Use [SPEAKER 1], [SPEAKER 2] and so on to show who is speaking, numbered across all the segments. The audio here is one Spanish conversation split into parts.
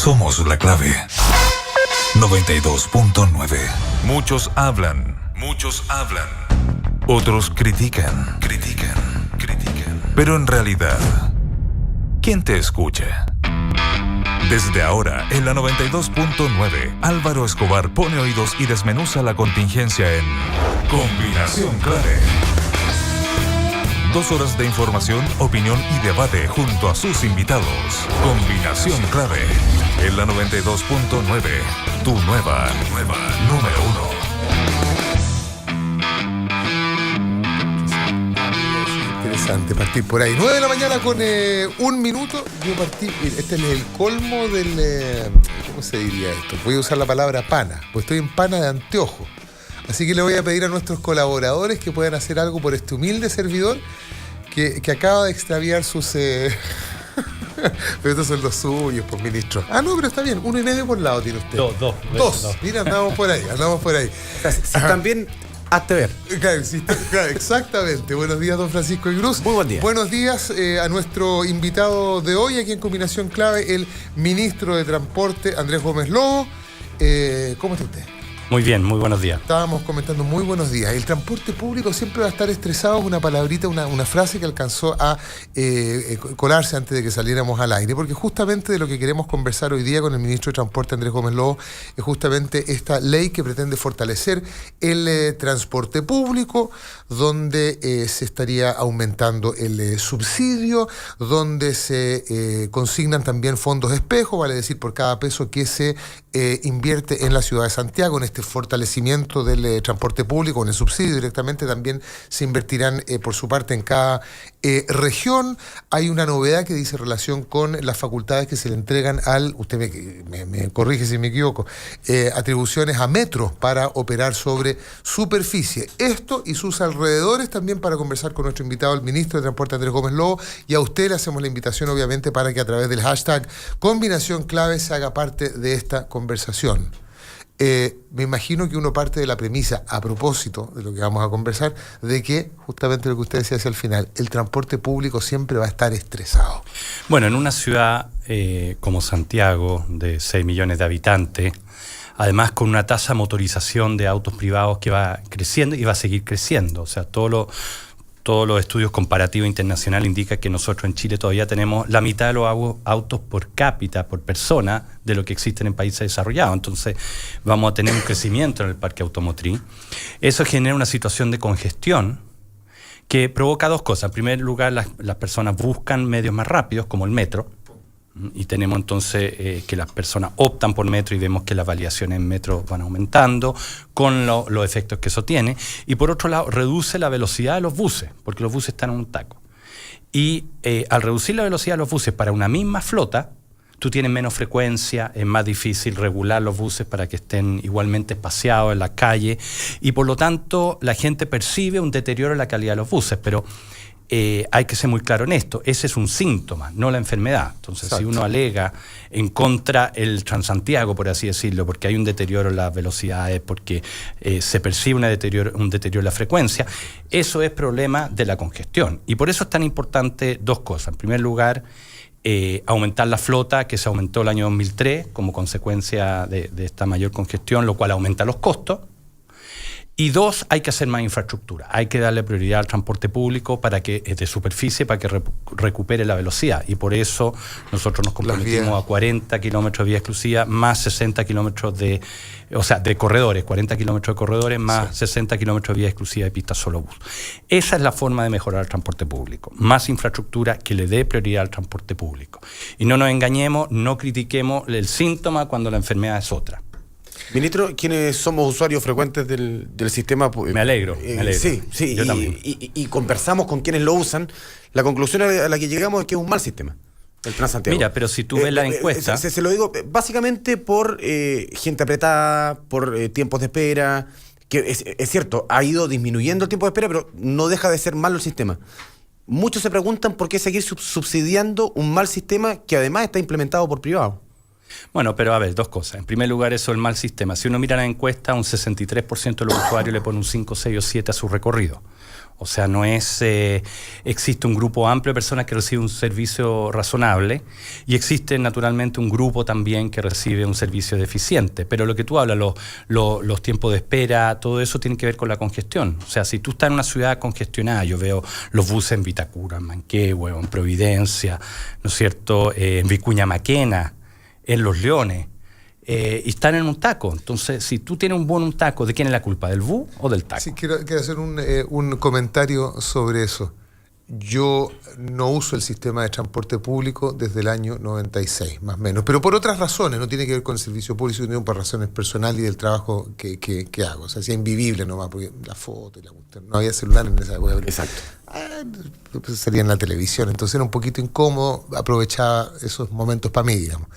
[SPEAKER 1] Somos la clave. 92.9. Muchos hablan. Otros critican. Pero en realidad, ¿quién te escucha? Desde ahora, en la 92.9, Álvaro Escobar pone oídos y desmenuza la contingencia en Combinación Clave. 2 horas de información, opinión y debate junto a sus invitados. Combinación Clave, en la 92.9, tu nueva número 1.
[SPEAKER 2] Interesante partir por ahí. 9 de la mañana con 1 minuto. Yo partí, este es el colmo del... ¿cómo se diría esto? Voy a usar la palabra pana, pues estoy en pana de anteojo. Así que le voy a pedir a nuestros colaboradores que puedan hacer algo por este humilde servidor que acaba de extraviar sus... Pero estos son los suyos, pues, ministro. Ah, no, pero está bien. 1,5 por lado tiene usted. Dos. Mira, andamos por ahí.
[SPEAKER 3] Si también... Hazte ver.
[SPEAKER 2] Claro, exactamente. Buenos días, don Francisco Igruz.
[SPEAKER 3] Muy buen día.
[SPEAKER 2] Buenos días a nuestro invitado de hoy, aquí en Combinación Clave, el ministro de Transporte, Andrés Gómez Lobo. ¿Cómo está usted?
[SPEAKER 3] Muy bien, muy buenos días.
[SPEAKER 2] Estábamos comentando, muy buenos días. El transporte público siempre va a estar estresado, es una palabrita, una frase que alcanzó a colarse antes de que saliéramos al aire, porque justamente de lo que queremos conversar hoy día con el ministro de Transporte, Andrés Gómez Lobo, es justamente esta ley que pretende fortalecer el transporte público, donde se estaría aumentando el subsidio, donde se consignan también fondos espejo, vale decir, por cada peso que se invierte en la ciudad de Santiago, en este fortalecimiento del transporte público, en el subsidio directamente, también se invertirán por su parte en cada región. Hay una novedad que dice relación con las facultades que se le entregan usted me corrige si me equivoco, atribuciones a Metro para operar sobre superficie. Esto y sus alrededores también para conversar con nuestro invitado, el ministro de Transporte, Andrés Gómez Lobo, y a usted le hacemos la invitación, obviamente, para que a través del hashtag Combinación Clave se haga parte de esta conversación. Me imagino que uno parte de la premisa, a propósito de lo que vamos a conversar, de que, justamente lo que usted decía hacia el final, el transporte público siempre va a estar estresado.
[SPEAKER 3] Bueno, en una ciudad como Santiago, de 6 millones de habitantes, además con una tasa de motorización de autos privados que va creciendo y va a seguir creciendo, o sea, todos los estudios comparativos internacionales indican que nosotros en Chile todavía tenemos la mitad de los autos por cápita, por persona, de lo que existen en países desarrollados. Entonces vamos a tener un crecimiento en el parque automotriz. Eso genera una situación de congestión que provoca 2 cosas. En primer lugar, las personas buscan medios más rápidos, como el metro, y tenemos entonces que las personas optan por metro y vemos que las validaciones en metro van aumentando con los efectos que eso tiene. Y por otro lado, reduce la velocidad de los buses, porque los buses están en un taco. Y al reducir la velocidad de los buses para una misma flota, tú tienes menos frecuencia, es más difícil regular los buses para que estén igualmente espaciados en la calle, y por lo tanto la gente percibe un deterioro en la calidad de los buses, pero hay que ser muy claro en esto, ese es un síntoma, no la enfermedad. Entonces, exacto, si uno alega en contra el Transantiago, por así decirlo, porque hay un deterioro en las velocidades, porque se percibe un deterioro en la frecuencia, eso es problema de la congestión. Y por eso es tan importante 2 cosas. En primer lugar, aumentar la flota, que se aumentó el año 2003 como consecuencia de esta mayor congestión, lo cual aumenta los costos. Y 2, hay que hacer más infraestructura. Hay que darle prioridad al transporte público para que de superficie, para que recupere la velocidad. Y por eso nosotros nos comprometimos a 40 kilómetros de vía exclusiva, más 60 kilómetros de corredores, 40 kilómetros de corredores, más 60 kilómetros de vía exclusiva de pista solo bus. Esa es la forma de mejorar el transporte público. Más infraestructura que le dé prioridad al transporte público. Y no nos engañemos, no critiquemos el síntoma cuando la enfermedad es otra.
[SPEAKER 4] Ministro, quienes somos usuarios frecuentes del sistema...
[SPEAKER 3] Me alegro.
[SPEAKER 4] Sí,
[SPEAKER 3] yo también.
[SPEAKER 4] Y conversamos con quienes lo usan, la conclusión a la que llegamos es que es un mal sistema, el Transantiago.
[SPEAKER 3] Mira, pero si tú ves la encuesta...
[SPEAKER 4] Se lo digo básicamente por gente apretada, por tiempos de espera, que es cierto, ha ido disminuyendo el tiempo de espera, pero no deja de ser malo el sistema. Muchos se preguntan por qué seguir subsidiando un mal sistema que además está implementado por privados.
[SPEAKER 3] Bueno, pero a ver, 2 cosas. En primer lugar, eso es el mal sistema. Si uno mira la encuesta, un 63% de los usuarios le pone un 5, 6 o 7 a su recorrido. O sea, no es existe un grupo amplio de personas que reciben un servicio razonable y existe naturalmente un grupo también que recibe un servicio deficiente. Pero lo que tú hablas, los tiempos de espera, todo eso tiene que ver con la congestión. O sea, si tú estás en una ciudad congestionada, yo veo los buses en Vitacura, en Manquehue, en Providencia, ¿no es cierto?, en Vicuña Maquena, en Los Leones, y están en un taco. Entonces, si tú tienes un taco, ¿de quién es la culpa? ¿Del bus o del taco?
[SPEAKER 2] Sí, quiero hacer un comentario sobre eso. Yo no uso el sistema de transporte público desde el año 96, más o menos, pero por otras razones, no tiene que ver con el servicio público, sino por razones personales y del trabajo que hago. O sea, es invivible nomás, porque la foto y la cuestión, no había celular en esa época.
[SPEAKER 4] Exacto.
[SPEAKER 2] Pues salía en la televisión, entonces era un poquito incómodo, aprovechaba esos momentos para mí, digamos.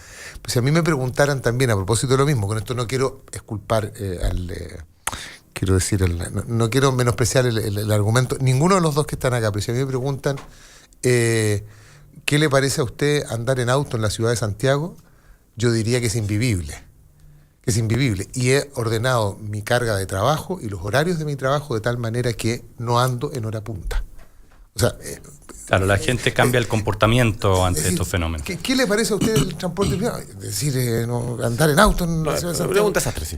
[SPEAKER 2] Pues si a mí me preguntaran también, a propósito de lo mismo, con esto no quiero exculpar quiero decir, no quiero menospreciar el argumento, ninguno de los dos que están acá, pero si a mí me preguntan ¿qué le parece a usted andar en auto en la ciudad de Santiago? Yo diría que es invivible. Es invivible. Y he ordenado mi carga de trabajo y los horarios de mi trabajo de tal manera que no ando en hora punta. O sea,
[SPEAKER 3] claro, la gente cambia el comportamiento ante estos fenómenos.
[SPEAKER 2] ¿Qué le parece a usted el transporte privado? Es decir, andar en auto en la ciudad de Santiago.
[SPEAKER 4] Pregunta desastre, sí.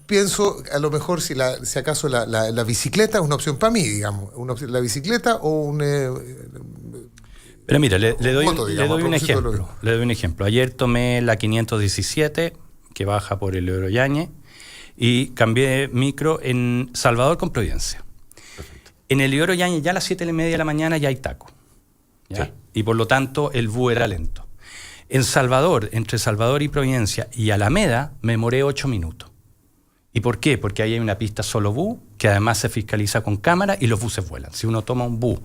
[SPEAKER 2] Pienso, a lo mejor, si acaso la bicicleta es una opción para mí, digamos. La bicicleta o un...
[SPEAKER 3] Pero mira, le doy un ejemplo. Ayer tomé la 517, que baja por el Leoro Yañez, y cambié micro en Salvador con Providencia. En el Leoro Yañez ya a las 7:30 de la mañana ya hay taco. ¿Ya? Sí. Y por lo tanto el bus era lento. En Salvador, entre Salvador y Providencia y Alameda, me demoré 8 minutos. ¿Y por qué? Porque ahí hay una pista solo bus, que además se fiscaliza con cámara y los buses vuelan. Si uno toma un bus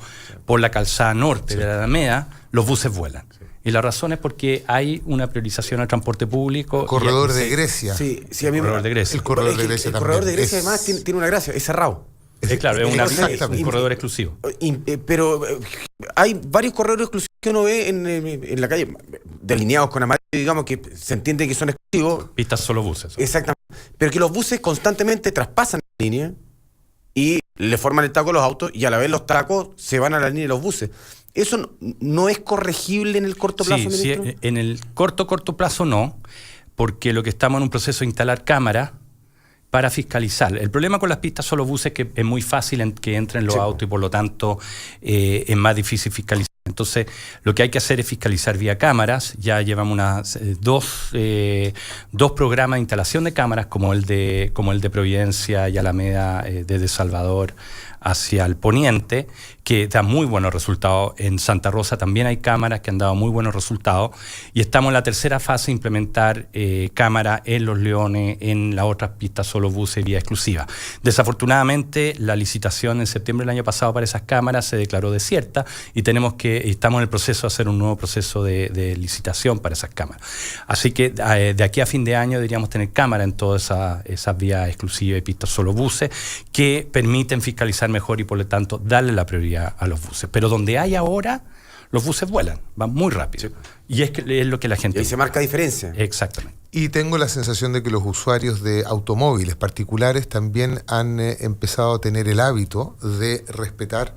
[SPEAKER 3] por la calzada norte de la Alameda, los buses vuelan. Y la razón es porque hay una priorización al transporte público.
[SPEAKER 2] Corredor de Grecia.
[SPEAKER 4] Sí, a mí
[SPEAKER 3] corredor de Grecia.
[SPEAKER 2] El corredor de Grecia
[SPEAKER 4] también. El corredor de Grecia además tiene una gracia, es cerrado.
[SPEAKER 3] Claro, es un corredor exclusivo.
[SPEAKER 4] Pero hay varios corredores exclusivos que uno ve en la calle, delineados con amarillo, digamos, que se entiende que son exclusivos.
[SPEAKER 3] Pistas solo buses.
[SPEAKER 4] Exactamente. Pero que los buses constantemente traspasan la línea y le forman el taco a los autos y a la vez los tacos se van a la línea de los buses. ¿Eso no es corregible en el corto plazo, ministro?
[SPEAKER 3] Sí, en el corto plazo no, porque lo que estamos en un proceso de instalar cámaras para fiscalizar. El problema con las pistas solo buses es que es muy fácil que entren los autos y por lo tanto es más difícil fiscalizar. Entonces, lo que hay que hacer es fiscalizar vía cámaras. Ya llevamos dos programas de instalación de cámaras, como el de Providencia y Alameda, desde Salvador hacia el poniente, que da muy buenos resultados. En Santa Rosa también hay cámaras que han dado muy buenos resultados. Y estamos en la tercera fase de implementar cámaras en Los Leones, en las otras pistas solo buses vía exclusiva. Desafortunadamente, la licitación en septiembre del año pasado para esas cámaras se declaró desierta y estamos en el proceso de hacer un nuevo proceso de licitación para esas cámaras. Así que de aquí a fin de año deberíamos tener cámaras en todas esas vías exclusivas y pistas solo buses que permiten fiscalizar mejor y por lo tanto darle la prioridad a los buses. Pero donde hay ahora, los buses vuelan, van muy rápido. Sí. Y es lo que la gente...
[SPEAKER 4] Y ahí se marca diferencia.
[SPEAKER 3] Exactamente.
[SPEAKER 2] Y tengo la sensación de que los usuarios de automóviles particulares también han empezado a tener el hábito de respetar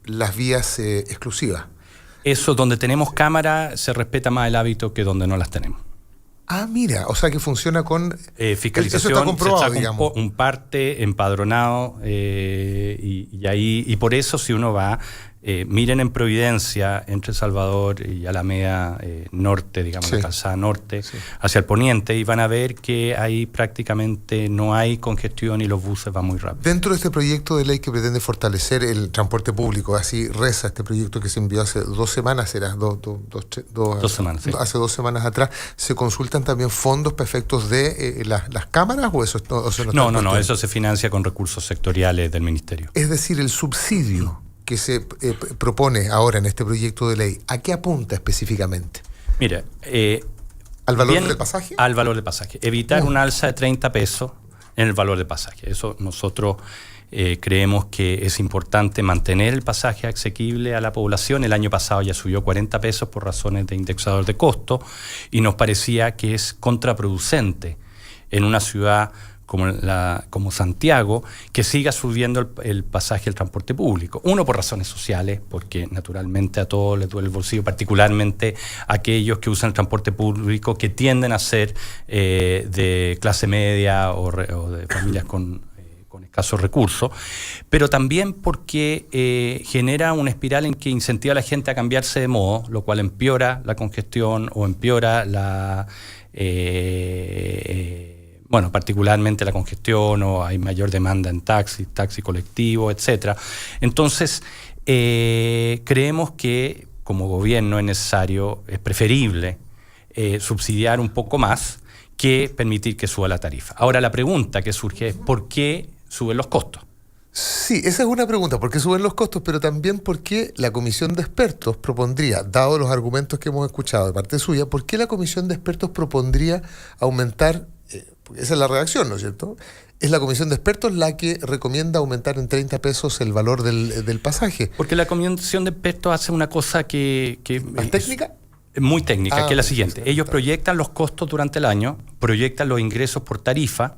[SPEAKER 2] las vías exclusivas.
[SPEAKER 3] Eso, donde tenemos cámara, se respeta más el hábito que donde no las tenemos.
[SPEAKER 2] Ah, mira, o sea que funciona con...
[SPEAKER 3] fiscalización,
[SPEAKER 2] eso está comprobado, digamos.
[SPEAKER 3] Un parte empadronado y por eso si uno va... miren en Providencia, entre Salvador y Alameda norte, digamos, la calzada norte, hacia el poniente, y van a ver que ahí prácticamente no hay congestión y los buses van muy rápido.
[SPEAKER 2] Dentro de este proyecto de ley que pretende fortalecer el transporte público, así reza este proyecto que se envió hace 2 semanas, hace 2 semanas atrás, ¿se consultan también fondos para efectos de las cámaras o eso no?
[SPEAKER 3] No, eso se financia con recursos sectoriales del Ministerio.
[SPEAKER 2] Es decir, el subsidio que se propone ahora en este proyecto de ley, ¿a qué apunta específicamente?
[SPEAKER 3] Mira,
[SPEAKER 2] ¿al valor del pasaje?
[SPEAKER 3] Al valor del pasaje. Evitar un alza de 30 pesos en el valor del pasaje. Eso nosotros creemos que es importante mantener el pasaje asequible a la población. El año pasado ya subió 40 pesos por razones de indexador de costo y nos parecía que es contraproducente en una ciudad como Santiago, que siga subiendo el pasaje del transporte público. Uno, por razones sociales, porque naturalmente a todos les duele el bolsillo, particularmente a aquellos que usan el transporte público, que tienden a ser de clase media o de familias con escasos recursos, pero también porque genera una espiral en que incentiva a la gente a cambiarse de modo, lo cual empeora la congestión o empeora particularmente la congestión, o hay mayor demanda en taxi colectivo, etcétera. Entonces, creemos que como gobierno es preferible subsidiar un poco más que permitir que suba la tarifa. Ahora, la pregunta que surge es ¿por qué suben los costos?
[SPEAKER 2] Sí, esa es una pregunta, ¿por qué suben los costos? Pero también por qué la comisión de expertos propondría, dado los argumentos que hemos escuchado de parte suya, ¿por qué la comisión de expertos propondría aumentar, esa es la redacción, ¿no es cierto? Es la comisión de expertos la que recomienda aumentar en 30 pesos el valor del pasaje.
[SPEAKER 3] Porque la comisión de expertos hace una cosa que
[SPEAKER 2] ¿más técnica?
[SPEAKER 3] Muy técnica, que es la siguiente.
[SPEAKER 2] Sí,
[SPEAKER 3] ellos proyectan los costos durante el año, proyectan los ingresos por tarifa,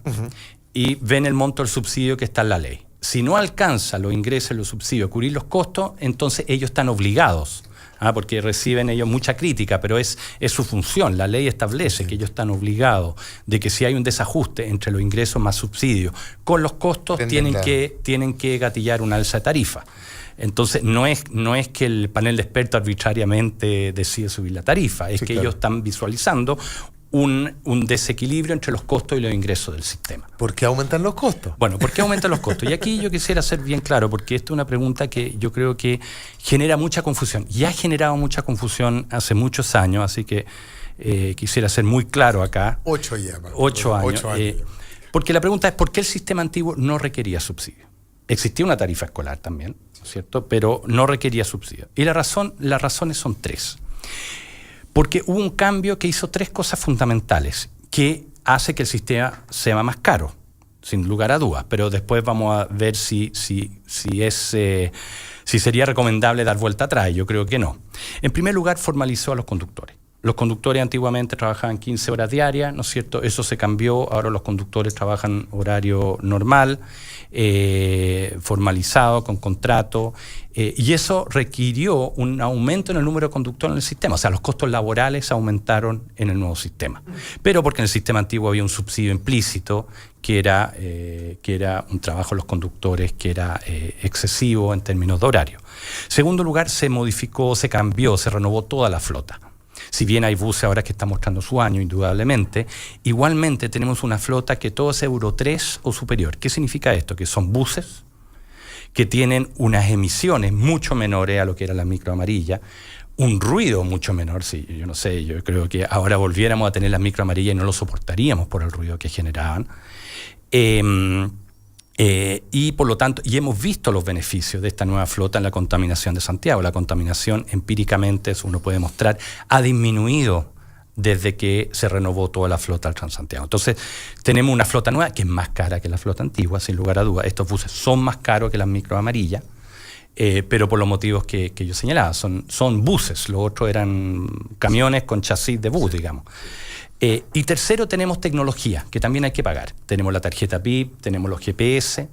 [SPEAKER 3] y ven el monto del subsidio que está en la ley. Si no alcanza los ingresos, los subsidios, cubrir los costos, entonces ellos están obligados, porque reciben ellos mucha crítica, pero es su función. La ley establece que ellos están obligados de que si hay un desajuste entre los ingresos más subsidios con los costos, tienen que gatillar una alza de tarifa. Entonces, no es que el panel de expertos arbitrariamente decide subir la tarifa, es que ellos están visualizando un desequilibrio entre los costos y los ingresos del sistema.
[SPEAKER 2] ¿Por qué aumentan los costos?
[SPEAKER 3] Bueno, ¿por qué aumentan los costos? Y aquí yo quisiera ser bien claro, porque esta es una pregunta que yo creo que genera mucha confusión. Y ha generado mucha confusión hace muchos años, así que quisiera ser muy claro acá.
[SPEAKER 2] 8 años.
[SPEAKER 3] Porque la pregunta es ¿por qué el sistema antiguo no requería subsidio? Existía una tarifa escolar también, ¿no es cierto? Pero no requería subsidio. Y las razones son tres. Porque hubo un cambio que hizo tres cosas fundamentales que hace que el sistema sea más caro, sin lugar a dudas. Pero después vamos a ver si sería recomendable dar vuelta atrás. Yo creo que no. En primer lugar, formalizó a los conductores. Los conductores antiguamente trabajaban 15 horas diarias, ¿no es cierto? Eso se cambió, ahora los conductores trabajan horario normal, formalizado, con contrato, y eso requirió un aumento en el número de conductores en el sistema. O sea, los costos laborales aumentaron en el nuevo sistema. Pero porque en el sistema antiguo había un subsidio implícito, que era un trabajo de los conductores que era excesivo en términos de horario. Segundo lugar, se modificó, se cambió, se renovó toda la flota. Si bien hay buses ahora que están mostrando su año, indudablemente, igualmente tenemos una flota que todo es Euro 3 o superior. ¿Qué significa esto? Que son buses que tienen unas emisiones mucho menores a lo que era la micro amarilla, un ruido mucho menor. Sí, yo no sé, yo creo que ahora volviéramos a tener la micro amarilla y no lo soportaríamos por el ruido que generaban. Y por lo tanto, y hemos visto los beneficios de esta nueva flota en la contaminación de Santiago. La contaminación empíricamente, eso uno puede mostrar, ha disminuido desde que se renovó toda la flota del Transantiago. Entonces, tenemos una flota nueva que es más cara que la flota antigua, sin lugar a dudas. Estos buses son más caros que las micro amarillas, pero por los motivos que yo señalaba. Son buses, los otros eran camiones con chasis de bus, digamos. Y tercero, tenemos tecnología, que también hay que pagar. Tenemos la tarjeta PIB, tenemos los GPS.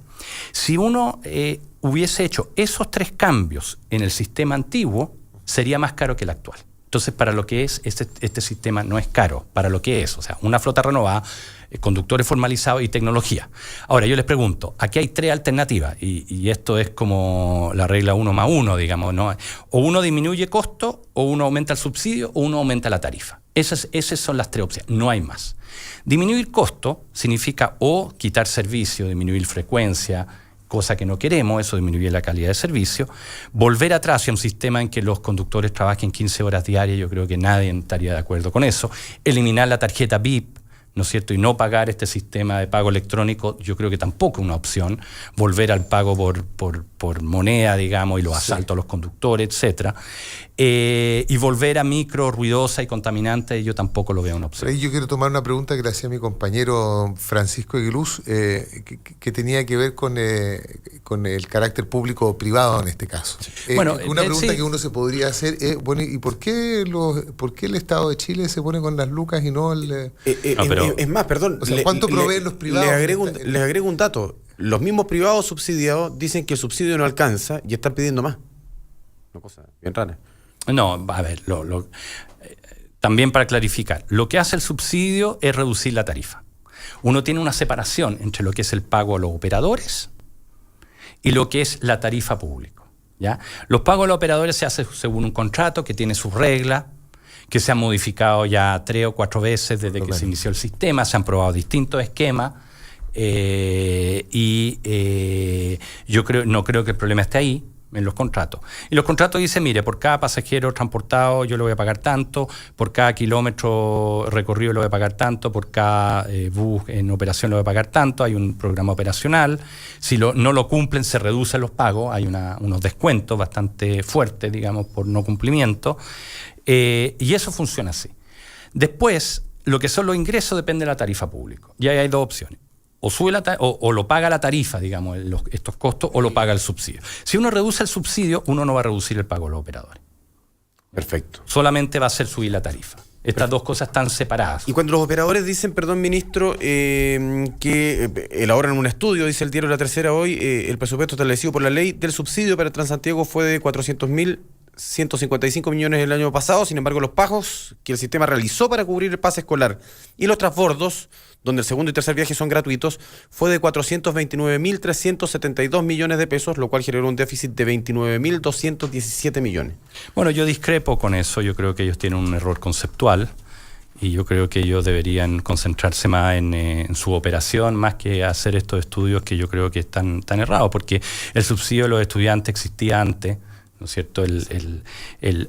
[SPEAKER 3] Si uno hubiese hecho esos tres cambios en el sistema antiguo, sería más caro que el actual. Entonces, para lo que es, este sistema no es caro, para lo que es. O sea, una flota renovada, conductores formalizados y tecnología. Ahora, yo les pregunto, aquí hay tres alternativas, y esto es como la regla 1+1, digamos, ¿no? O uno disminuye costo, o uno aumenta el subsidio, o uno aumenta la tarifa. Esas son las tres opciones, no hay más. Disminuir costo significa o quitar servicio, disminuir frecuencia, cosa que no queremos, eso disminuye la calidad de servicio. Volver atrás hacia un sistema en que los conductores trabajen 15 horas diarias, yo creo que nadie estaría de acuerdo con eso. Eliminar la tarjeta BIP, ¿no es cierto? Y no pagar este sistema de pago electrónico, yo creo que tampoco es una opción. Volver al pago por moneda, digamos, y los asaltos a los conductores, etcétera. Y volver a micro, ruidosa y contaminante, yo tampoco lo veo una opción.
[SPEAKER 2] Ahí yo quiero tomar una pregunta que le hacía mi compañero Francisco Eguiluz, que tenía que ver con el carácter público o privado en este caso. Una pregunta que uno se podría hacer es, bueno, ¿y por qué el Estado de Chile se pone con las lucas y no el...?
[SPEAKER 3] No, pero
[SPEAKER 4] Es más, perdón.
[SPEAKER 2] O sea, ¿cuánto proveen los privados?
[SPEAKER 4] Les agrego un dato. Los mismos privados subsidiados dicen que el subsidio no alcanza y están pidiendo más. Una cosa bien rara.
[SPEAKER 3] No, a ver, también para clarificar, lo que hace el subsidio es reducir la tarifa. Uno tiene una separación entre lo que es el pago a los operadores y lo que es la tarifa pública, ¿ya? Los pagos a los operadores se hacen según un contrato que tiene sus reglas, que se han modificado ya 3 o 4 veces desde que se inició el sistema, se han probado distintos esquemas. Yo no creo que el problema esté ahí, en los contratos. Y los contratos dicen, mire, por cada pasajero transportado yo le voy a pagar tanto, por cada kilómetro recorrido le voy a pagar tanto, por cada bus en operación le voy a pagar tanto, hay un programa operacional. Si no lo cumplen, se reducen los pagos, hay unos descuentos bastante fuertes, digamos, por no cumplimiento. Y eso funciona así. Después, lo que son los ingresos depende de la tarifa pública. Y ahí hay dos opciones. O sube o lo paga la tarifa, digamos, estos costos, o lo paga el subsidio. Si uno reduce el subsidio, uno no va a reducir el pago a los operadores.
[SPEAKER 4] Perfecto.
[SPEAKER 3] Solamente va a ser subir la tarifa. Estas dos cosas están separadas.
[SPEAKER 4] Y cuando los operadores dicen, perdón, ministro, que elaboran un estudio, dice el diario La Tercera hoy, el presupuesto establecido por la ley del subsidio para el Transantiago fue de 400.155 millones el año pasado. Sin embargo, los pagos que el sistema realizó para cubrir el pase escolar y los transbordos, donde el segundo y tercer viaje son gratuitos, fue de 429.372 millones de pesos, lo cual generó un déficit de 29.217 millones.
[SPEAKER 3] Bueno, yo discrepo con eso. Yo creo que ellos tienen un error conceptual y yo creo que ellos deberían concentrarse más en su operación, más que hacer estos estudios que yo creo que están tan errados, porque el subsidio de los estudiantes existía antes, ¿no es cierto?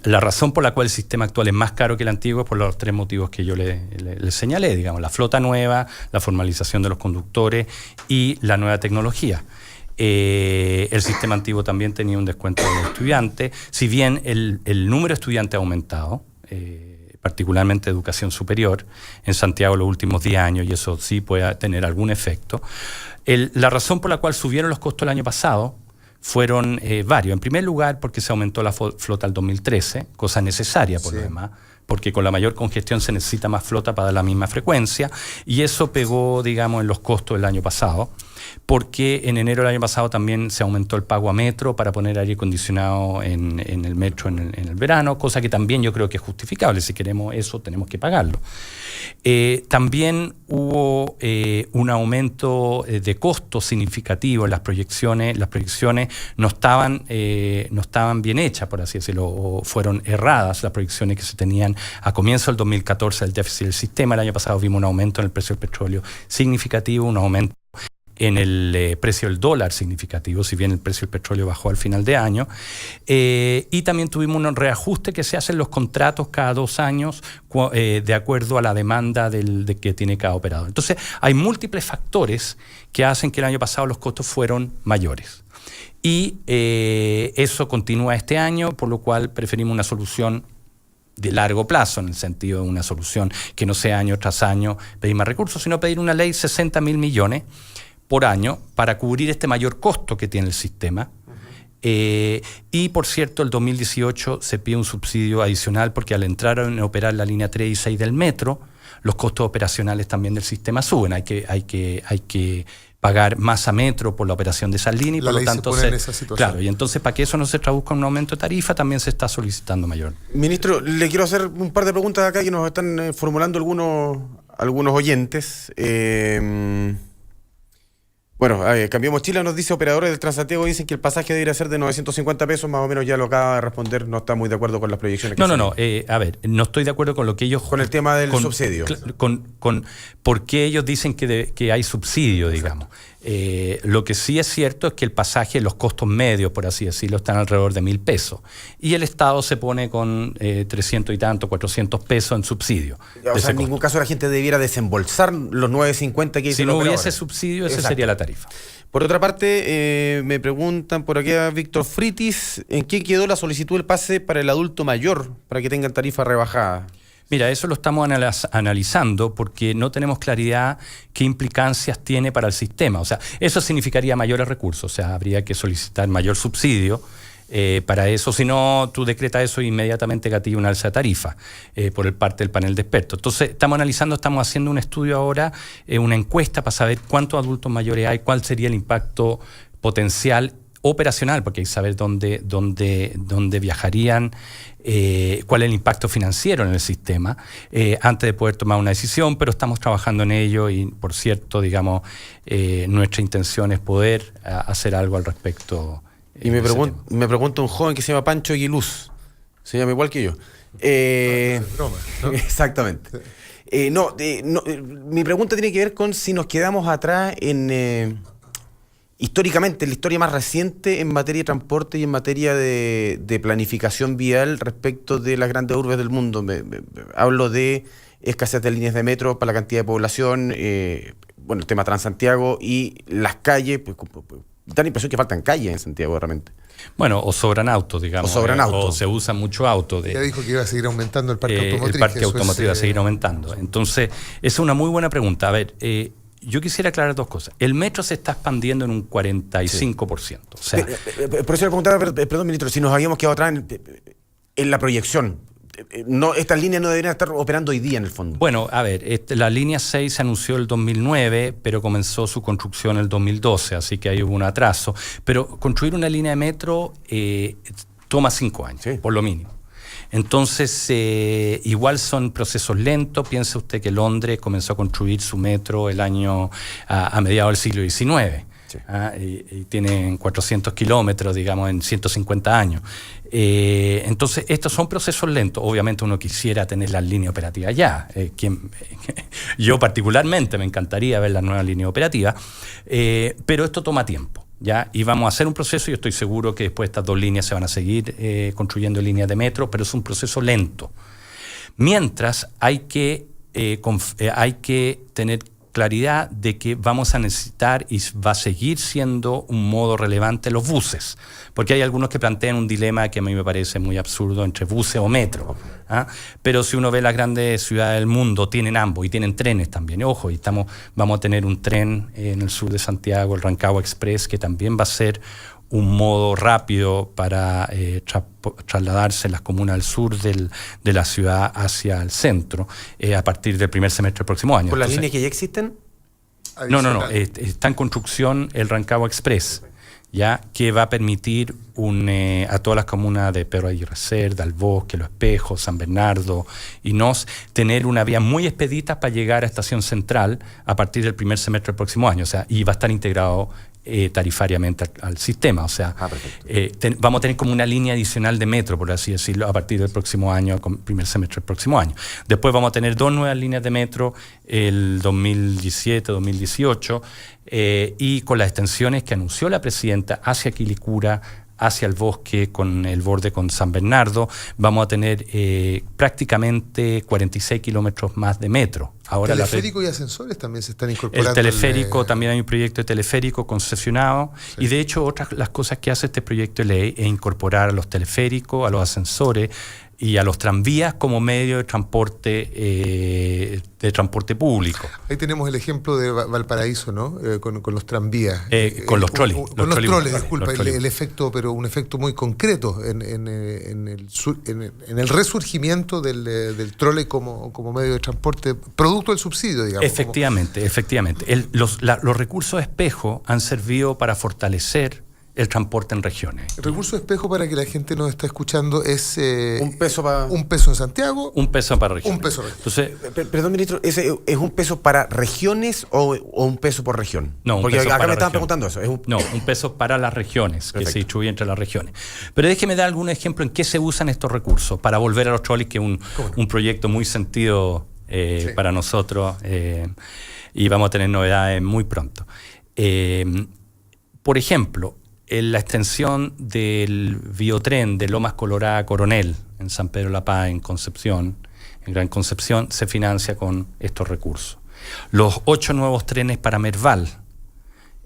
[SPEAKER 3] La razón por la cual el sistema actual es más caro que el antiguo es por los 3 motivos que yo le señalé, digamos, la flota nueva, la formalización de los conductores y la nueva tecnología. El sistema antiguo también tenía un descuento de los estudiantes, si bien el número de estudiantes ha aumentado, particularmente educación superior, en Santiago los últimos 10 años, y eso sí puede tener algún efecto. La razón por la cual subieron los costos el año pasado fueron varios. En primer lugar, porque se aumentó la flota al 2013, cosa necesaria por lo demás, porque con la mayor congestión se necesita más flota para dar la misma frecuencia, y eso pegó, digamos, en los costos del año pasado, porque en enero del año pasado también se aumentó el pago a Metro para poner aire acondicionado en el Metro en el verano, cosa que también yo creo que es justificable. Si queremos eso, tenemos que pagarlo. También hubo un aumento de costos significativo en las proyecciones. Las proyecciones no estaban bien hechas, por así decirlo, o fueron erradas las proyecciones que se tenían a comienzo del 2014 del déficit del sistema. El año pasado vimos un aumento en el precio del petróleo significativo, un aumento en el precio del dólar significativo, si bien el precio del petróleo bajó al final de año, y también tuvimos un reajuste que se hace en los contratos cada 2 años de acuerdo a la demanda que tiene cada operador. Entonces hay múltiples factores que hacen que el año pasado los costos fueron mayores, y eso continúa este año, por lo cual preferimos una solución de largo plazo, en el sentido de una solución que no sea año tras año pedir más recursos, sino pedir una ley 60.000 millones por año para cubrir este mayor costo que tiene el sistema. Y por cierto, el 2018 se pide un subsidio adicional porque al entrar a operar la línea 3 y 6 del metro, los costos operacionales también del sistema suben. Hay que pagar más a Metro por la operación de esa línea, y por lo tanto
[SPEAKER 2] se pone en esa situación.
[SPEAKER 3] Claro, y entonces para que eso no se traduzca en un aumento de tarifa, también se está solicitando mayor.
[SPEAKER 4] Ministro, le quiero hacer un par de preguntas acá que nos están formulando algunos oyentes. Cambiemos Chile, nos dice: operadores del Transantiago dicen que el pasaje debería ser de 950 pesos, más o menos ya lo acaba de responder, no está muy de acuerdo con las proyecciones.
[SPEAKER 3] No, no estoy de acuerdo con lo que ellos...
[SPEAKER 4] Con el tema del subsidio.
[SPEAKER 3] Con por qué ellos dicen que hay subsidio, digamos. Lo que sí es cierto es que el pasaje, los costos medios, por así decirlo, están alrededor de 1.000 pesos. Y el Estado se pone con 300 y tanto, 400 pesos en subsidio.
[SPEAKER 4] O sea, en ningún caso la gente debiera desembolsar los 9.50 que dice.
[SPEAKER 3] Si no hubiese subsidio, esa sería la tarifa.
[SPEAKER 4] Por otra parte, me preguntan por aquí a Víctor Fritis, ¿en qué quedó la solicitud del pase para el adulto mayor para que tengan tarifa rebajada?
[SPEAKER 3] Mira, eso lo estamos analizando porque no tenemos claridad qué implicancias tiene para el sistema. O sea, eso significaría mayores recursos, o sea, habría que solicitar mayor subsidio para eso, si no, tú decretas eso e inmediatamente gatilla una alza de tarifa por parte del panel de expertos. Entonces, estamos haciendo un estudio ahora, una encuesta para saber cuántos adultos mayores hay, cuál sería el impacto potencial operacional, porque hay que saber dónde viajarían, cuál es el impacto financiero en el sistema, antes de poder tomar una decisión, pero estamos trabajando en ello y, por cierto, digamos, nuestra intención es poder hacer algo al respecto.
[SPEAKER 4] Y me pregunta un joven que se llama Pancho Aguiluz, se llama igual que yo.
[SPEAKER 2] Broma, ¿no?
[SPEAKER 4] Exactamente. Mi pregunta tiene que ver con si nos quedamos atrás históricamente, en la historia más reciente en materia de transporte y en materia de planificación vial respecto de las grandes urbes del mundo. Hablo de escasez de líneas de metro para la cantidad de población, el tema Transantiago y las calles, da la impresión que faltan calles en Santiago realmente.
[SPEAKER 3] Bueno, o sobran autos, digamos. O se usa mucho auto.
[SPEAKER 2] Ya dijo que iba a seguir aumentando el parque automotriz.
[SPEAKER 3] El parque automotriz va a seguir aumentando. Entonces, esa es una muy buena pregunta. A ver, yo quisiera aclarar dos cosas. El metro se está expandiendo en un 45%. Sí. O sea,
[SPEAKER 4] por eso le preguntaba, perdón, ministro, si nos habíamos quedado atrás en la proyección. Estas líneas no deberían estar operando hoy día en el fondo.
[SPEAKER 3] Bueno, a ver, la línea 6 se anunció el 2009, pero comenzó su construcción el 2012, así que ahí hubo un atraso. Pero construir una línea de metro toma 5 años, sí, por lo mínimo. Entonces, igual son procesos lentos. Piense usted que Londres comenzó a construir su metro a mediados del siglo XIX. Sí. Y tienen 400 kilómetros, digamos, en 150 años. Entonces, estos son procesos lentos. Obviamente uno quisiera tener las líneas operativas ya. Yo particularmente me encantaría ver las nuevas líneas operativas, pero esto toma tiempo. ¿Ya? Y vamos a hacer un proceso, y yo estoy seguro que después estas dos líneas se van a seguir construyendo líneas de metro, pero es un proceso lento. Mientras hay que tener claridad de que vamos a necesitar y va a seguir siendo un modo relevante los buses, porque hay algunos que plantean un dilema que a mí me parece muy absurdo entre buses o metro, ¿ah? Pero si uno ve las grandes ciudades del mundo, tienen ambos y tienen trenes también. Ojo, y vamos a tener un tren en el sur de Santiago, el Rancagua Express, que también va a ser un modo rápido para trasladarse en las comunas del sur de la ciudad hacia el centro a partir del primer semestre del próximo año.
[SPEAKER 4] ¿Con las líneas que ya existen?
[SPEAKER 3] No. Está en construcción el Rancagua Express, ya, que va a permitir a todas las comunas de Pedro Aguirre Cerda, El Bosque, Los Espejos, San Bernardo y Nos, tener una vía muy expedita para llegar a Estación Central a partir del primer semestre del próximo año. O sea, y va a estar integrado tarifariamente al sistema. O sea, vamos a tener como una línea adicional de metro, por así decirlo, a partir del próximo año, primer semestre del próximo año. Después vamos a tener 2 nuevas líneas de metro el 2017-2018 y con las extensiones que anunció la presidenta hacia Quilicura, hacia el Bosque, con el borde con San Bernardo, vamos a tener prácticamente 46 kilómetros más de metro. Ahora
[SPEAKER 2] teleférico y ascensores también se están incorporando.
[SPEAKER 3] El teleférico, también hay un proyecto de teleférico concesionado, sí. Y de hecho otras las cosas que hace este proyecto de ley es incorporar a los teleféricos, a los ascensores y a los tranvías como medio de transporte público.
[SPEAKER 2] Ahí tenemos el ejemplo de Valparaíso, ¿no? Con los tranvías.
[SPEAKER 3] Con los troles.
[SPEAKER 2] Con los troles, disculpa. El efecto, pero un efecto muy concreto en el resurgimiento del trole como medio de transporte, producto del subsidio, digamos.
[SPEAKER 3] Efectivamente. Los recursos espejo han servido para fortalecer el transporte en regiones.
[SPEAKER 2] El recurso espejo, para que la gente nos está escuchando, es
[SPEAKER 4] un peso
[SPEAKER 2] en Santiago,
[SPEAKER 3] un peso para regiones.
[SPEAKER 2] Un peso para regiones.
[SPEAKER 3] Entonces,
[SPEAKER 4] perdón, ministro, ¿ese es un peso para regiones o un peso por región?
[SPEAKER 3] No,
[SPEAKER 4] porque
[SPEAKER 3] peso
[SPEAKER 4] acá
[SPEAKER 3] para
[SPEAKER 4] me estaban
[SPEAKER 3] región.
[SPEAKER 4] preguntando eso.
[SPEAKER 3] Un peso para las regiones. Perfecto. Que se distribuye entre las regiones. Pero déjeme dar algún ejemplo en qué se usan estos recursos para volver a los troles, que es un proyecto muy sentido sí, para nosotros, y vamos a tener novedades muy pronto. Por ejemplo, en la extensión del biotren de Lomas Colorada a Coronel, en San Pedro de la Paz, en Concepción, en Gran Concepción, se financia con estos recursos. Los 8 nuevos trenes para Merval,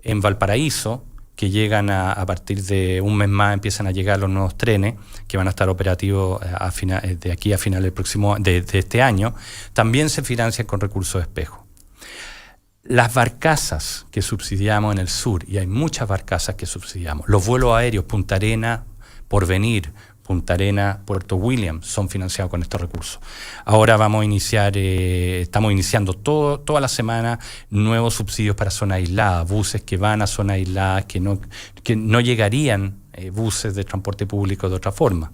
[SPEAKER 3] en Valparaíso, que llegan a partir de un mes más, empiezan a llegar los nuevos trenes, que van a estar operativos de aquí a final de este año, también se financian con recursos de espejo. Las barcazas que subsidiamos en el sur, y hay muchas barcazas que subsidiamos, los vuelos aéreos Punta Arenas, Porvenir, Punta Arenas, Puerto William son financiados con estos recursos. Ahora vamos a iniciar, estamos iniciando toda la semana nuevos subsidios para zonas aisladas, buses que van a zonas aisladas, que no llegarían buses de transporte público de otra forma.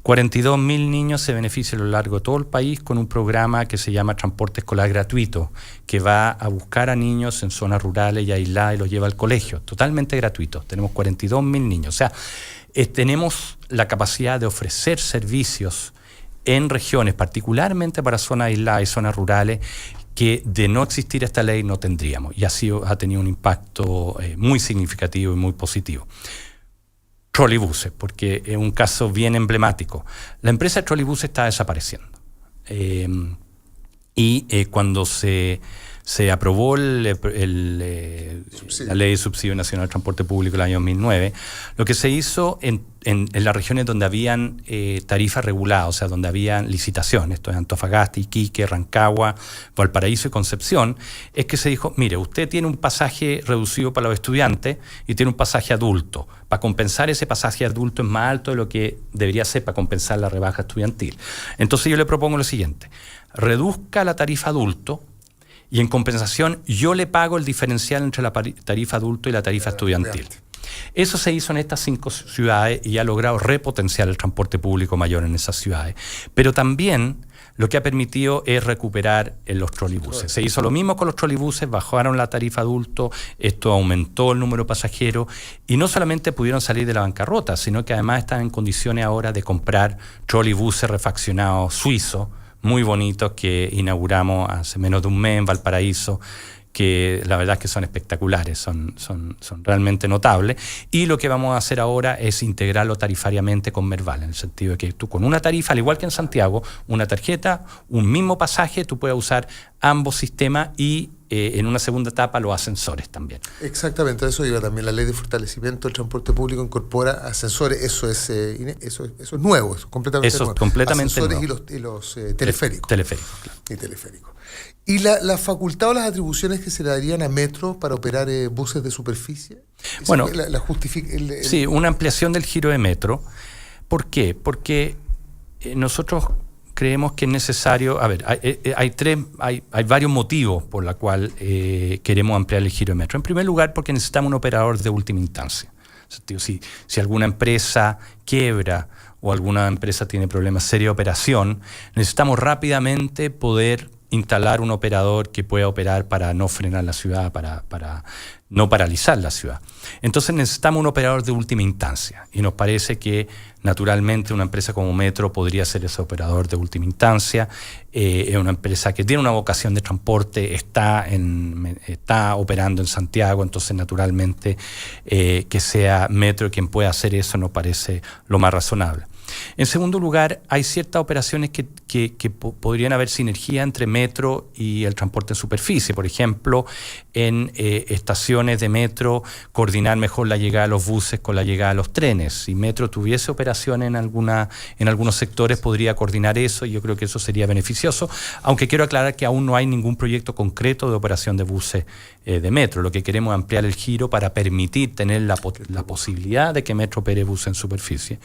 [SPEAKER 3] 42.000 niños se benefician a lo largo de todo el país con un programa que se llama Transporte Escolar Gratuito, que va a buscar a niños en zonas rurales y aisladas y los lleva al colegio, totalmente gratuito. Tenemos 42.000 niños. O sea, tenemos la capacidad de ofrecer servicios en regiones, particularmente para zonas aisladas y zonas rurales, que de no existir esta ley no tendríamos. Y ha tenido un impacto muy significativo y muy positivo. Trolleybuses, porque es un caso bien emblemático. La empresa de trolleybuses está desapareciendo. Cuando se aprobó la Ley de Subsidio Nacional de Transporte Público el año 2009, lo que se hizo en las regiones donde habían tarifas reguladas, o sea, donde habían licitaciones, esto es Antofagasta, Iquique, Rancagua, Valparaíso y Concepción, es que se dijo, mire, usted tiene un pasaje reducido para los estudiantes y tiene un pasaje adulto. Para compensar ese pasaje adulto es más alto de lo que debería ser para compensar la rebaja estudiantil. Entonces yo le propongo lo siguiente, reduzca la tarifa adulto, y en compensación yo le pago el diferencial entre la tarifa adulto y la tarifa estudiantil. Eso se hizo en estas 5 ciudades y ha logrado repotenciar el transporte público mayor en esas ciudades. Pero también lo que ha permitido es recuperar en los trolleybuses. Se hizo lo mismo con los trolleybuses, bajaron la tarifa adulto, esto aumentó el número de pasajeros y no solamente pudieron salir de la bancarrota, sino que además están en condiciones ahora de comprar trolleybuses refaccionados suizos, muy bonitos, que inauguramos hace menos de un mes en Valparaíso, que la verdad es que son espectaculares, son realmente notables. Y lo que vamos a hacer ahora es integrarlo tarifariamente con Merval, en el sentido de que tú con una tarifa, al igual que en Santiago, una tarjeta, un mismo pasaje, tú puedes usar ambos sistemas y en una segunda etapa los ascensores también.
[SPEAKER 2] Exactamente, eso iba también. La Ley de Fortalecimiento del Transporte Público incorpora ascensores, eso es nuevo, eso es completamente nuevo. Ascensores nuevo. Y los teleféricos.
[SPEAKER 3] Teleféricos, claro.
[SPEAKER 2] Y teleféricos. ¿Y la facultad o las atribuciones que se le darían a Metro para operar buses de superficie?
[SPEAKER 3] Bueno, sí, una ampliación del giro de Metro. ¿Por qué? Porque nosotros creemos que es necesario, hay varios motivos por los cuales queremos ampliar el giro de Metro. En primer lugar, porque necesitamos un operador de última instancia. Si alguna empresa quiebra o alguna empresa tiene problemas serios de operación, necesitamos rápidamente poder instalar un operador que pueda operar para no frenar la ciudad, para no paralizar la ciudad. Entonces necesitamos un operador de última instancia y nos parece que naturalmente una empresa como Metro podría ser ese operador de última instancia. Es una empresa que tiene una vocación de transporte, está operando en Santiago, entonces naturalmente que sea Metro quien pueda hacer eso nos parece lo más razonable. En segundo lugar, hay ciertas operaciones que podrían haber sinergia entre Metro y el transporte en superficie. Por ejemplo, en estaciones de Metro, coordinar mejor la llegada de los buses con la llegada de los trenes. Si Metro tuviese operaciones en algunos sectores, podría coordinar eso y yo creo que eso sería beneficioso, aunque quiero aclarar que aún no hay ningún proyecto concreto de operación de buses de Metro. Lo que queremos es ampliar el giro para permitir tener la posibilidad de que Metro opere buses en superficie.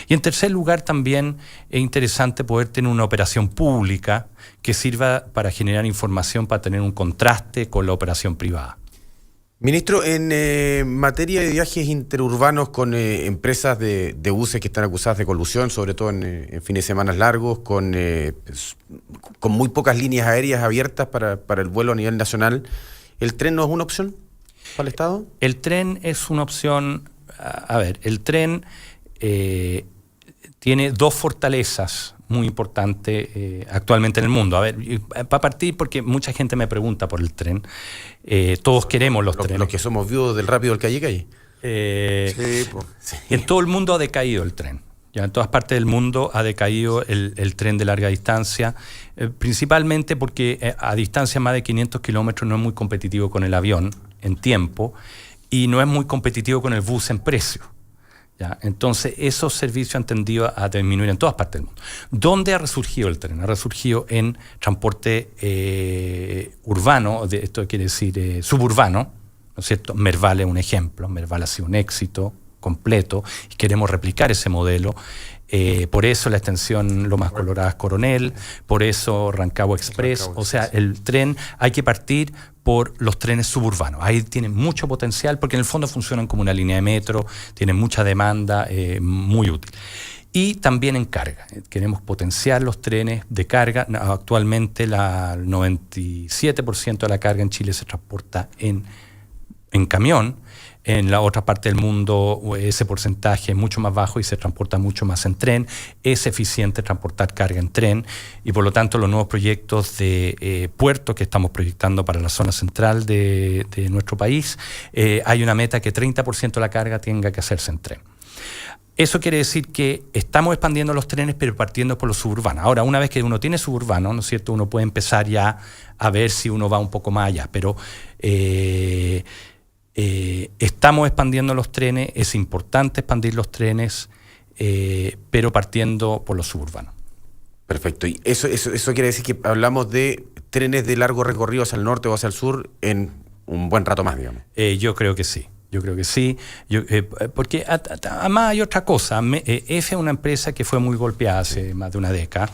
[SPEAKER 3] Y en tercer lugar, también es interesante poder tener una operación pública que sirva para generar información, para tener un contraste con la operación privada.
[SPEAKER 4] Ministro, en materia de viajes interurbanos con empresas de buses que están acusadas de colusión, sobre todo en fines de semana largos, con muy pocas líneas aéreas abiertas para el vuelo a nivel nacional, ¿el tren no es una opción para el Estado?
[SPEAKER 3] El tren es una opción. El tren tiene dos fortalezas muy importantes actualmente en el mundo. Para partir, porque mucha gente me pregunta por el tren. Todos queremos los trenes.
[SPEAKER 4] Los que somos viudos del rápido del calle.
[SPEAKER 3] Sí. En todo el mundo ha decaído el tren. Ya en todas partes del mundo ha decaído el tren de larga distancia, principalmente porque a distancia más de 500 kilómetros no es muy competitivo con el avión en tiempo y no es muy competitivo con el bus en precio. ¿Ya? Entonces, esos servicios han tendido a disminuir en todas partes del mundo. ¿Dónde ha resurgido el tren? Ha resurgido en transporte urbano, esto quiere decir suburbano, ¿no es cierto? Merval es un ejemplo. Merval ha sido un éxito completo y queremos replicar ese modelo. Por eso la extensión Lomas Coloradas Coronel, por eso Rancagua Express. O sea, el tren hay que partir por los trenes suburbanos. Ahí tienen mucho potencial porque en el fondo funcionan como una línea de metro, tienen mucha demanda, muy útil. Y también en carga. Queremos potenciar los trenes de carga. Actualmente el 97% de la carga en Chile se transporta en camión. En la otra parte del mundo ese porcentaje es mucho más bajo y se transporta mucho más en tren. Es eficiente transportar carga en tren y por lo tanto los nuevos proyectos de puertos que estamos proyectando para la zona central de nuestro país, hay una meta que 30% de la carga tenga que hacerse en tren. Eso quiere decir que estamos expandiendo los trenes, pero partiendo por los suburbanos. Ahora, una vez que uno tiene suburbano, ¿no es cierto?, uno puede empezar ya a ver si uno va un poco más allá, pero estamos expandiendo los trenes, es importante expandir los trenes, pero partiendo por los suburbanos.
[SPEAKER 4] Perfecto. Y eso quiere decir que hablamos de trenes de largo recorrido hacia el norte o hacia el sur en un buen rato más, digamos.
[SPEAKER 3] Yo creo que sí. Porque además hay otra cosa. EFE es una empresa que fue muy golpeada hace más de una década.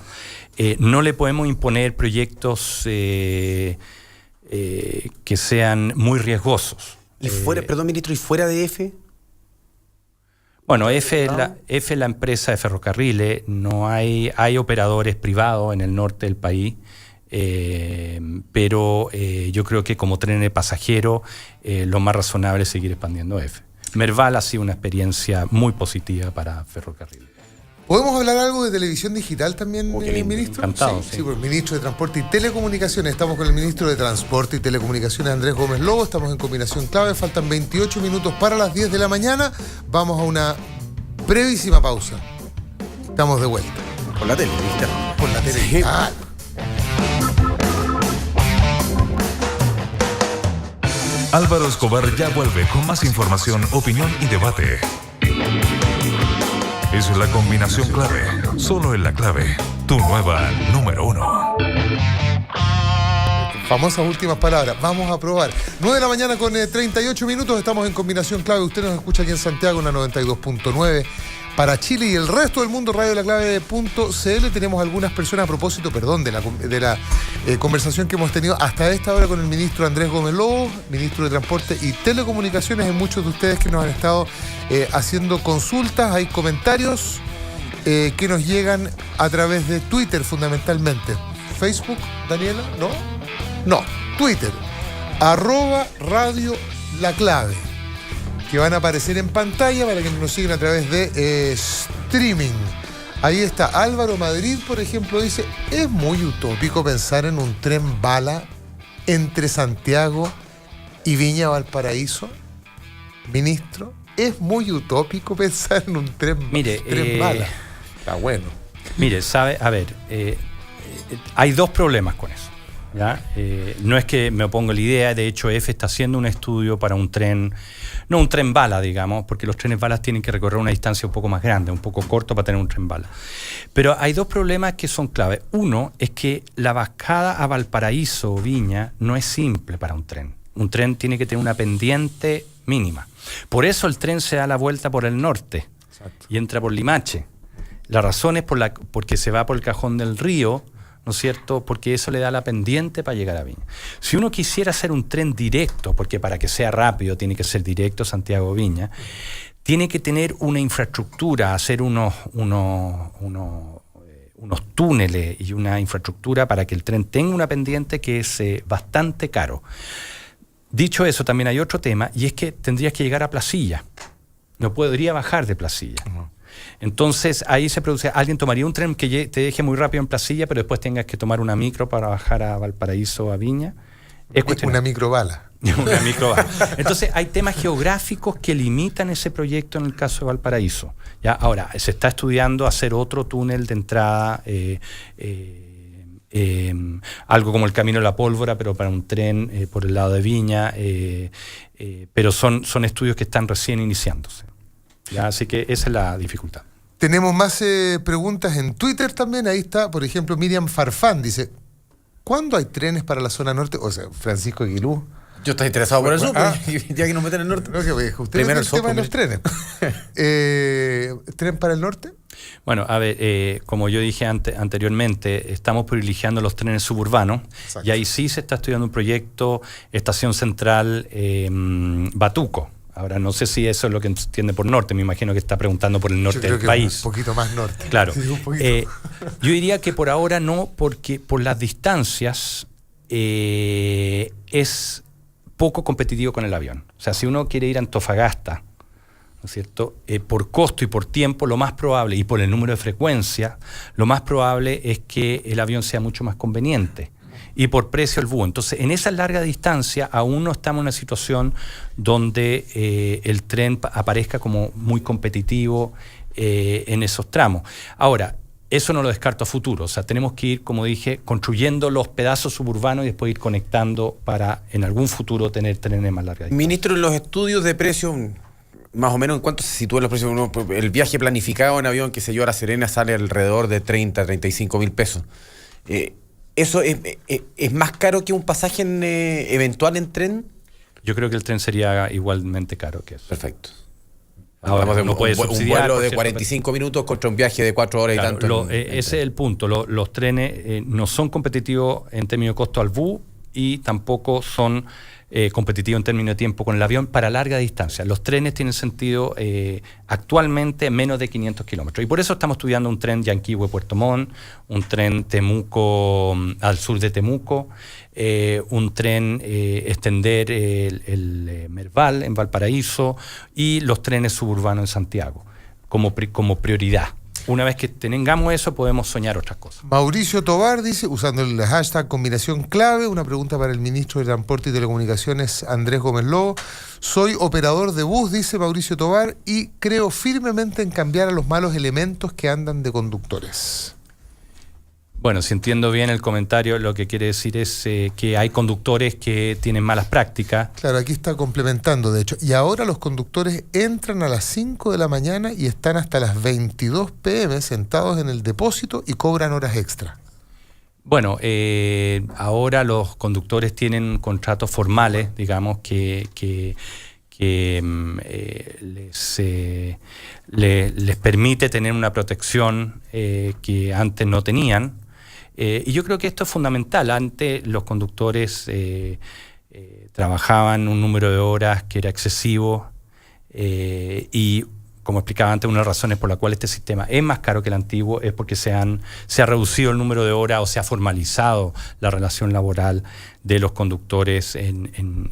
[SPEAKER 3] No le podemos imponer proyectos que sean muy riesgosos.
[SPEAKER 4] Y fuera, perdón, ministro, ¿y fuera de EFE?
[SPEAKER 3] Bueno, EFE es la empresa de ferrocarriles. No hay operadores privados en el norte del país. Pero yo creo que como tren de pasajero lo más razonable es seguir expandiendo EFE. Merval ha sido una experiencia muy positiva para ferrocarril.
[SPEAKER 2] ¿Podemos hablar algo de televisión digital también, ministro?
[SPEAKER 3] Encantado,
[SPEAKER 2] sí, pues, ministro de Transporte y Telecomunicaciones. Estamos con el ministro de Transporte y Telecomunicaciones, Andrés Gómez Lobo. Estamos en combinación clave. Faltan 28 minutos para las 10 de la mañana. Vamos a una brevísima pausa. Estamos de vuelta.
[SPEAKER 4] Por la tele, ministro.
[SPEAKER 2] Por la tele.
[SPEAKER 4] Sí.
[SPEAKER 1] Álvaro Escobar ya vuelve con más información, opinión y debate. Es la combinación clave, solo en La Clave, tu nueva número 1.
[SPEAKER 2] Famosas últimas palabras. Vamos a probar. 9 de la mañana con 38 minutos. Estamos en combinación clave. Usted nos escucha aquí en Santiago en la 92.9. Para Chile y el resto del mundo, radiolaclave.cl. Tenemos algunas personas a propósito, de la conversación que hemos tenido hasta esta hora con el ministro Andrés Gómez Lobo, ministro de Transporte y Telecomunicaciones. Hay muchos de ustedes que nos han estado haciendo consultas, hay comentarios que nos llegan a través de Twitter fundamentalmente. Facebook, Daniela, ¿no? Twitter, @radiolaclave. Que van a aparecer en pantalla para que nos sigan a través de streaming. Ahí está Álvaro Madrid, por ejemplo, dice: es muy utópico pensar en un tren bala entre Santiago y Viña Valparaíso. Ministro, es muy utópico pensar en un tren bala. Está bueno.
[SPEAKER 3] Mire, hay dos problemas con eso. ¿Ya? No es que me opongo a la idea, de hecho EFE está haciendo un estudio para un tren, no un tren bala, digamos, porque los trenes balas tienen que recorrer una distancia un poco más grande, un poco corto para tener un tren bala. Pero hay dos problemas que son clave. Uno es que la bajada a Valparaíso o Viña no es simple para un tren. Un tren tiene que tener una pendiente mínima. Por eso el tren se da la vuelta por el norte. Exacto. Y entra por Limache. La razón es porque se va por el Cajón del Río, ¿no es cierto?, porque eso le da la pendiente para llegar a Viña. Si uno quisiera hacer un tren directo, porque para que sea rápido tiene que ser directo Santiago-Viña, tiene que tener una infraestructura, hacer unos túneles y una infraestructura para que el tren tenga una pendiente que es bastante caro. Dicho eso, también hay otro tema, y es que tendrías que llegar a Placilla. No podría bajar de Placilla. Uh-huh. Entonces ahí se produce, alguien tomaría un tren que te deje muy rápido en Placilla, pero después tengas que tomar una micro para bajar a Valparaíso, a Viña. Es
[SPEAKER 2] una microbala.
[SPEAKER 3] Una microbala. Entonces hay temas geográficos que limitan ese proyecto en el caso de Valparaíso. ¿Ya? Ahora, se está estudiando hacer otro túnel de entrada, algo como el Camino de la Pólvora, pero para un tren por el lado de Viña, pero son estudios que están recién iniciándose. ¿Ya? Así que esa es la dificultad.
[SPEAKER 2] Tenemos más preguntas en Twitter también. Ahí está, por ejemplo, Miriam Farfán dice: ¿cuándo hay trenes para la zona norte? O sea, Francisco Aguilú
[SPEAKER 4] Yo estoy interesado por el sur,
[SPEAKER 2] Ah.
[SPEAKER 4] ya que nos meten en el norte.
[SPEAKER 2] No, que usted
[SPEAKER 4] Primero
[SPEAKER 2] el
[SPEAKER 4] el sur,
[SPEAKER 2] tema de los trenes. ¿Tren para el norte?
[SPEAKER 3] Bueno, a ver, como yo dije anteriormente, estamos privilegiando los trenes suburbanos.
[SPEAKER 2] Exacto.
[SPEAKER 3] Y ahí sí se está estudiando un proyecto, Estación Central Batuco. Ahora, no sé si eso es lo que entiende por norte, me imagino que está preguntando por el norte
[SPEAKER 2] Yo creo
[SPEAKER 3] del
[SPEAKER 2] que
[SPEAKER 3] país.
[SPEAKER 2] un poquito más norte.
[SPEAKER 3] Claro.
[SPEAKER 2] Sí, un poquito.
[SPEAKER 3] Yo diría que por ahora no, porque por las distancias es poco competitivo con el avión. O sea, si uno quiere ir a Antofagasta, ¿no es cierto? Por costo y por tiempo, lo más probable, y por el número de frecuencia, lo más probable es que el avión sea mucho más conveniente. Y por precio el búho. Entonces, en esa larga distancia, aún no estamos en una situación donde el tren aparezca como muy competitivo en esos tramos. Ahora, eso no lo descarto a futuro. O sea, tenemos que ir, como dije, construyendo los pedazos suburbanos y después ir conectando para en algún futuro tener trenes más larga distancia.
[SPEAKER 4] Ministro, en los estudios de precios, más o menos, ¿en cuánto se sitúan los precios? El viaje planificado en avión, que se yo, a La Serena sale alrededor de 30, 35 mil pesos. ¿Eso es más caro que un pasaje eventual en tren?
[SPEAKER 3] Yo creo que el tren sería igualmente caro que eso.
[SPEAKER 4] Perfecto.
[SPEAKER 3] Ahora,
[SPEAKER 4] Hablamos de
[SPEAKER 3] no puede
[SPEAKER 4] un
[SPEAKER 3] subsidiar,
[SPEAKER 4] vuelo
[SPEAKER 3] por
[SPEAKER 4] de
[SPEAKER 3] cierto,
[SPEAKER 2] 45
[SPEAKER 4] minutos contra un viaje de 4 horas
[SPEAKER 3] Claro,
[SPEAKER 4] y tanto.
[SPEAKER 3] ese es el punto. Los trenes no son competitivos en términos de costo al BU y tampoco son competitivos en términos de tiempo con el avión para larga distancia. Los trenes tienen sentido actualmente menos de 500 kilómetros. Y por eso estamos estudiando un tren Yanquihue-Puerto Montt, un tren Temuco al sur de Temuco, un tren extender el Merval en Valparaíso y los trenes suburbanos en Santiago como prioridad. Una vez que tengamos eso, podemos soñar otras cosas.
[SPEAKER 2] Mauricio Tobar dice, usando el hashtag combinación clave, una pregunta para el ministro de Transporte y Telecomunicaciones, Andrés Gómez Lobo. Soy operador de bus, dice Mauricio Tobar, y creo firmemente en cambiar a los malos elementos que andan de conductores.
[SPEAKER 3] Bueno, si entiendo bien el comentario, lo que quiere decir es que hay conductores que tienen malas prácticas.
[SPEAKER 2] Claro, aquí está complementando, de hecho. Y ahora los conductores entran a las 5 de la mañana y están hasta las 22 p.m. sentados en el depósito y cobran horas extra.
[SPEAKER 3] Bueno, ahora los conductores tienen contratos formales, digamos, que les permite tener una protección que antes no tenían. Y yo creo que esto es fundamental. Antes los conductores trabajaban un número de horas que era excesivo y, como explicaba antes, una de las razones por la cual este sistema es más caro que el antiguo es porque se ha reducido el número de horas o se ha formalizado la relación laboral de los conductores en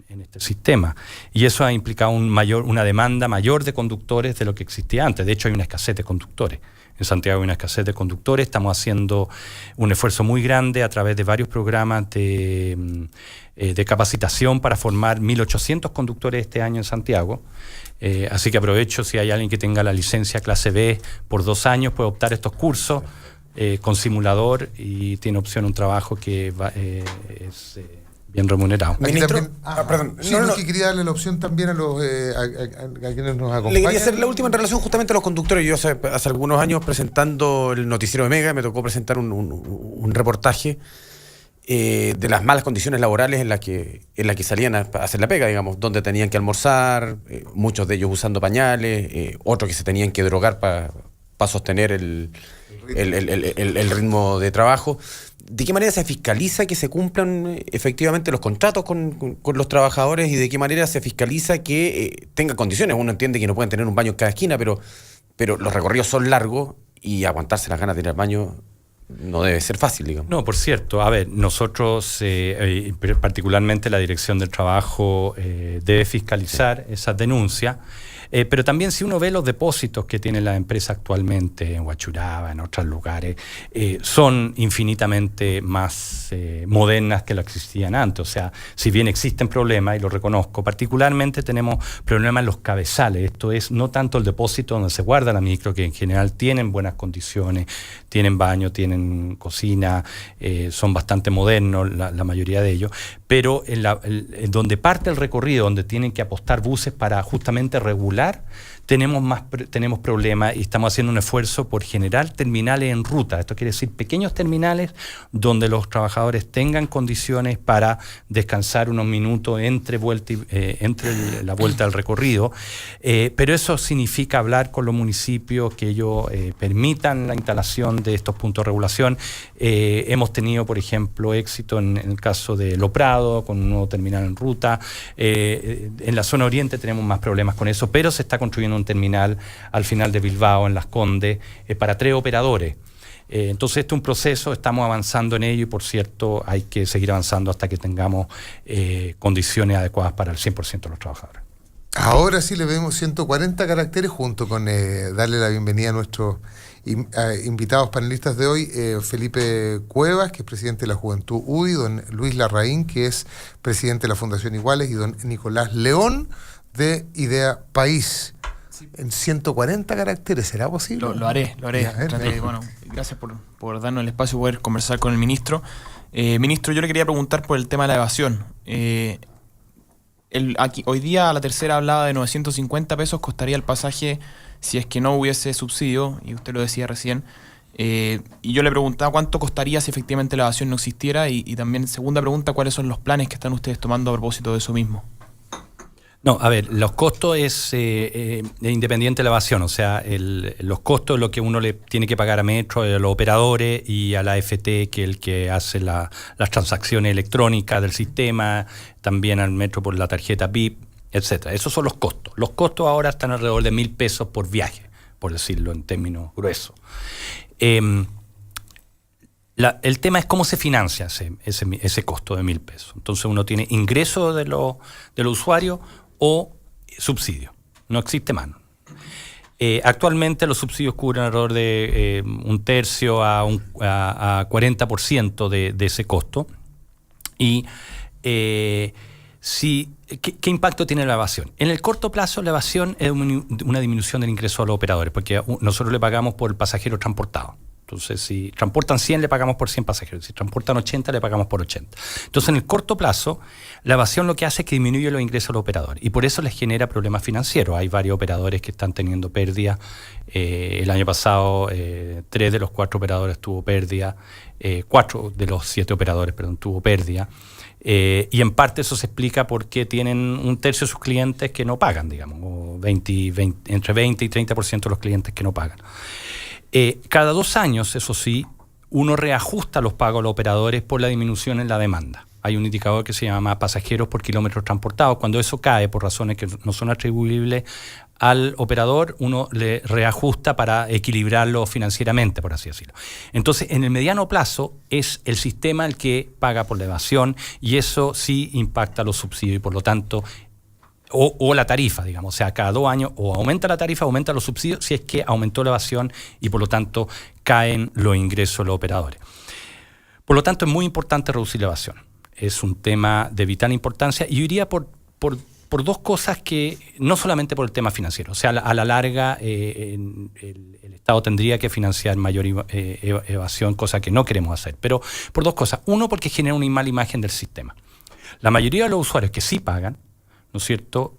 [SPEAKER 3] este sistema. Y eso ha implicado una demanda mayor de conductores de lo que existía antes. De hecho, hay una escasez de conductores. En Santiago hay una escasez de conductores. Estamos haciendo un esfuerzo muy grande a través de varios programas de capacitación para formar 1.800 conductores este año en Santiago. Así que aprovecho, si hay alguien que tenga la licencia clase B por 2 años, puede optar estos cursos con simulador y tiene opción a un trabajo que es bien remunerado.
[SPEAKER 4] Ministro,
[SPEAKER 2] También,
[SPEAKER 4] perdón.
[SPEAKER 2] Sí,
[SPEAKER 4] No.
[SPEAKER 2] que quería darle la opción también a los a quienes nos acompañan.
[SPEAKER 4] Le quería hacer la última en relación justamente a los conductores. Yo hace algunos años, presentando el noticiero de Mega, me tocó presentar un reportaje de las malas condiciones laborales en la que salían a hacer la pega, digamos, donde tenían que almorzar, muchos de ellos usando pañales, otros que se tenían que drogar para sostener el ritmo de trabajo. ¿De qué manera se fiscaliza que se cumplan efectivamente los contratos con los trabajadores y de qué manera se fiscaliza que tengan condiciones? Uno entiende que no pueden tener un baño en cada esquina, pero los recorridos son largos y aguantarse las ganas de ir al baño no debe ser fácil, digamos.
[SPEAKER 3] No, por cierto, a ver, nosotros, particularmente la Dirección del Trabajo, debe fiscalizar esas denuncias, pero también si uno ve los depósitos que tiene la empresa actualmente en Huachuraba, en otros lugares, son infinitamente más modernas que lo que existían antes. O sea, si bien existen problemas, y lo reconozco, particularmente tenemos problemas en los cabezales. Esto es no tanto el depósito donde se guarda la micro, que en general tienen buenas condiciones, tienen baño, tienen cocina, son bastante modernos la mayoría de ellos, pero donde parte el recorrido, donde tienen que apostar buses para justamente regular irregular, tenemos problemas y estamos haciendo un esfuerzo por generar terminales en ruta. Esto quiere decir pequeños terminales donde los trabajadores tengan condiciones para descansar unos minutos entre la vuelta al recorrido. Pero eso significa hablar con los municipios, que ellos permitan la instalación de estos puntos de regulación. Hemos tenido, por ejemplo, éxito en el caso de Lo Prado, con un nuevo terminal en ruta. En la zona oriente tenemos más problemas con eso, pero se está construyendo un terminal al final de Bilbao, en Las Condes, para 3 operadores. Entonces, este es un proceso, estamos avanzando en ello y, por cierto, hay que seguir avanzando hasta que tengamos condiciones adecuadas para el 100% de los trabajadores.
[SPEAKER 2] Ahora sí le vemos 140 caracteres junto con darle la bienvenida a nuestros invitados panelistas de hoy, Felipe Cuevas, que es presidente de la Juventud UDI, don Luis Larraín, que es presidente de la Fundación Iguales, y don Nicolás León, de Idea País. Sí. En 140 caracteres, ¿será posible?
[SPEAKER 5] Lo haré. Bueno, gracias por darnos el espacio y poder conversar con el ministro. Ministro, yo le quería preguntar por el tema de la evasión. Hoy día la tercera hablaba de 950 pesos costaría el pasaje si es que no hubiese subsidio, y usted lo decía recién. Y yo le preguntaba cuánto costaría si efectivamente la evasión no existiera, y también, segunda pregunta, ¿cuáles son los planes que están ustedes tomando a propósito de eso mismo?
[SPEAKER 3] No, a ver, los costos es independiente de la evasión, o sea, los costos es lo que uno le tiene que pagar a Metro, a los operadores y a la AFT, que es el que hace las transacciones electrónicas del sistema, también al Metro por la tarjeta BIP, etcétera. Esos son los costos. Los costos ahora están alrededor de 1.000 pesos por viaje, por decirlo en términos gruesos. El tema es cómo se financia ese costo de 1.000 pesos. Entonces uno tiene ingresos de los usuarios o subsidio. No existe más. Actualmente los subsidios cubren alrededor de un tercio a 40% de ese costo. Y ¿qué impacto tiene la evasión? En el corto plazo, la evasión es una disminución del ingreso a los operadores, porque nosotros le pagamos por el pasajero transportado. Entonces, si transportan 100, le pagamos por 100 pasajeros. Si transportan 80, le pagamos por 80. Entonces, en el corto plazo, la evasión lo que hace es que disminuye los ingresos a los operadores. Y por eso les genera problemas financieros. Hay varios operadores que están teniendo pérdida. El año pasado, 3 de los 4 operadores tuvo pérdida. 4 de los 7 operadores, tuvo pérdida. Y en parte eso se explica porque tienen un tercio de sus clientes que no pagan, digamos, o entre 20 y 30% de los clientes que no pagan. Cada 2 años, eso sí, uno reajusta los pagos a los operadores por la disminución en la demanda. Hay un indicador que se llama pasajeros por kilómetros transportados. Cuando eso cae por razones que no son atribuibles al operador, uno le reajusta para equilibrarlo financieramente, por así decirlo. Entonces, en el mediano plazo es el sistema el que paga por la evasión, y eso sí impacta los subsidios y, por lo tanto, o la tarifa, digamos. O sea, cada 2 años o aumenta la tarifa o aumenta los subsidios si es que aumentó la evasión y, por lo tanto, caen los ingresos de los operadores. Por lo tanto, es muy importante reducir la evasión. Es un tema de vital importancia, y yo iría por 2 cosas, que no solamente por el tema financiero. O sea, a la larga el Estado tendría que financiar mayor evasión, cosa que no queremos hacer. Pero por 2 cosas. Uno, porque genera una mala imagen del sistema. La mayoría de los usuarios que sí pagan, ¿no es cierto?,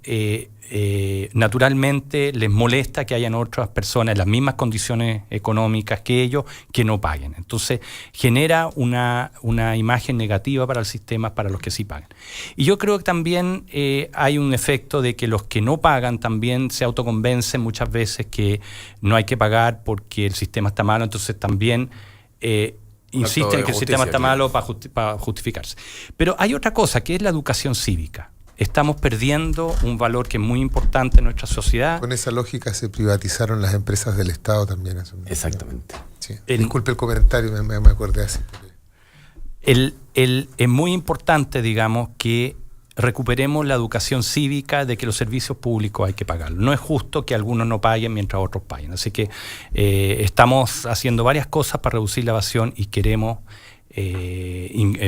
[SPEAKER 3] naturalmente les molesta que hayan otras personas en las mismas condiciones económicas que ellos que no paguen. Entonces genera una imagen negativa para el sistema, para los que sí pagan. Y yo creo que también hay un efecto de que los que no pagan también se autoconvencen muchas veces que no hay que pagar porque el sistema está malo, entonces también insisten en que el sistema está malo para justificarse. Pero hay otra cosa, que es la educación cívica. Estamos perdiendo un valor que es muy importante en nuestra sociedad. Con esa lógica se privatizaron las empresas del Estado también.
[SPEAKER 4] Exactamente.
[SPEAKER 2] Sí. Disculpe el comentario, me acordé así.
[SPEAKER 3] Es muy importante, digamos, que recuperemos la educación cívica de que los servicios públicos hay que pagarlos. No es justo que algunos no paguen mientras otros paguen. Así que estamos haciendo varias cosas para reducir la evasión y queremos...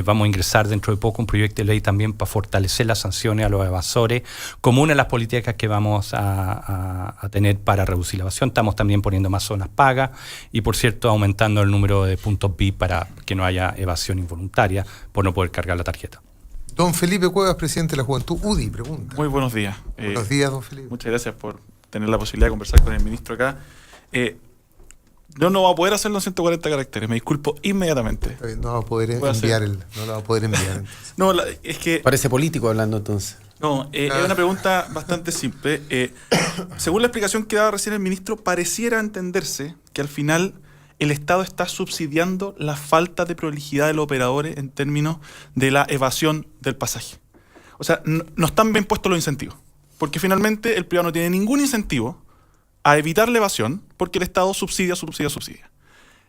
[SPEAKER 3] vamos a ingresar dentro de poco un proyecto de ley también para fortalecer las sanciones a los evasores, como una de las políticas que vamos a tener para reducir la evasión. Estamos también poniendo más zonas pagas y, por cierto, aumentando el número de puntos BIP para que no haya evasión involuntaria por no poder cargar la tarjeta.
[SPEAKER 2] Don Felipe Cuevas, presidente de la Juventud UDI, pregunta.
[SPEAKER 6] Muy buenos días.
[SPEAKER 2] Buenos días, don Felipe.
[SPEAKER 6] Muchas gracias por tener la posibilidad de conversar con el ministro acá. No va a poder hacerlo en 140 caracteres, me disculpo inmediatamente.
[SPEAKER 2] No va a poder
[SPEAKER 6] Voy a
[SPEAKER 2] enviar
[SPEAKER 6] hacer-
[SPEAKER 2] no lo va a poder enviar.
[SPEAKER 6] No, es que...
[SPEAKER 4] Parece político hablando entonces.
[SPEAKER 6] No, es una pregunta bastante simple. Según la explicación que daba recién el ministro, pareciera entenderse que al final el Estado está subsidiando la falta de prolijidad de los operadores en términos de la evasión del pasaje. O sea, no están bien puestos los incentivos, porque finalmente el privado no tiene ningún incentivo a evitar la evasión porque el Estado subsidia.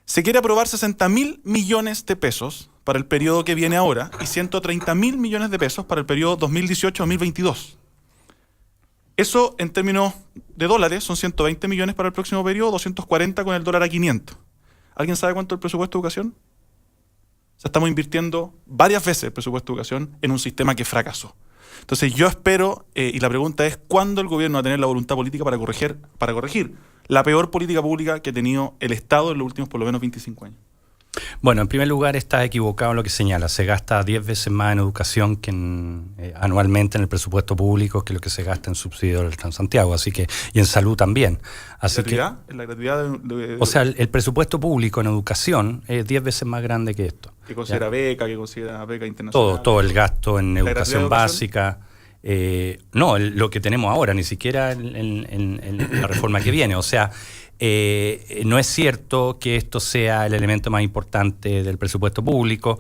[SPEAKER 6] Se quiere aprobar 60.000 millones de pesos para el periodo que viene ahora y 130.000 millones de pesos para el periodo 2018-2022. Eso, en términos de dólares, son 120 millones para el próximo periodo, 240 con el dólar a 500. ¿Alguien sabe cuánto es el presupuesto de educación? O sea, estamos invirtiendo varias veces el presupuesto de educación en un sistema que fracasó. Entonces yo espero, y la pregunta es, ¿cuándo el gobierno va a tener la voluntad política para corregir la peor política pública que ha tenido el Estado en los últimos por lo menos 25 años?
[SPEAKER 3] Bueno, en primer lugar está equivocado en lo que señala. Se gasta 10 veces más en educación que anualmente en el presupuesto público que lo que se gasta en subsidios del Transantiago, y en salud también. Así que,
[SPEAKER 6] ¿La gratuidad
[SPEAKER 3] o sea, el presupuesto público en educación es 10 veces más grande que esto.
[SPEAKER 6] que considera beca, que considera beca internacional?
[SPEAKER 3] Todo el gasto en
[SPEAKER 6] ¿La gratuidad de
[SPEAKER 3] educación
[SPEAKER 6] educación?
[SPEAKER 3] básica. No, lo que tenemos ahora, ni siquiera en la reforma que viene. O sea, no es cierto que esto sea el elemento más importante del presupuesto público.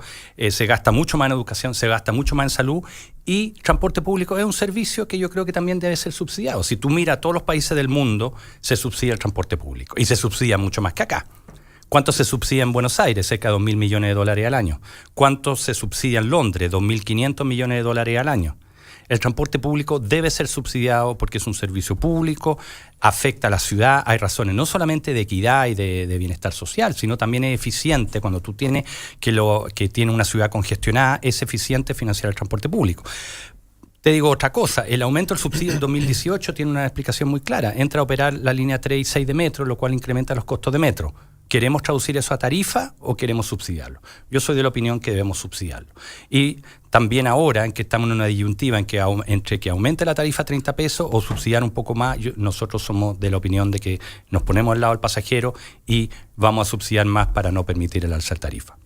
[SPEAKER 3] Se gasta mucho más en educación, se gasta mucho más en salud, y transporte público es un servicio que yo creo que también debe ser subsidiado. Si tú miras a todos los países del mundo, se subsidia el transporte público y se subsidia mucho más que acá. ¿Cuánto se subsidia en Buenos Aires? Cerca de 2.000 millones de dólares al año. ¿Cuánto se subsidia en Londres? 2.500 millones de dólares al año. El transporte público debe ser subsidiado porque es un servicio público, afecta a la ciudad, hay razones no solamente de equidad y de bienestar social, sino también es eficiente cuando tú tienes que tiene una ciudad congestionada, es eficiente financiar el transporte público. Te digo otra cosa, el aumento del subsidio en 2018 tiene una explicación muy clara. Entra a operar la línea 3 y 6 de metro, lo cual incrementa los costos de metro. ¿Queremos traducir eso a tarifa o queremos subsidiarlo? Yo soy de la opinión que debemos subsidiarlo. Y también ahora, en que estamos en una disyuntiva entre que aumente la tarifa a 30 pesos o subsidiar un poco más, nosotros somos de la opinión de que nos ponemos al lado del pasajero y vamos a subsidiar más para no permitir el alza de tarifa.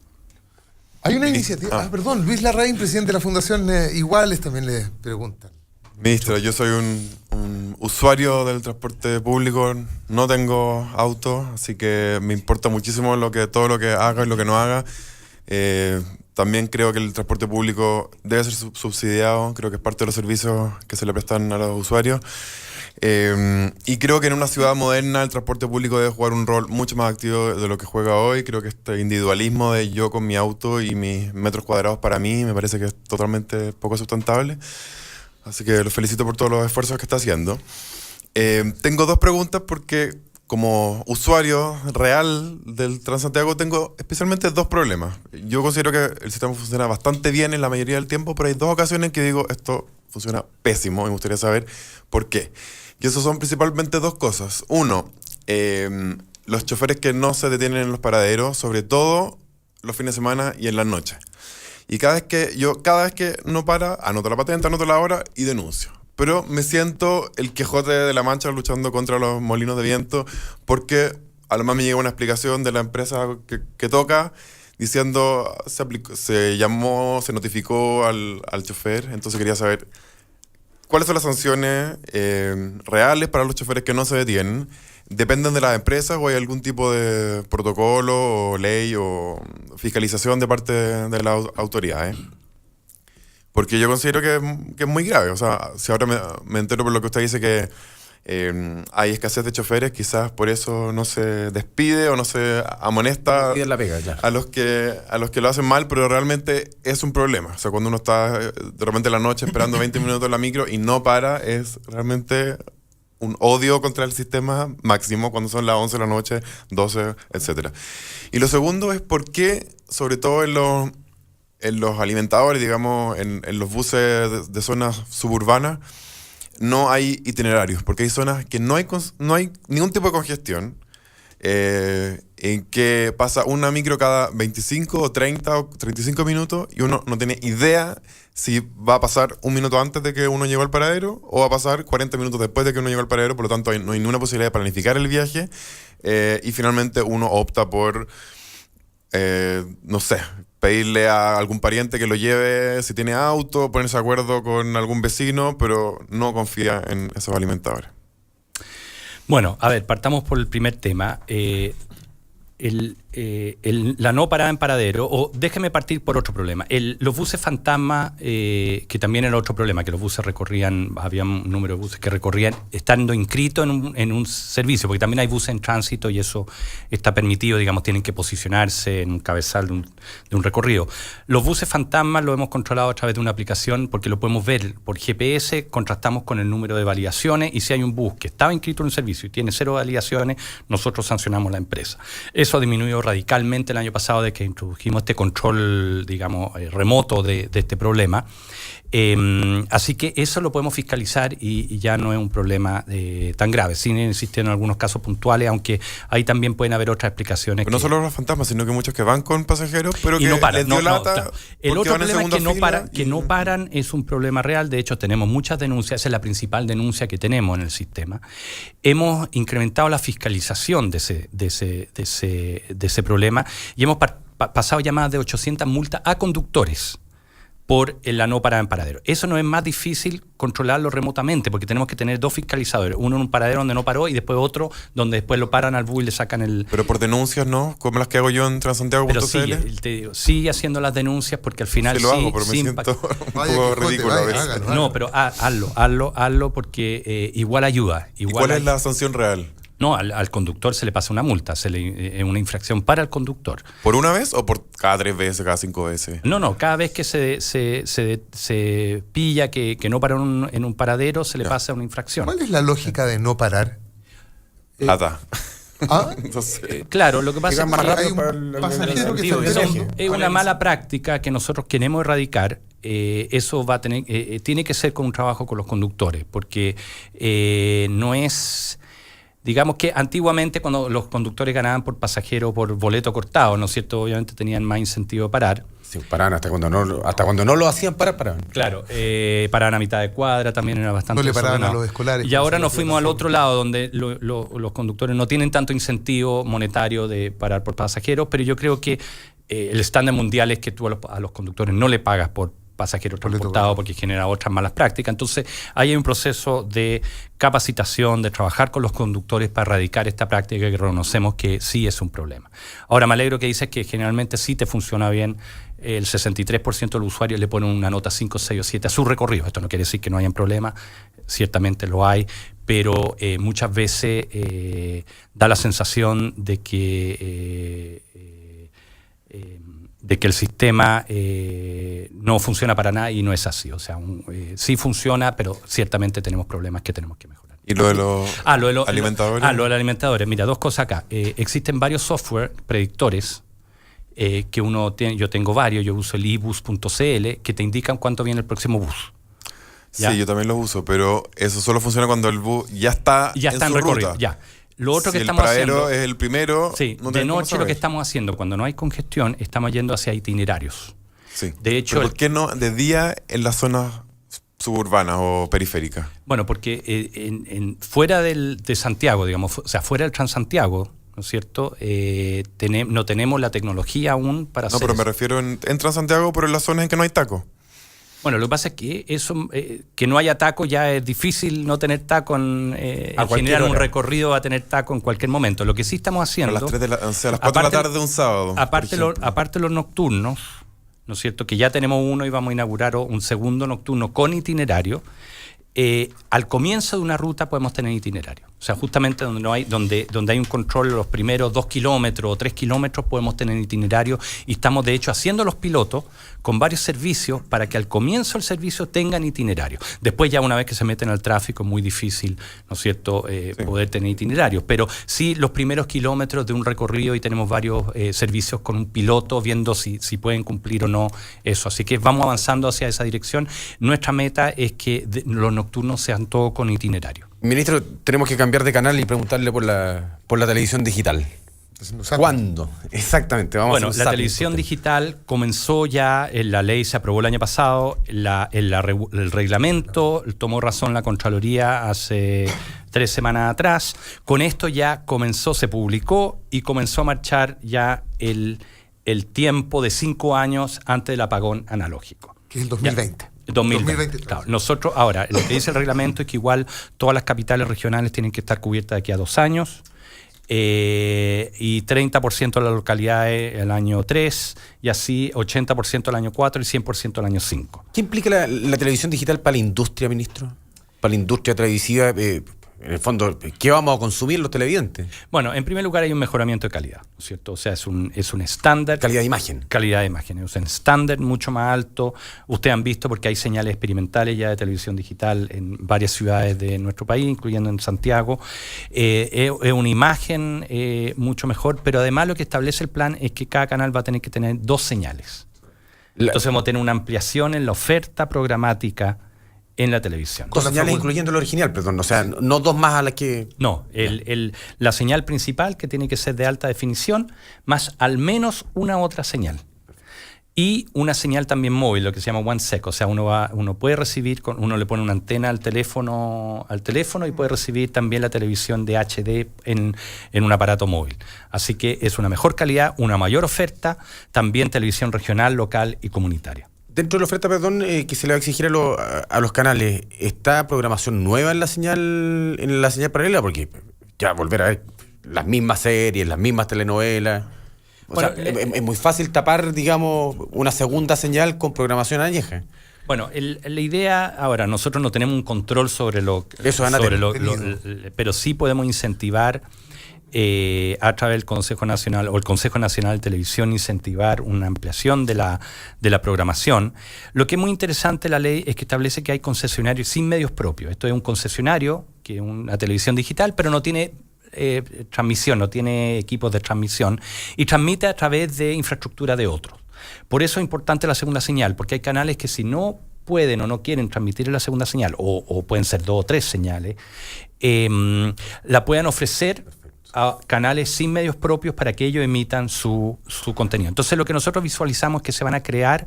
[SPEAKER 2] Hay una iniciativa. Perdón, Luis Larraín, presidente de la Fundación Iguales, también le preguntan.
[SPEAKER 7] Ministro, yo soy un usuario del transporte público, no tengo auto, así que me importa muchísimo todo lo que haga y lo que no haga. También creo que el transporte público debe ser subsidiado, creo que es parte de los servicios que se le prestan a los usuarios. Y creo que en una ciudad moderna el transporte público debe jugar un rol mucho más activo de lo que juega hoy. Creo que este individualismo de yo con mi auto y mis metros cuadrados para mí me parece que es totalmente poco sustentable. Así que lo felicito por todos los esfuerzos que está haciendo. Tengo dos preguntas porque como usuario real del Transantiago tengo especialmente dos problemas. Yo considero que el sistema funciona bastante bien en la mayoría del tiempo, pero hay dos ocasiones en que digo esto funciona pésimo y me gustaría saber por qué. Y eso son principalmente dos cosas. Uno, los choferes que no se detienen en los paraderos, sobre todo los fines de semana y en las noches. Y cada vez que no para, anoto la patente, anoto la hora y denuncio. Pero me siento el Quijote de la Mancha luchando contra los molinos de viento porque además me llega una explicación de la empresa que toca diciendo se notificó al chofer. Entonces quería saber cuáles son las sanciones reales para los choferes que no se detienen. ¿Dependen de las empresas o hay algún tipo de protocolo o ley o fiscalización de parte de las autoridades? Porque yo considero que es muy grave. O sea, si ahora me entero por lo que usted dice que hay escasez de choferes, quizás por eso no se despide o no se amonesta
[SPEAKER 4] la pega, claro,
[SPEAKER 7] a los que lo hacen mal, pero realmente es un problema. O sea, cuando uno está de repente en la noche esperando 20 minutos en la micro y no para, es realmente un odio contra el sistema máximo cuando son las 11 de la noche, 12, etc. Y lo segundo es por qué, sobre todo en los alimentadores, digamos, en los buses de zonas suburbanas, no hay itinerarios, porque hay zonas que no hay ningún tipo de congestión en que pasa una micro cada 25 o 30 o 35 minutos y uno no tiene idea si va a pasar un minuto antes de que uno llegó al paradero o va a pasar 40 minutos después de que uno llegó al paradero, por lo tanto no hay ninguna posibilidad de planificar el viaje y finalmente uno opta por, no sé, pedirle a algún pariente que lo lleve si tiene auto, ponerse de acuerdo con algún vecino, pero no confía en esos alimentadores.
[SPEAKER 3] Bueno, a ver, partamos por el primer tema. La no parada en paradero, o déjeme partir por otro problema. Los buses fantasma, que también era otro problema, que los buses recorrían, había un número de buses que recorrían estando inscritos en un servicio, porque también hay buses en tránsito y eso está permitido, digamos, tienen que posicionarse en un cabezal de un recorrido. Los buses fantasma lo hemos controlado a través de una aplicación porque lo podemos ver por GPS, contrastamos con el número de validaciones y si hay un bus que estaba inscrito en un servicio y tiene 0 validaciones, nosotros sancionamos la empresa. Eso ha disminuido radicalmente el año pasado de que introdujimos este control, digamos, remoto de este problema. Así que eso lo podemos fiscalizar y ya no es un problema tan grave. Sí existen algunos casos puntuales, aunque ahí también pueden haber otras explicaciones.
[SPEAKER 7] Pero no solo los fantasmas, sino que muchos que van con pasajeros, pero que
[SPEAKER 3] no paran,
[SPEAKER 7] les dio lata.
[SPEAKER 3] Claro. El otro problema es que no paran, es un problema real. De hecho, tenemos muchas denuncias, esa es la principal denuncia que tenemos en el sistema. Hemos incrementado la fiscalización de ese problema y hemos pasado ya más de 800 multas a conductores por la no parada en paradero. Eso no es más difícil controlarlo remotamente, porque tenemos que tener 2 fiscalizadores, uno en un paradero donde no paró y después otro donde después lo paran al bus y le sacan el...
[SPEAKER 7] Pero por denuncias, ¿no? Como las que hago yo en Transantiago.cl.
[SPEAKER 3] Pero sigue haciendo las denuncias porque al final
[SPEAKER 7] sí lo hago, pero me siento un poco ridículo a veces.
[SPEAKER 3] No, pero hazlo porque igual ayuda.
[SPEAKER 7] ¿Y cuál es la sanción real?
[SPEAKER 3] No, al conductor se le pasa una multa, es una infracción para el conductor.
[SPEAKER 7] ¿Por una vez o por cada 3 veces, cada 5 veces?
[SPEAKER 3] No, cada vez que se pilla que no paró en un paradero, se le pasa una infracción.
[SPEAKER 2] ¿Cuál es la lógica de no parar?
[SPEAKER 7] Nada.
[SPEAKER 2] ¿Ah?
[SPEAKER 7] No sé.
[SPEAKER 3] Claro, lo que pasa
[SPEAKER 2] hay un pasajero que está
[SPEAKER 3] es una mala práctica que nosotros queremos erradicar. Eso va a tener, tiene que ser con un trabajo con los conductores, porque no es... Digamos que antiguamente cuando los conductores ganaban por pasajero por boleto cortado, ¿no es cierto? Obviamente tenían más incentivo de parar.
[SPEAKER 4] Sí, paraban hasta cuando no lo hacían paraban.
[SPEAKER 3] Claro, paraban a mitad de cuadra, también era bastante
[SPEAKER 2] no le paraban
[SPEAKER 3] desordenado.
[SPEAKER 2] a los escolares.
[SPEAKER 3] Y ahora nos fuimos al otro lado, donde los conductores no tienen tanto incentivo monetario de parar por pasajeros, pero yo creo que el estándar mundial es que tú a los conductores no le pagas por pasajero transportado porque genera otras malas prácticas. Entonces, ahí hay un proceso de capacitación, de trabajar con los conductores para erradicar esta práctica que reconocemos que sí es un problema. Ahora, me alegro que dices que generalmente sí te funciona bien. El 63% de los usuarios le ponen una nota 5, 6 o 7 a su recorrido. Esto no quiere decir que no hayan problemas, ciertamente lo hay, pero muchas veces da la sensación de que el sistema no funciona para nada y no es así. O sea, sí funciona, pero ciertamente tenemos problemas que tenemos que mejorar.
[SPEAKER 7] ¿Y lo de los alimentadores?
[SPEAKER 3] Lo de los alimentadores. Mira, 2 cosas acá. Existen varios software predictores que uno tiene, yo tengo varios, yo uso el ibus.cl, que te indican cuánto viene el próximo bus. ¿Ya?
[SPEAKER 7] Sí, yo también lo uso, pero eso solo funciona cuando el bus ya está en recorrido.
[SPEAKER 3] Ruta. Ya. Lo otro
[SPEAKER 7] si
[SPEAKER 3] que estamos haciendo...
[SPEAKER 7] el paradero es el primero...
[SPEAKER 3] Sí,
[SPEAKER 7] no
[SPEAKER 3] de noche lo que estamos haciendo, cuando no hay congestión, estamos yendo hacia itinerarios.
[SPEAKER 7] Sí.
[SPEAKER 3] De hecho,
[SPEAKER 7] ¿pero por qué no de día en las zonas suburbanas o periféricas?
[SPEAKER 3] Bueno, porque fuera de Santiago, digamos, o sea, fuera del Transantiago, ¿no es cierto? No tenemos la tecnología aún para hacer
[SPEAKER 7] pero
[SPEAKER 3] eso.
[SPEAKER 7] Me refiero en Transantiago, pero en las zonas en que no hay taco.
[SPEAKER 3] Bueno, lo que pasa es que eso, que no haya taco ya es difícil no tener taco generar un recorrido va a tener taco en cualquier momento. Lo que sí estamos haciendo...
[SPEAKER 7] A las 4 de la tarde de un sábado.
[SPEAKER 3] Aparte los nocturnos, ¿no es cierto? Que ya tenemos uno y vamos a inaugurar un segundo nocturno con itinerario. Al comienzo de una ruta podemos tener itinerario. O sea, justamente donde hay un control los primeros 2 kilómetros o 3 kilómetros podemos tener itinerario y estamos de hecho haciendo los pilotos con varios servicios para que al comienzo del servicio tengan itinerario. Después ya una vez que se meten al tráfico es muy difícil, ¿no es cierto?, poder tener itinerarios. Pero sí los primeros kilómetros de un recorrido y tenemos varios servicios con un piloto viendo si pueden cumplir o no eso. Así que vamos avanzando hacia esa dirección. Nuestra meta es que los nocturnos sean todos con itinerario.
[SPEAKER 4] Ministro, tenemos que cambiar de canal y preguntarle por la televisión digital. ¿Cuándo? Exactamente. Vamos a
[SPEAKER 3] Bueno,
[SPEAKER 4] hacer un
[SPEAKER 3] la
[SPEAKER 4] zapping
[SPEAKER 3] televisión
[SPEAKER 4] por
[SPEAKER 3] digital comenzó ya, la ley se aprobó el año pasado, el reglamento tomó razón la Contraloría hace 3 semanas atrás. Con esto ya comenzó, se publicó y comenzó a marchar ya el tiempo de 5 años antes del apagón analógico.
[SPEAKER 2] Que es el 2020.
[SPEAKER 3] 2020. Claro. Nosotros, ahora, lo que dice el reglamento es que igual todas las capitales regionales tienen que estar cubiertas de aquí a 2 años. Y 30% de las localidades el año 3, y así 80% el año 4 y 100% el año 5.
[SPEAKER 4] ¿Qué implica la televisión digital para la industria, ministro? Para la industria televisiva, en el fondo, ¿qué vamos a consumir los televidentes?
[SPEAKER 3] Bueno, en primer lugar hay un mejoramiento de calidad, ¿no es cierto? O sea, es un estándar.
[SPEAKER 4] Calidad de imagen.
[SPEAKER 3] Calidad de imagen, es un estándar mucho más alto. Ustedes han visto porque hay señales experimentales ya de televisión digital en varias ciudades de nuestro país, incluyendo en Santiago. Es una imagen mucho mejor, pero además lo que establece el plan es que cada canal va a tener que tener 2 señales. Entonces vamos a tener una ampliación en la oferta programática en la televisión.
[SPEAKER 4] 2 señales incluyendo el original, perdón. O sea, no 2 más a las que...
[SPEAKER 3] No, la señal principal, que tiene que ser de alta definición, más al menos una otra señal. Y una señal también móvil, lo que se llama OneSec. O sea, uno puede recibir, uno le pone una antena al teléfono y puede recibir también la televisión de HD en un aparato móvil. Así que es una mejor calidad, una mayor oferta, también televisión regional, local y comunitaria.
[SPEAKER 4] Dentro de la oferta, perdón, que se le va a exigir a los canales, ¿está programación nueva en la señal paralela? Porque ya volver a ver las mismas series, las mismas telenovelas.
[SPEAKER 3] Bueno,
[SPEAKER 4] es muy fácil tapar, digamos, una segunda señal con programación añeja.
[SPEAKER 3] Bueno, la idea, ahora, nosotros no tenemos un control sobre pero sí podemos incentivar a través del Consejo Nacional o el Consejo Nacional de Televisión, incentivar una ampliación de la programación. Lo que es muy interesante de la ley es que establece que hay concesionarios sin medios propios. Esto es un concesionario, que es una televisión digital, pero no tiene transmisión, no tiene equipos de transmisión y transmite a través de infraestructura de otros. Por eso es importante la segunda señal, porque hay canales que si no pueden o no quieren transmitir en la segunda señal, o pueden ser 2 o 3 señales, la puedan ofrecer a canales sin medios propios para que ellos emitan su contenido. Entonces lo que nosotros visualizamos es que se van a crear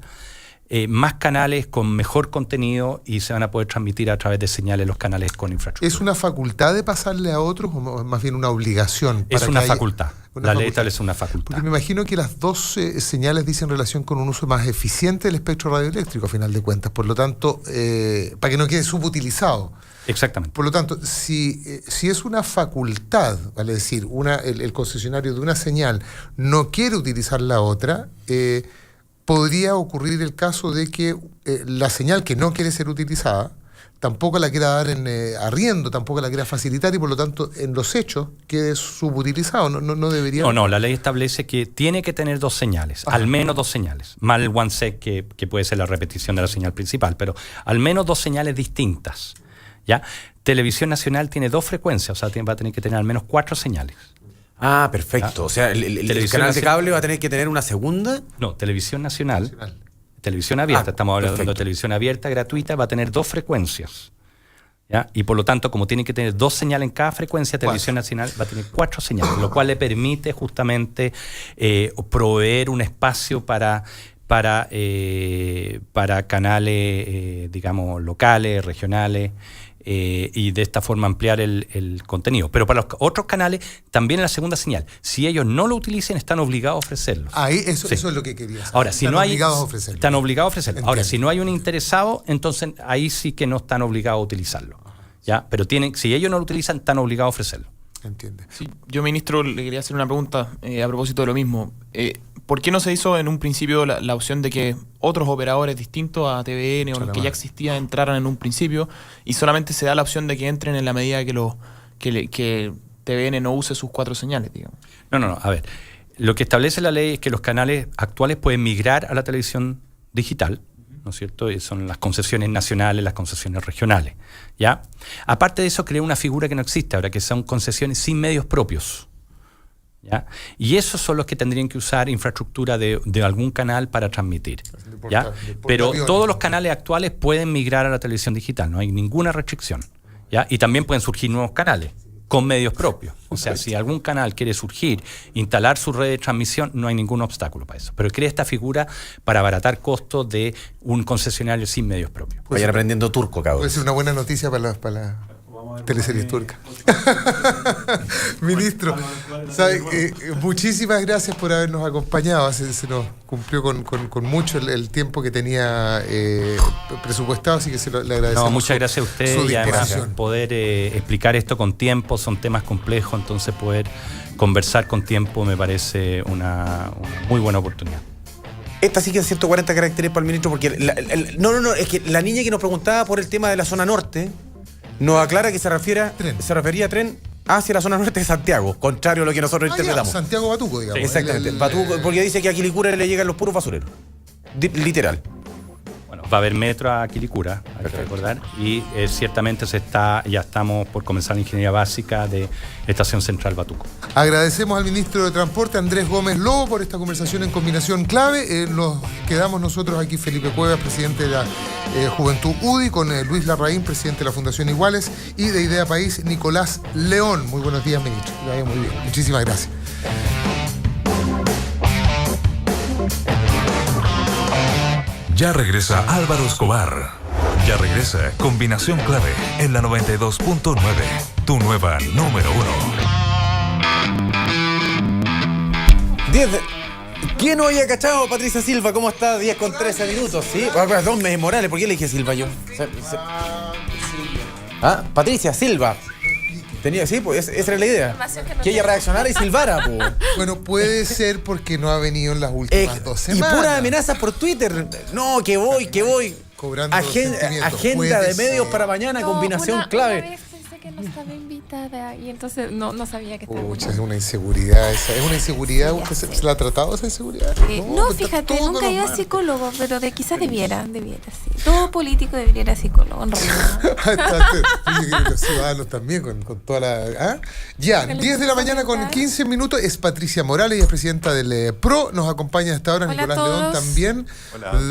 [SPEAKER 3] más canales con mejor contenido y se van a poder transmitir a través de señales los canales con infraestructura.
[SPEAKER 2] ¿Es una facultad de pasarle a otros o más bien una obligación?
[SPEAKER 3] Es una facultad. La ley establece una facultad.
[SPEAKER 2] Porque me imagino que las 2 señales dicen relación con un uso más eficiente del espectro radioeléctrico, a final de cuentas. Por lo tanto, para que no quede subutilizado.
[SPEAKER 3] Exactamente.
[SPEAKER 2] Por lo tanto, si es una facultad, vale decir, el concesionario de una señal no quiere utilizar la otra, podría ocurrir el caso de que la señal que no quiere ser utilizada tampoco la quiera dar en arriendo, tampoco la quiera facilitar y por lo tanto en los hechos quede subutilizado. No debería...
[SPEAKER 3] No, la ley establece que tiene que tener 2 señales, al menos 2 señales. Más el OneSec que puede ser la repetición de la señal principal, pero al menos 2 señales distintas. ¿Ya? Televisión Nacional tiene 2 frecuencias, o sea, va a tener que tener al menos 4 señales.
[SPEAKER 4] Ah, perfecto. ¿Ah? O sea, el canal de cable va a tener que tener una segunda.
[SPEAKER 3] No, Televisión Nacional. Televisión abierta, estamos hablando de televisión abierta, gratuita, va a tener 2 frecuencias. ¿Ya? Y por lo tanto, como tiene que tener 2 señales en cada frecuencia, Televisión Nacional va a tener 4 señales, lo cual le permite justamente proveer un espacio para canales, digamos, locales, regionales, y de esta forma ampliar el contenido. Pero para los otros canales, también en la segunda señal. Si ellos no lo utilicen, están obligados a ofrecerlo.
[SPEAKER 2] Eso es lo que quería saber.
[SPEAKER 3] Ahora, si
[SPEAKER 2] están
[SPEAKER 3] no hay,
[SPEAKER 2] obligados a ofrecerlo.
[SPEAKER 3] Están obligados a ofrecerlo.
[SPEAKER 2] Entiendo.
[SPEAKER 3] Ahora, si no hay un interesado, entonces ahí sí que no están obligados a utilizarlo. ¿Ya? Pero si ellos no lo utilizan, están obligados a ofrecerlo.
[SPEAKER 2] Entiende.
[SPEAKER 5] Sí, yo, ministro, le quería hacer una pregunta a propósito de lo mismo. ¿Por qué no se hizo en un principio la opción de que otros operadores distintos a TVN o los que ya existían entraran en un principio y solamente se da la opción de que entren en la medida que TVN no use sus 4 señales, digamos?
[SPEAKER 3] No. A ver, lo que establece la ley es que los canales actuales pueden migrar a la televisión digital, ¿no es cierto? Y son las concesiones nacionales, las concesiones regionales, ¿ya? Aparte de eso, crea una figura que no existe ahora, que son concesiones sin medios propios, ¿ya? Y esos son los que tendrían que usar infraestructura de algún canal para transmitir, ¿ya? Pero todos los canales actuales pueden migrar a la televisión digital, no hay ninguna restricción, ¿ya? Y también pueden surgir nuevos canales, con medios propios. O sea, si algún canal quiere surgir, instalar su red de transmisión, no hay ningún obstáculo para eso. Pero crea esta figura para abaratar costos de un concesionario sin medios propios.
[SPEAKER 4] Vayan aprendiendo turco, cabrón.
[SPEAKER 2] Puede ser una buena noticia para la teleseries turcas. Ministro, ¿sabe? Muchísimas gracias por habernos acompañado. Se nos cumplió con mucho el tiempo que tenía presupuestado, así que le agradecemos.
[SPEAKER 3] No, muchas gracias a usted y además poder explicar esto con tiempo. Son temas complejos, entonces poder conversar con tiempo me parece una muy buena oportunidad.
[SPEAKER 4] Esta sí que es 140 caracteres para el ministro, porque es que la niña que nos preguntaba por el tema de la zona norte nos aclara que se refería a tren hacia la zona norte de Santiago, contrario a lo que nosotros interpretamos.
[SPEAKER 2] Santiago Batuco, digamos.
[SPEAKER 4] Sí, exactamente. Batuco, porque dice que a Quilicura le llegan los puros basureros. Literal.
[SPEAKER 3] Bueno, va a haber metro a Quilicura, hay que recordar, y ciertamente ya estamos por comenzar la ingeniería básica de Estación Central Batuco.
[SPEAKER 2] Agradecemos al ministro de Transporte, Andrés Gómez Lobo, por esta conversación en combinación clave. Nos quedamos nosotros aquí, Felipe Cuevas, presidente de la Juventud UDI, con Luis Larraín, presidente de la Fundación Iguales, y de Idea País, Nicolás León. Muy buenos días, ministro. Que vaya muy bien. Muchísimas gracias.
[SPEAKER 1] Ya regresa Álvaro Escobar. Ya regresa Combinación Clave en la 92.9, tu nueva número 1.
[SPEAKER 4] ¿Quién no había cachado? Patricia Silva, ¿cómo está? 10 con 13 minutos, ¿sí? Perdón, Meses Morales, ¿por qué le dije Silva yo? Patricia Silva. Sí, pues esa era la idea. Que ella reaccionara y silbara, pues.
[SPEAKER 2] Bueno, puede ser porque no ha venido en las últimas 2 semanas.
[SPEAKER 4] Y puras amenazas por Twitter. No, que voy.
[SPEAKER 2] Cobrando
[SPEAKER 4] agenda de medios para mañana, combinación clave.
[SPEAKER 8] Una vez pensé que no estaba invitada y entonces no sabía que estaba.
[SPEAKER 2] Pucha, es una inseguridad esa. ¿Es una inseguridad? ¿Usted se la ha tratado esa inseguridad?
[SPEAKER 8] No, fíjate, nunca he ido a psicólogo, pero quizás debiera, sí. Todo político debería ir a psicólogo, en realidad.
[SPEAKER 2] Los ciudadanos también, con toda la... Ya, 10 de la mañana con 15 minutos. Es Patricia Morales, ella es presidenta del PRO. Nos acompaña hasta ahora Nicolás León, también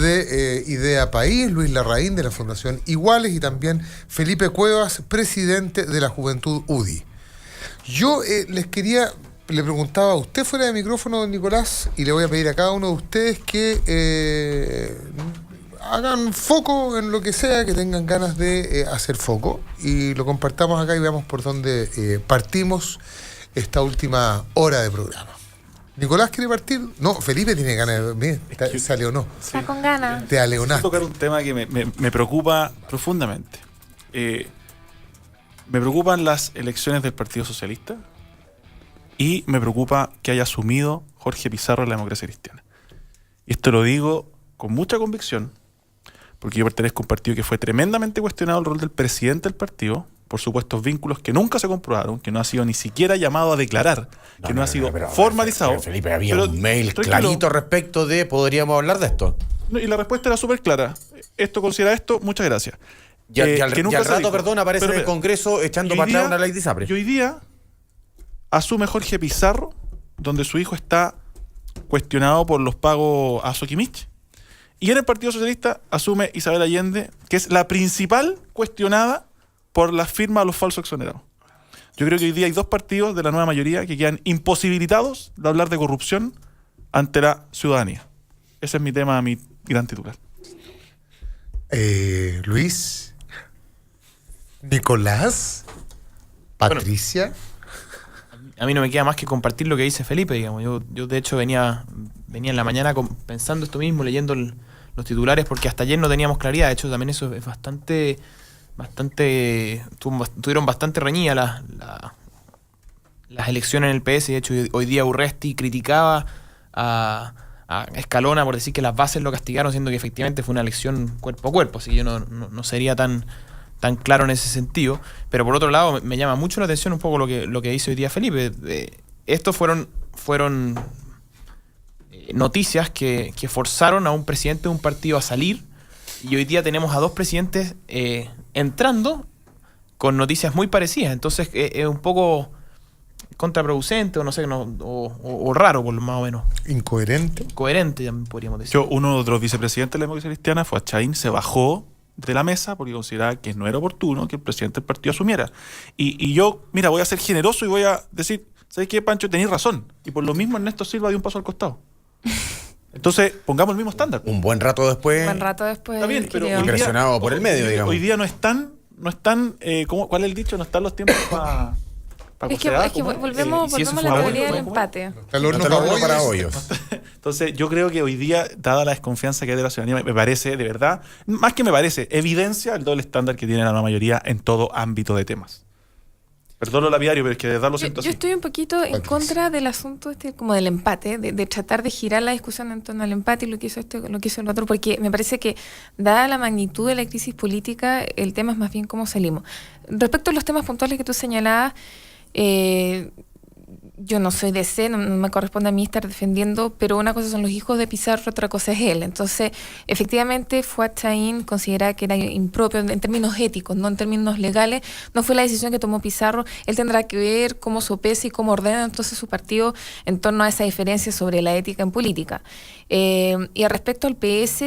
[SPEAKER 2] de Idea País, Luis Larraín, de la Fundación Iguales, y también Felipe Cuevas, presidente de la Juventud UDI. Yo le preguntaba a usted fuera de micrófono, don Nicolás, y le voy a pedir a cada uno de ustedes que hagan foco en lo que sea, que tengan ganas de hacer foco, y lo compartamos acá y veamos por dónde partimos esta última hora de programa. ¿Nicolás quiere partir? No, Felipe tiene ganas de... ¿Sale o no?
[SPEAKER 8] Está con ganas.
[SPEAKER 2] Te aleonaste.
[SPEAKER 6] Quiero tocar un tema que me preocupa profundamente. Me preocupan las elecciones del Partido Socialista y me preocupa que haya asumido Jorge Pizarro la democracia cristiana. Y esto lo digo con mucha convicción, porque yo pertenezco a un partido que fue tremendamente cuestionado el rol del presidente del partido por supuestos vínculos que nunca se comprobaron, que no ha sido ni siquiera llamado a declarar, que no ha sido formalizado.
[SPEAKER 4] Felipe, había un mail clarito respecto de, ¿podríamos hablar de esto?
[SPEAKER 6] Y la respuesta era súper clara. Esto considera esto, muchas gracias.
[SPEAKER 4] Y al rato, perdón, aparece en el Congreso echando para atrás una ley de ISAPRE.
[SPEAKER 6] Y hoy día asume Jorge Pizarro, donde su hijo está cuestionado por los pagos a Soquimich. Y en el Partido Socialista asume Isabel Allende, que es la principal cuestionada por la firma de los falsos exonerados. Yo creo que hoy día hay 2 partidos de la nueva mayoría que quedan imposibilitados de hablar de corrupción ante la ciudadanía. Ese es mi tema, mi gran titular.
[SPEAKER 2] Luis, Nicolás, Patricia.
[SPEAKER 5] Bueno, a mí no me queda más que compartir lo que dice Felipe, digamos. Yo de hecho venía en la mañana pensando esto mismo, leyendo los titulares, porque hasta ayer no teníamos claridad. De hecho, también eso es bastante tuvieron bastante reñidas las elecciones en el PS. De hecho, hoy día Urresti criticaba a Escalona por decir que las bases lo castigaron, siendo que efectivamente fue una elección cuerpo a cuerpo, así que yo no sería tan claro en ese sentido. Pero por otro lado, me llama mucho la atención un poco lo que dice hoy día Felipe. Estos fueron noticias que forzaron a un presidente de un partido a salir, y hoy día tenemos a 2 presidentes entrando con noticias muy parecidas. Entonces es un poco contraproducente, o no sé, o raro, por lo más o menos.
[SPEAKER 2] Incoherente.
[SPEAKER 5] Coherente, podríamos decir.
[SPEAKER 6] Uno de los vicepresidentes de la democracia cristiana fue a Chaín, se bajó de la mesa porque consideraba que no era oportuno que el presidente del partido asumiera. Y yo, mira, voy a ser generoso y voy a decir, ¿sabes qué, Pancho? Tenés razón. Y por lo mismo Ernesto Silva dio un paso al costado. Entonces, pongamos el mismo estándar.
[SPEAKER 4] Un buen rato después.
[SPEAKER 6] Está bien, pero
[SPEAKER 8] creo.
[SPEAKER 6] hoy día-
[SPEAKER 4] Impresionado por el medio, digamos.
[SPEAKER 6] Hoy día no están, ¿cuál es el dicho? No están los tiempos para
[SPEAKER 8] Es que volvemos
[SPEAKER 5] si eso
[SPEAKER 8] a
[SPEAKER 5] fue
[SPEAKER 8] la
[SPEAKER 5] a
[SPEAKER 8] teoría
[SPEAKER 5] Bollo,
[SPEAKER 8] del
[SPEAKER 5] ¿cómo?
[SPEAKER 8] empate.
[SPEAKER 2] El horno
[SPEAKER 4] Hasta el horno
[SPEAKER 2] para
[SPEAKER 4] para
[SPEAKER 2] hoyos.
[SPEAKER 4] hoyos.
[SPEAKER 6] Entonces, yo creo que hoy día, dada la desconfianza que hay de la ciudadanía, me parece, de verdad, más que me parece, evidencia el doble estándar que tiene la mayoría en todo ámbito de temas. Perdón lo lapidario, pero es que de verdad lo siento
[SPEAKER 8] Yo
[SPEAKER 6] así.
[SPEAKER 8] estoy un poquito en contra del asunto como del empate, de tratar de girar la discusión en torno al empate y lo que hizo lo que hizo el otro, porque me parece que, dada la magnitud de la crisis política, el tema es más bien cómo salimos. Respecto a los temas puntuales que tú señalabas, yo no soy de C, no me corresponde a mí estar defendiendo, pero una cosa son los hijos de Pizarro, otra cosa es él. Entonces, efectivamente, Fuad Chaín consideraba que era impropio en términos éticos, no en términos legales. No fue la decisión que tomó Pizarro. Él tendrá que ver cómo sopesa y cómo ordena entonces su partido en torno a esa diferencia sobre la ética en política. Y respecto al PS,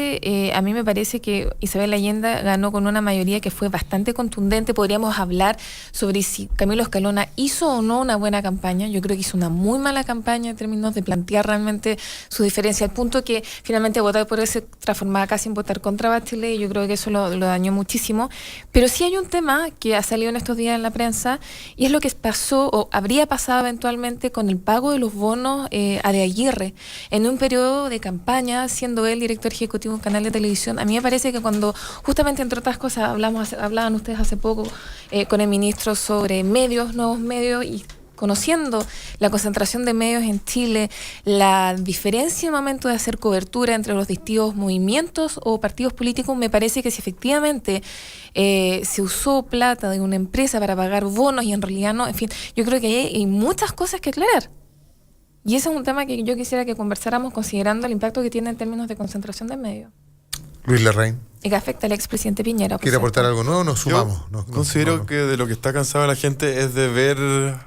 [SPEAKER 8] a mí me parece que Isabel Allende ganó con una mayoría que fue bastante contundente. Podríamos hablar sobre si Camilo Escalona hizo o no una buena campaña. Yo creo que hizo una muy mala campaña en términos de plantear realmente su diferencia, al punto que finalmente votar por él se transformaba casi en votar contra Bachelet, y yo creo que eso lo dañó muchísimo. Pero sí hay un tema que ha salido en estos días en la prensa, y es lo que pasó o habría pasado eventualmente con el pago de los bonos a De Aguirre en un periodo de campaña, siendo él director ejecutivo de un canal de televisión. A mí me parece que cuando, justamente entre otras cosas, hablaban ustedes hace poco con el ministro sobre medios, nuevos medios, y conociendo la concentración de medios en Chile, la diferencia en el momento de hacer cobertura entre los distintos movimientos o partidos políticos, me parece que si efectivamente se usó plata de una empresa para pagar bonos y en realidad no, en fin, yo creo que hay muchas cosas que aclarar. Y ese es un tema que yo quisiera que conversáramos considerando el impacto que tiene en términos de concentración de medios.
[SPEAKER 2] Luis Larraín,
[SPEAKER 8] Y que afecta al expresidente Piñera. por
[SPEAKER 2] ¿quiere
[SPEAKER 8] cierto.
[SPEAKER 2] aportar algo nuevo? Nos sumamos.
[SPEAKER 7] Yo considero que de lo que está cansada la gente es de ver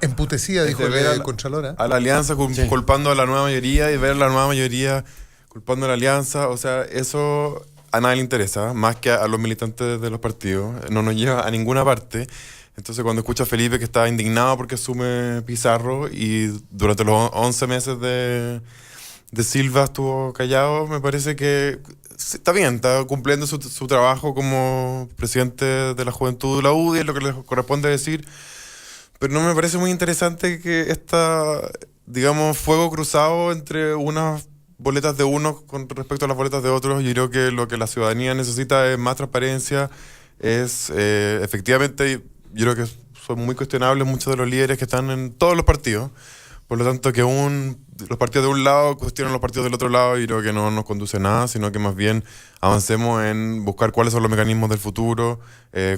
[SPEAKER 2] Emputecida,
[SPEAKER 7] es
[SPEAKER 2] dijo
[SPEAKER 7] de ver
[SPEAKER 2] el Contralora.
[SPEAKER 7] a la alianza
[SPEAKER 4] Sí.
[SPEAKER 7] culpando a la nueva mayoría y ver a la nueva mayoría culpando a la alianza. O sea, eso a nadie le interesa, más que a los militantes de los partidos. No nos lleva a ninguna parte. Entonces, cuando escucha a Felipe que está indignado porque asume Pizarro y durante los 11 meses de Silva estuvo callado, me parece que sí, está bien, está cumpliendo su trabajo como presidente de la juventud de la UDI, es lo que le corresponde decir, pero no me parece muy interesante que digamos, fuego cruzado entre unas boletas de unos con respecto a las boletas de otros. Yo creo que lo que la ciudadanía necesita es más transparencia, efectivamente, yo creo que son muy cuestionables muchos de los líderes que están en todos los partidos. Por lo tanto, que los partidos de un lado cuestionan los partidos del otro lado, y creo que no nos conduce a nada, sino que más bien avancemos en buscar cuáles son los mecanismos del futuro,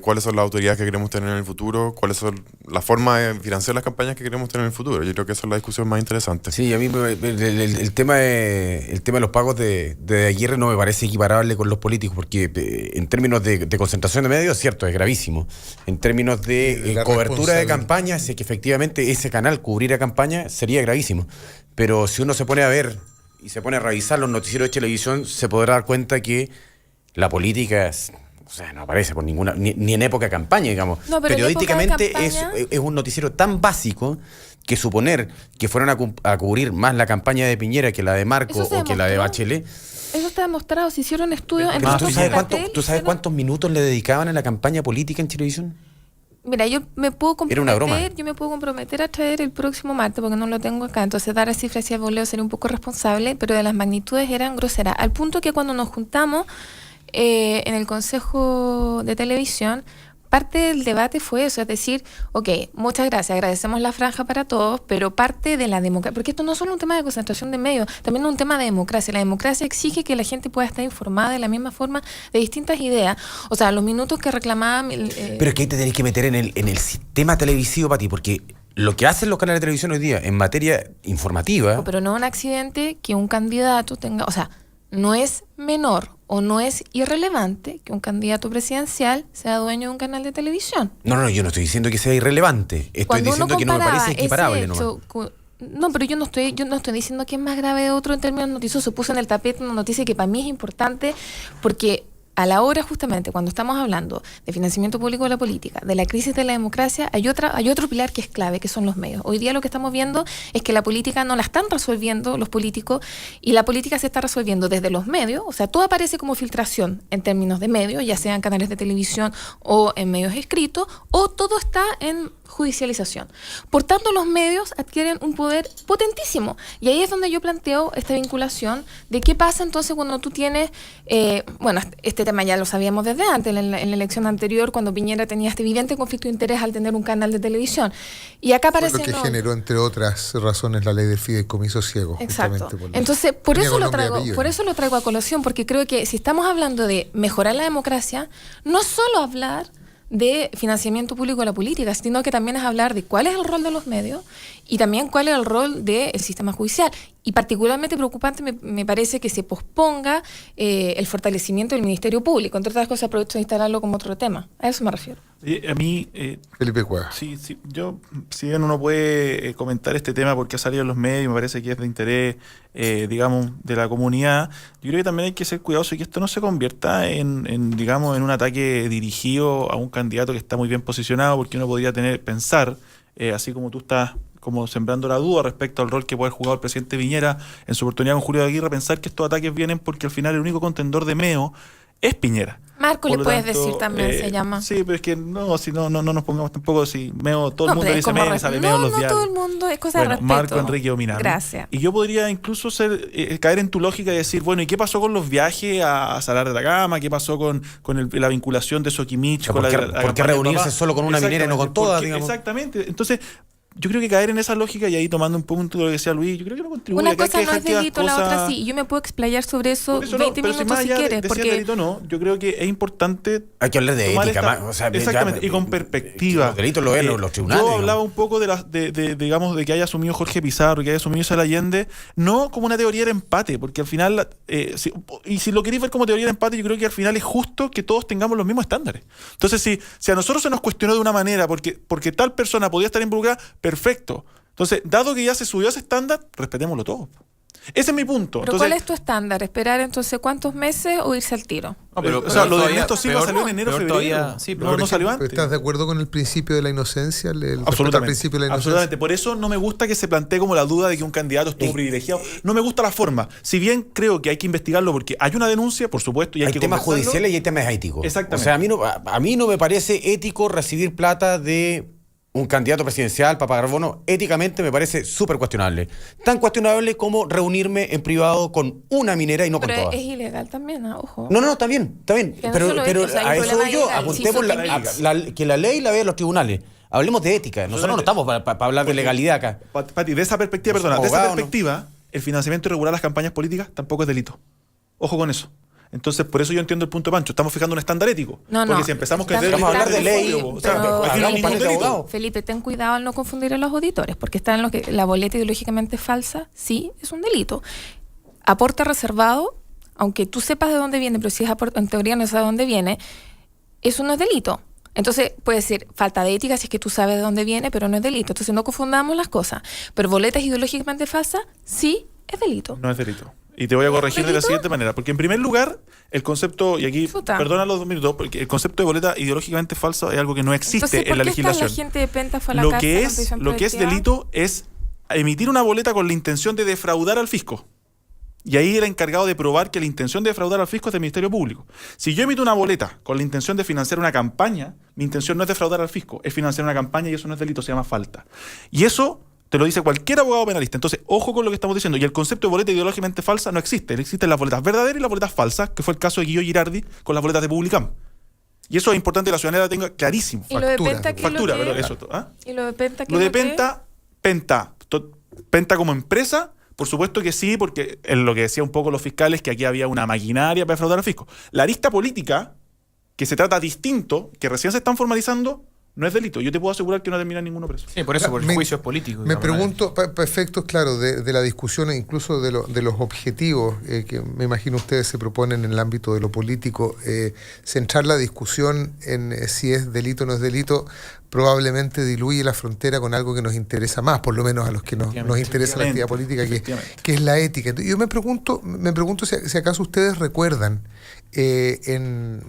[SPEAKER 7] cuáles son las autoridades que queremos tener en el futuro, cuáles son las formas de financiar las campañas que queremos tener en el futuro. Yo creo que esa es la discusión más interesante.
[SPEAKER 4] Sí, a mí el tema de los pagos de Aguirre no me parece equiparable con los políticos, porque en términos de concentración de medios, cierto, es gravísimo. En términos de
[SPEAKER 2] La
[SPEAKER 4] cobertura de
[SPEAKER 2] responsabilidad.
[SPEAKER 4] campaña, sé que efectivamente ese canal cubrir a campaña sería gravísimo. Pero si uno se pone a ver y se pone a revisar los noticieros de televisión, se podrá dar cuenta que la política o sea, no aparece por ninguna, ni en época de campaña, digamos.
[SPEAKER 8] No, pero en
[SPEAKER 4] periodísticamente
[SPEAKER 8] época de campaña-
[SPEAKER 4] es un noticiero tan básico que suponer que fueron a cubrir más la campaña de Piñera que la de Marco
[SPEAKER 8] Eso se
[SPEAKER 4] o que la de
[SPEAKER 8] demostró.
[SPEAKER 4] Bachelet.
[SPEAKER 8] Eso está demostrado, se hicieron estudios en
[SPEAKER 4] ¿Tú
[SPEAKER 8] Instituto
[SPEAKER 4] sabes,
[SPEAKER 8] Sacatel,
[SPEAKER 4] tú sabes
[SPEAKER 8] hicieron-
[SPEAKER 4] cuántos minutos le dedicaban a la campaña política en televisión?
[SPEAKER 8] Mira, yo me puedo
[SPEAKER 4] Era una broma.
[SPEAKER 8] comprometer a traer el próximo martes, porque no lo tengo acá, entonces dar las cifras y el voleo sería un poco responsable, pero de las magnitudes eran groseras, al punto que cuando nos juntamos en el Consejo de Televisión, parte del debate fue eso, es decir, ok, muchas gracias, agradecemos la franja para todos, pero parte de la democracia, porque esto no es solo un tema de concentración de medios, también es un tema de democracia. La democracia exige que la gente pueda estar informada de la misma forma de distintas ideas. O sea, los minutos que reclamaban...
[SPEAKER 4] Pero es que ahí te tenés que meter en el sistema televisivo, Pati, porque lo que hacen los canales de televisión hoy día en materia informativa...
[SPEAKER 8] Pero no es un accidente que un candidato tenga... O sea, no es menor o no es irrelevante que un candidato presidencial sea dueño de un canal de televisión.
[SPEAKER 4] No, yo no estoy diciendo que sea irrelevante. Estoy
[SPEAKER 8] Cuando uno
[SPEAKER 4] diciendo que no me
[SPEAKER 8] comparaba
[SPEAKER 4] parece equiparable
[SPEAKER 8] ese
[SPEAKER 4] nomás.
[SPEAKER 8] hecho no, pero yo no estoy diciendo que es más grave de otro en términos noticiosos. Puse en el tapete una noticia que para mí es importante porque a la hora justamente, cuando estamos hablando de financiamiento público de la política, de la crisis de la democracia, hay otro pilar que es clave, que son los medios. Hoy día lo que estamos viendo es que la política no la están resolviendo los políticos y la política se está resolviendo desde los medios, o sea, todo aparece como filtración en términos de medios, ya sean canales de televisión o en medios escritos, o todo está en judicialización. Por tanto, los medios adquieren un poder potentísimo. Y ahí es donde yo planteo esta vinculación de qué pasa entonces cuando tú tienes, este tema ya lo sabíamos desde antes, en la elección anterior, cuando Piñera tenía este evidente conflicto de interés al tener un canal de televisión. Y acá aparece...
[SPEAKER 2] Fue lo que generó, entre otras razones, la ley del fideicomiso ciego.
[SPEAKER 8] Exacto. Entonces, por eso lo traigo a colación, porque creo que si estamos hablando de mejorar la democracia, no es solo hablar de financiamiento público de la política, sino que también es hablar de cuál es el rol de los medios y también cuál es el rol del sistema judicial. Y particularmente preocupante me parece que se posponga el fortalecimiento del Ministerio Público. Entre otras cosas, aprovecho de instalarlo como otro tema. A eso me refiero.
[SPEAKER 6] A mí...
[SPEAKER 2] Felipe Cueva.
[SPEAKER 6] Sí, yo, si bien uno puede comentar este tema porque ha salido en los medios, me parece que es de interés, digamos, de la comunidad, yo creo que también hay que ser cuidadoso y que esto no se convierta en un ataque dirigido a un candidato que está muy bien posicionado, porque uno podría pensar, así como tú estás como sembrando la duda respecto al rol que puede haber jugado el presidente Piñera en su oportunidad con Julio Aguirre, pensar que estos ataques vienen porque al final el único contendor de Meo es Piñera.
[SPEAKER 8] Marco, le puedes decir también, se llama.
[SPEAKER 6] Sí, pero es que no nos pongamos tampoco, si Meo, todo el mundo dice Meo, sale Meo los diarios.
[SPEAKER 8] No, todo el mundo, es cosa de respeto.
[SPEAKER 6] Marco Enrique Ominami.
[SPEAKER 8] Gracias.
[SPEAKER 6] Y yo podría incluso caer en tu lógica y decir, bueno, ¿y qué pasó con los viajes a Salar de Atacama? ¿Qué pasó con la vinculación de Soquimich?
[SPEAKER 4] ¿Por qué reunirse solo con una minera y no con todas, digamos?
[SPEAKER 6] Exactamente. Entonces, yo creo que caer en esa lógica y ahí tomando un punto de lo que decía Luis, yo creo que no contribuye.
[SPEAKER 8] Una cosa no es delito, la otra sí. Yo me puedo explayar sobre eso 20 minutos si quieres.
[SPEAKER 6] Porque delito no, yo creo que es importante.
[SPEAKER 4] Hay que hablar de ética,
[SPEAKER 6] exactamente, y con perspectiva.
[SPEAKER 4] Los delitos lo ven los tribunales.
[SPEAKER 6] Yo hablaba un poco digamos, de que haya asumido Jorge Pizarro, que haya asumido Isabel Allende, no como una teoría de empate, porque al final, si lo queréis ver como teoría de empate, yo creo que al final es justo que todos tengamos los mismos estándares. Entonces, si a nosotros se nos cuestionó de una manera porque tal persona podía estar involucrada, perfecto. Entonces, dado que ya se subió ese estándar, respetémoslo todo. Ese es mi punto.
[SPEAKER 8] ¿Pero cuál es tu estándar? ¿Esperar entonces cuántos meses o irse al tiro?
[SPEAKER 6] No, pero lo de Ernesto Silva salió en enero, febrero.
[SPEAKER 5] Sí,
[SPEAKER 6] pero no salió antes.
[SPEAKER 2] ¿Estás de acuerdo con el principio de la inocencia?
[SPEAKER 6] Absolutamente. Por eso no me gusta que se plantee como la duda de que un candidato estuvo privilegiado. No me gusta la forma. Si bien creo que hay que investigarlo porque hay una denuncia, por supuesto, y hay que
[SPEAKER 4] temas judiciales y hay temas éticos.
[SPEAKER 6] Exactamente.
[SPEAKER 4] O sea, a mí no me parece ético recibir plata de un candidato presidencial para pagar bonos. Éticamente me parece súper cuestionable. Tan cuestionable como reunirme en privado con una minera y no con todas.
[SPEAKER 8] Pero es ilegal también, ojo.
[SPEAKER 4] No, está bien. Pero a eso voy yo. Apuntemos que la ley la vean los tribunales. Hablemos de ética. Nosotros no estamos para hablar de legalidad acá.
[SPEAKER 6] Pati, de esa perspectiva, el financiamiento irregular a las campañas políticas tampoco es delito. Ojo con eso. Entonces, por eso yo entiendo el punto de Pancho. Estamos fijando un estándar ético. Porque si empezamos con
[SPEAKER 4] vamos a hablar de ley,
[SPEAKER 6] aquí no hay ningún delito.
[SPEAKER 8] Felipe, ten cuidado al no confundir a los auditores, porque está en lo que la boleta ideológicamente falsa, sí, es un delito. Aporte reservado, aunque tú sepas de dónde viene, pero si es aporte, en teoría no sabes de dónde viene, eso no es delito. Entonces, puede ser falta de ética si es que tú sabes de dónde viene, pero no es delito. Entonces, no confundamos las cosas. Pero boletas ideológicamente falsas, sí, es delito.
[SPEAKER 6] No es delito. Y te voy a corregir de la siguiente manera, porque en primer lugar, el concepto, y aquí, perdona los 2 minutos, porque el concepto de boleta ideológicamente falsa es algo que no existe. Entonces, en la legislación.
[SPEAKER 8] La gente de Penta fue a la
[SPEAKER 6] lo
[SPEAKER 8] cárcel,
[SPEAKER 6] que es delito es emitir una boleta con la intención de defraudar al fisco. Y ahí el encargado de probar que la intención de defraudar al fisco es del Ministerio Público. Si yo emito una boleta con la intención de financiar una campaña, mi intención no es defraudar al fisco, es financiar una campaña y eso no es delito, se llama falta. Y eso te lo dice cualquier abogado penalista. Entonces, ojo con lo que estamos diciendo. Y el concepto de boleta ideológicamente falsa no existe. Existen las boletas verdaderas y las boletas falsas, que fue el caso de Guillo Girardi con las boletas de Publicam. Y eso es importante que la ciudadanía la tenga clarísimo.
[SPEAKER 8] ¿Y lo de Penta?
[SPEAKER 6] ¿Y lo de Penta? Lo de Penta como empresa, por supuesto que sí, porque es lo que decían un poco los fiscales, que aquí había una maquinaria para defraudar al fisco. La arista política, que se trata distinto, que recién se están formalizando, no es delito. Yo te puedo asegurar que no termina ninguno preso.
[SPEAKER 5] Sí, por eso, por el juicio es político.
[SPEAKER 2] Me pregunto, para efectos, claro, de la discusión e incluso de los objetivos que me imagino ustedes se proponen en el ámbito de lo político, centrar la discusión en si es delito o no es delito, probablemente diluye la frontera con algo que nos interesa más, por lo menos a los que nos interesa la actividad política, que es la ética. Yo me pregunto si acaso ustedes recuerdan en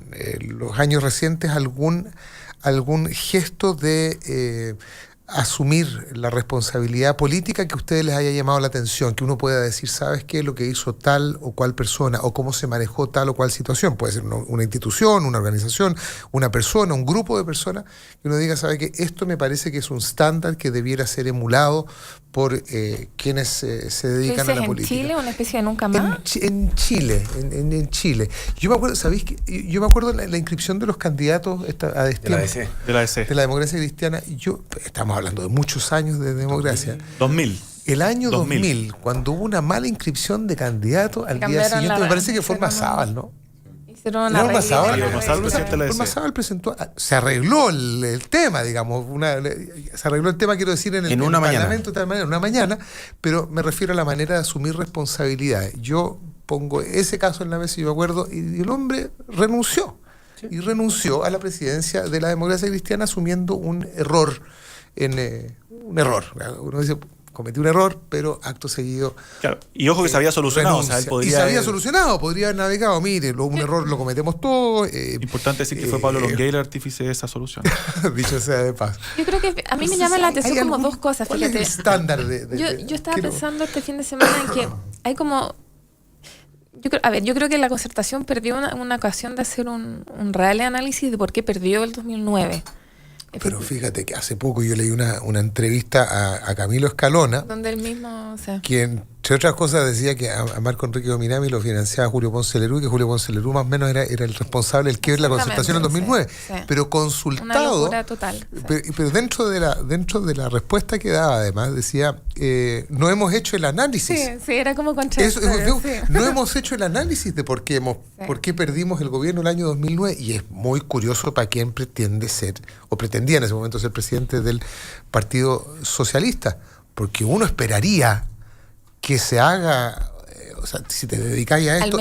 [SPEAKER 2] los años recientes algún gesto de asumir la responsabilidad política que a ustedes les haya llamado la atención, que uno pueda decir, ¿sabes qué? Lo que hizo tal o cual persona, o cómo se manejó tal o cual situación. Puede ser una institución, una organización, una persona, un grupo de personas, que uno diga, ¿sabe qué? Esto me parece que es un estándar que debiera ser emulado por quienes se dedican a la política.
[SPEAKER 8] ¿En Chile, una especie de nunca más?
[SPEAKER 2] En Chile. Yo me acuerdo, ¿sabéis qué? Yo me acuerdo la inscripción de los candidatos a destiempo,
[SPEAKER 4] De la DC.
[SPEAKER 2] de la democracia cristiana. Estamos hablando de muchos años de democracia.
[SPEAKER 6] 2000.
[SPEAKER 2] El año 2000, cuando hubo una mala inscripción de candidatos, al día
[SPEAKER 8] Cambiaron
[SPEAKER 2] siguiente, me parece que fue
[SPEAKER 8] hicieron
[SPEAKER 2] Ormazábal, ¿no?
[SPEAKER 8] Hicieron una
[SPEAKER 2] Ormazábal,
[SPEAKER 6] Ormazábal, presidente de la DC.
[SPEAKER 2] Ormazábal presentó, se arregló el tema, digamos, se arregló el tema, quiero decir, en
[SPEAKER 4] una
[SPEAKER 2] el
[SPEAKER 4] mañana.
[SPEAKER 2] Parlamento, de tal manera, en una mañana, pero me refiero a la manera de asumir responsabilidades. Yo pongo ese caso en la mesa y yo me acuerdo, y el hombre renunció. Sí. Y renunció a la presidencia de la democracia cristiana asumiendo un error. Un error. Uno dice, cometí un error, pero acto seguido.
[SPEAKER 6] Claro. Y ojo que se había solucionado.
[SPEAKER 2] Renuncia.
[SPEAKER 6] O sea, él podría
[SPEAKER 2] y se había solucionado, podría haber navegado. Mire, un error lo cometemos todos.
[SPEAKER 6] Importante decir que fue Pablo Longueira el artífice de esa solución.
[SPEAKER 2] Dicho sea de paso.
[SPEAKER 8] Yo creo que a mí me llama la atención como dos cosas.
[SPEAKER 2] ¿Cuál
[SPEAKER 8] Fíjate.
[SPEAKER 2] es el estándar
[SPEAKER 8] Yo estaba pensando este fin de semana en que hay como. Yo creo que la Concertación perdió una ocasión de hacer un real análisis de por qué perdió el 2009.
[SPEAKER 2] Pero fíjate que hace poco yo leí una entrevista a Camilo Escalona,
[SPEAKER 8] donde él mismo,
[SPEAKER 2] quien, entre otras cosas, decía que a Marco Enrique Dominami lo financiaba Julio Ponce Lerú, y que Julio Ponce Lerú más o menos era el responsable del quiebre de la Concertación en 2009. Sí. Pero consultado,
[SPEAKER 8] una locura total.
[SPEAKER 2] Pero dentro de la respuesta que daba, además, decía, no hemos hecho el análisis.
[SPEAKER 8] Sí, era como contradictorio.
[SPEAKER 2] No hemos hecho el análisis de por qué perdimos el gobierno el año 2009, y es muy curioso para quien pretende ser, o pretendía en ese momento ser presidente del Partido Socialista, porque uno esperaría que se haga, o sea, si te dedicáis a esto,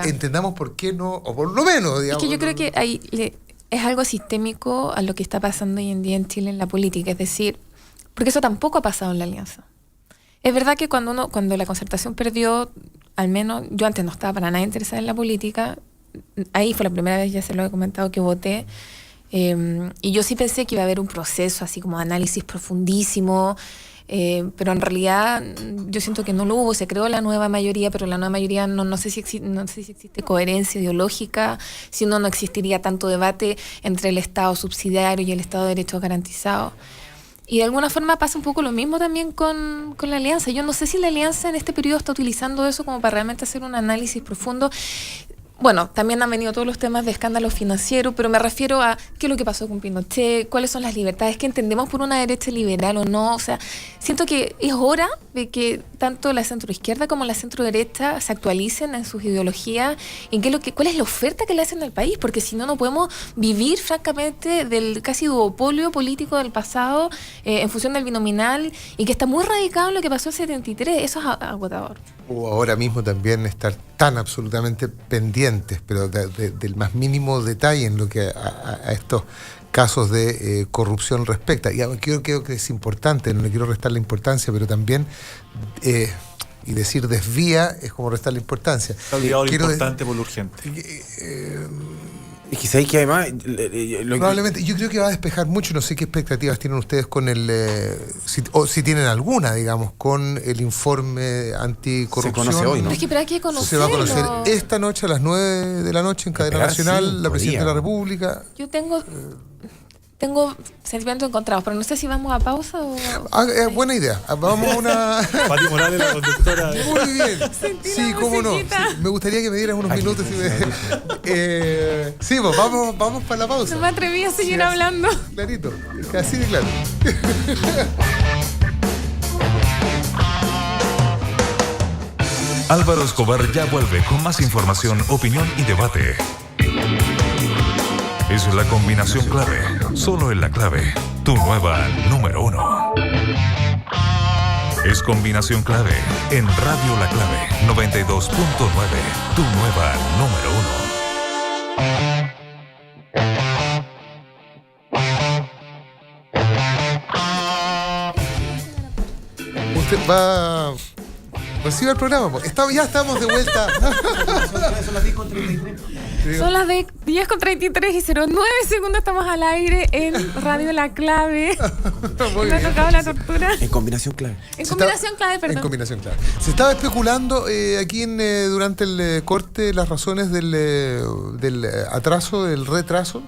[SPEAKER 2] entendamos por qué no, o por lo menos, digamos.
[SPEAKER 8] Es que yo creo que es algo sistémico a lo que está pasando hoy en día en Chile en la política, es decir, porque eso tampoco ha pasado en la Alianza. Es verdad que cuando la Concertación perdió, al menos yo antes no estaba para nada interesada en la política, ahí fue la primera vez, ya se lo he comentado, que voté. Y yo sí pensé que iba a haber un proceso así como de análisis profundísimo, pero en realidad yo siento que no lo hubo. Se creó la nueva mayoría, pero la nueva mayoría no sé si existe coherencia ideológica, si no existiría tanto debate entre el Estado subsidiario y el Estado de Derecho garantizado. Y de alguna forma pasa un poco lo mismo también con la Alianza. Yo no sé si la Alianza en este periodo está utilizando eso como para realmente hacer un análisis profundo. Bueno, también han venido todos los temas de escándalo financiero, pero me refiero a qué es lo que pasó con Pinochet, cuáles son las libertades, qué entendemos por una derecha liberal o no. O sea, siento que es hora de que tanto la centroizquierda como la centroderecha se actualicen en sus ideologías y cuál es la oferta que le hacen al país, porque si no, no podemos vivir francamente del casi duopolio político del pasado en función del binominal, y que está muy radicado en lo que pasó en 73. Eso es agotador.
[SPEAKER 2] O ahora mismo también estar tan absolutamente pendientes, pero del más mínimo detalle en lo que a estos casos de corrupción respecta. Y creo que es importante, no le quiero restar la importancia, pero también, y decir desvía es como restar la importancia.
[SPEAKER 6] Está olvidado lo importante por lo urgente.
[SPEAKER 4] Es que sabéis que además
[SPEAKER 2] probablemente, yo creo que va a despejar mucho. No sé qué expectativas tienen ustedes con si tienen alguna, digamos, con el informe anticorrupción.
[SPEAKER 4] Se conoce hoy, ¿no?
[SPEAKER 8] Es que, pero hay que conocerlo.
[SPEAKER 2] Se va a conocer esta noche a las 9 de la noche en Cadena Nacional, la Presidenta de la República.
[SPEAKER 8] Yo tengo sentimientos encontrados, pero no sé si vamos a pausa o...
[SPEAKER 2] buena idea. Vamos a una...
[SPEAKER 6] Pati Morales, la conductora.
[SPEAKER 2] Muy bien. Sí, cómo no. Sí, me gustaría que me dieras unos minutos. Sí, pues vamos para la pausa.
[SPEAKER 8] No me atreví a seguir hablando.
[SPEAKER 2] Clarito, así de claro.
[SPEAKER 1] Álvaro Escobar ya vuelve con más información, opinión y debate. Es la combinación clave, solo en La Clave, tu nueva número 1. Es combinación clave en Radio La Clave 92.9, tu nueva número
[SPEAKER 2] 1. Usted va Pues siga el programa. Pues. Ya estamos de vuelta.
[SPEAKER 4] Son las 10:33.
[SPEAKER 8] Son las 10:33 y 09 segundos. Estamos al aire en Radio La Clave.
[SPEAKER 2] Muy
[SPEAKER 8] Me ha
[SPEAKER 2] bien.
[SPEAKER 8] tocado la tortura.
[SPEAKER 4] En combinación clave.
[SPEAKER 8] En combinación clave, perdón.
[SPEAKER 2] En combinación clave. Se estaba especulando aquí durante el corte las razones del atraso, del retraso